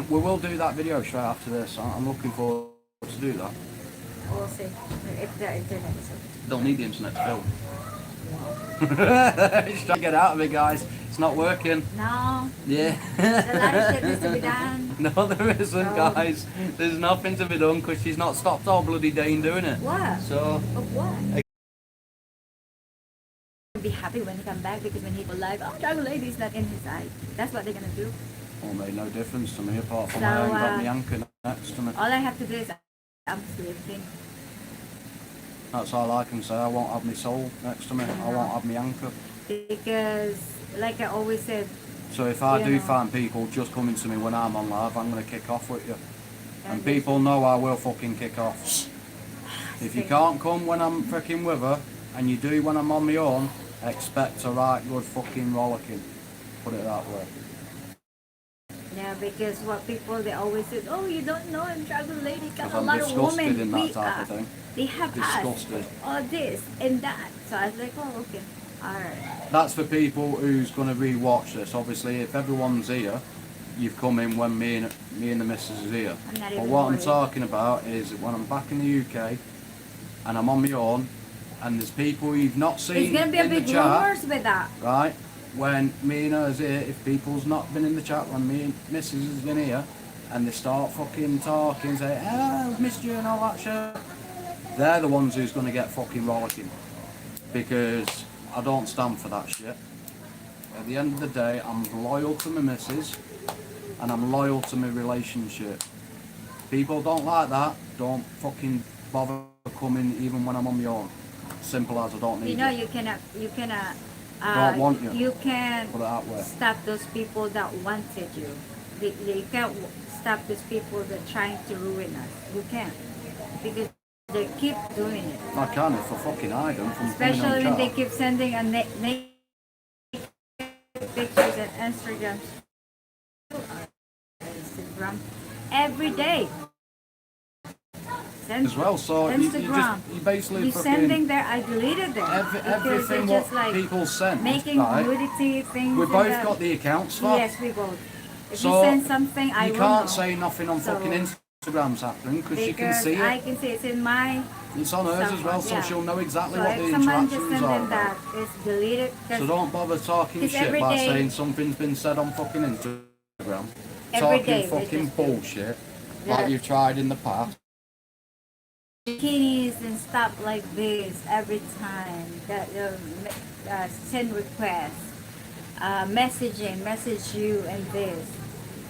We will do that video straight after this. I'm looking forward to do that. We'll see if the internet is okay. Don't need the internet to film. Just trying to get out of it, guys. It's not working. No. Yeah. There's a lot of shit needs to be done. No, there isn't, guys. There's nothing to be done because she's not stopped all bloody day in doing it. What? So. Of what? Be happy when he come back because when he go live, oh, Dragon Lady's not in his eye. That's what they're gonna do. Well, made no difference to me apart from So, I ain't got my anchor next to me. All I have to do is I'm sleeping. That's all I can say. I won't have my soul next to me. I won't have my anchor. Because, like I always said. So if I you do know, find people just coming to me when I'm on live, I'm going to kick off with you. And people know I will fucking kick off. If you can't come when I'm freaking with her, and you do when I'm on my own, expect a right good fucking rollicking. Put it that way. Yeah, because what people, they always say, oh, you don't know him, Dragon Lady, got a I'm lot of disgusted women. in that type of thing. They have Disgusted. us, all this and that. So I was like, oh, okay, alright. That's for people who's going to re-watch this. Obviously, if everyone's here, you've come in when me and the missus is here. But what I'm talking about is when I'm back in the UK and I'm on my own, and there's people you've not seen It's gonna be a in the big chat, rumors with that. right? When me and her's here, if people's not been in the chat when me and missus has been here, and they start fucking talking, say, oh, I've missed you and all that shit, they're the ones who's going to get fucking rollicking. Because I don't stand for that shit. At the end of the day, I'm loyal to my missus, and I'm loyal to my relationship. People don't like that, don't fucking bother coming even when I'm on my own. Simple as I don't need You know, it. you cannot, Don't want you. you can't Put it that way. stop those people that wanted you. You can't stop those people that trying to ruin us. You can't. Because they keep doing it. I can if I fucking hide them from Especially coming when on they chat. keep sending a naked pictures and Instagram every day. Send As well, so Instagram. you basically You fucking sending there, I deleted them. because everything they're what just like people send, making right? nudity things. We and both that. got the accounts for. Yes, we both. If So you send something, I you will can't know. say nothing on So, fucking Instagram's happening because you can Because see I it. can see it's in my. It's on hers as well, so yeah. she'll know exactly So what the if someone just interactions send are them about. that, it's deleted. So don't bother talking 'cause shit every by day- saying something's been said on fucking Instagram. Every Talking day they fucking just do. bullshit Yeah. like you've tried in the past. bikinis and stuff like this every time that send requests, message you and this.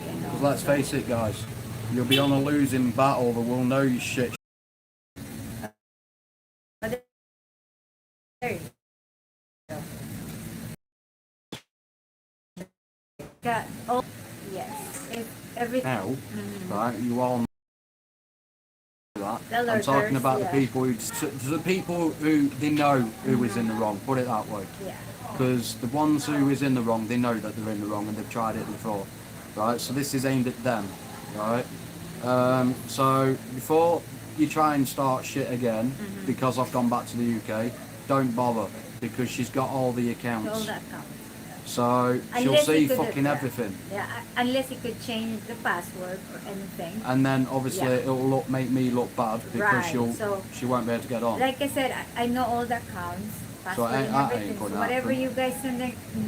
You know. Because let's face it, guys, you'll be on a losing battle that will know you shit. But there you go. Got, oh yes, if every Now, right, you all know that. The I'm talking lurkers, about yeah. the people who they know who is in the wrong. Put it that way. Yeah. Because the ones who is in the wrong, they know that they're in the wrong and they've tried it before, right? So this is aimed at them, right? So before you try and start shit again, because I've gone back to the UK, don't bother, because she's got all the All accounts. that counts. So she'll Unless see you could, fucking yeah. everything. Yeah, unless you could change the password or anything. And then obviously Yeah. it'll make me look bad because Right, so- she won't be able to get on. Like I said, I know all the accounts, password I and ain't everything. gonna So whatever happen. you guys send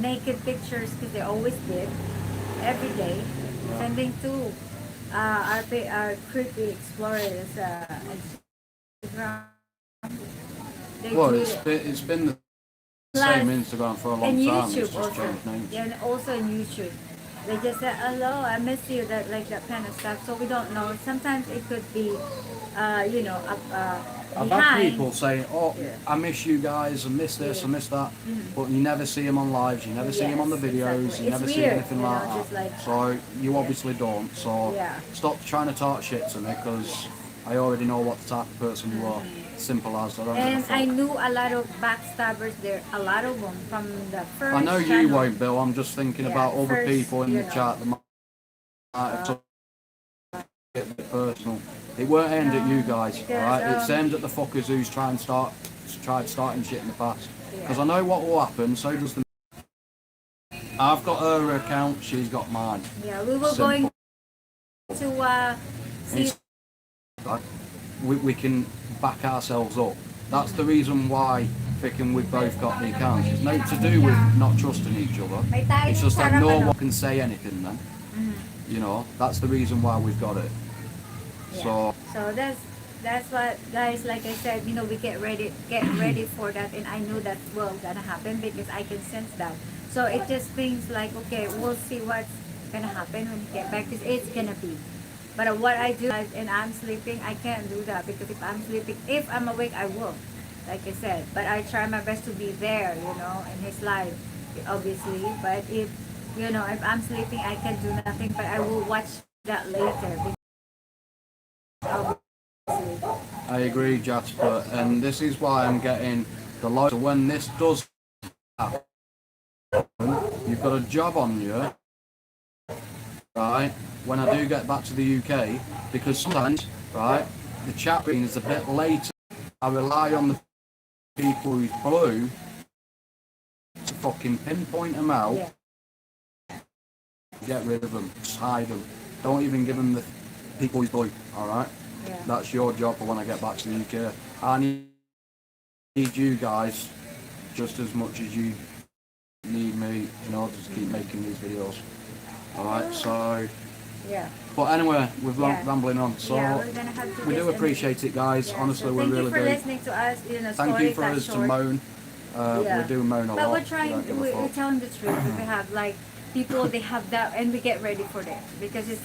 naked pictures, because they always did, every day, sending to our creepy explorers Instagram. They Well, do it's been the Plus, same Instagram for a long and time. It's YouTube just also. changed names. Yeah, and also on YouTube. They just say, hello, I miss you, that like that kind of stuff. So we don't know. Sometimes it could be, I've had behind. people saying, "Oh, Yeah. I miss you guys, I miss this, I Yeah. miss that," but you never see them on lives, you never see them on the Yes, videos, exactly. you It's never see weird, anything you know, like just that. like- So you Yeah. obviously don't. So Yeah. stop trying to talk shit to me because I already know what type of person you are. Simple as. I don't give a And fuck. I knew a lot of backstabbers there, a lot of them from the first I know you channel. won't, Bill. I'm just thinking Yeah, about other first, people in you the know. chat that might have took it a bit personal. It weren't aimed at you guys, because, alright? It's aimed at the fuckers who's tried starting shit in the past. Because I know what will happen, so does the... I've got her account, she's got mine. Yeah, we were Simple. going to see. It's like we can back ourselves up. That's the reason why freaking we've both got the accounts. It's nothing to do with not trusting each other. May tayo It's just that sarap, no ano? one can say anything then. You know, that's the reason why we've got it. Yeah. So So that's what, guys, like I said, you know, we get ready for that, and I knew that will gonna happen because I can sense that. So it just thinks like, okay, we'll see what's gonna happen when we get back, because it's gonna be. But what I do, guys, and I'm sleeping, I can't do that, because if I'm sleeping, if I'm awake, I will, like I said. But I try my best to be there, you know, in his life, obviously. But if, you know, if I'm sleeping, I can do nothing, but I will watch that later. Obviously. I agree, Jasper, and this is why I'm getting the low. So when this does happen, you've got a job on you, right? When I do get back to the UK, because sometimes, right, the chat room is a bit later. I rely on the people who's blue to fucking pinpoint them out, Yeah. get rid of them, just hide them. Don't even give them the people who's blue, alright? Yeah. That's your job for when I get back to the UK. I need you guys just as much as you need me in order to keep making these videos. Alright, so... Yeah. But anyway, we've Yeah. rambling on. So Yeah, we're gonna have to we do listen. appreciate it, guys. Yeah, Honestly, so we thank really you for do. listening to us. You know, Thank you stories for that us to short. moan. Yeah. We do moan a But lot. we're trying. Don't give a We're fuck. telling the truth. We have like people. They have that, and we get ready for that because it's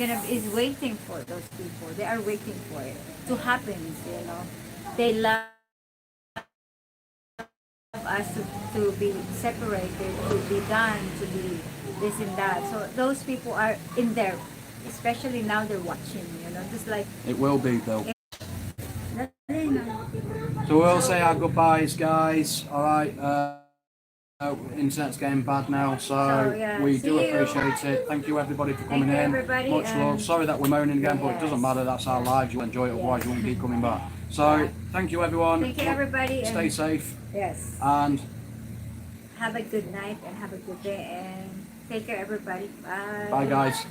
waiting for those people. They are waiting for it to happen. You know, they love us to be separated, to be done, to be this and that. So those people are in there, especially now they're watching. You know, just like. It will be, Bill. So we'll say our goodbyes, guys. Alright, internet's getting bad now, so yeah, we see do you. appreciate it. Thank you everybody for coming you, in. everybody, Much and- love. Sorry that we're moaning again, but it doesn't Yes. matter. That's our lives. You'll enjoy it, otherwise you won't keep coming back. So thank you everyone. Thank you, everybody. Stay and safe yes. and Have a good night and have a good day and take care, everybody. Bye. bye, guys.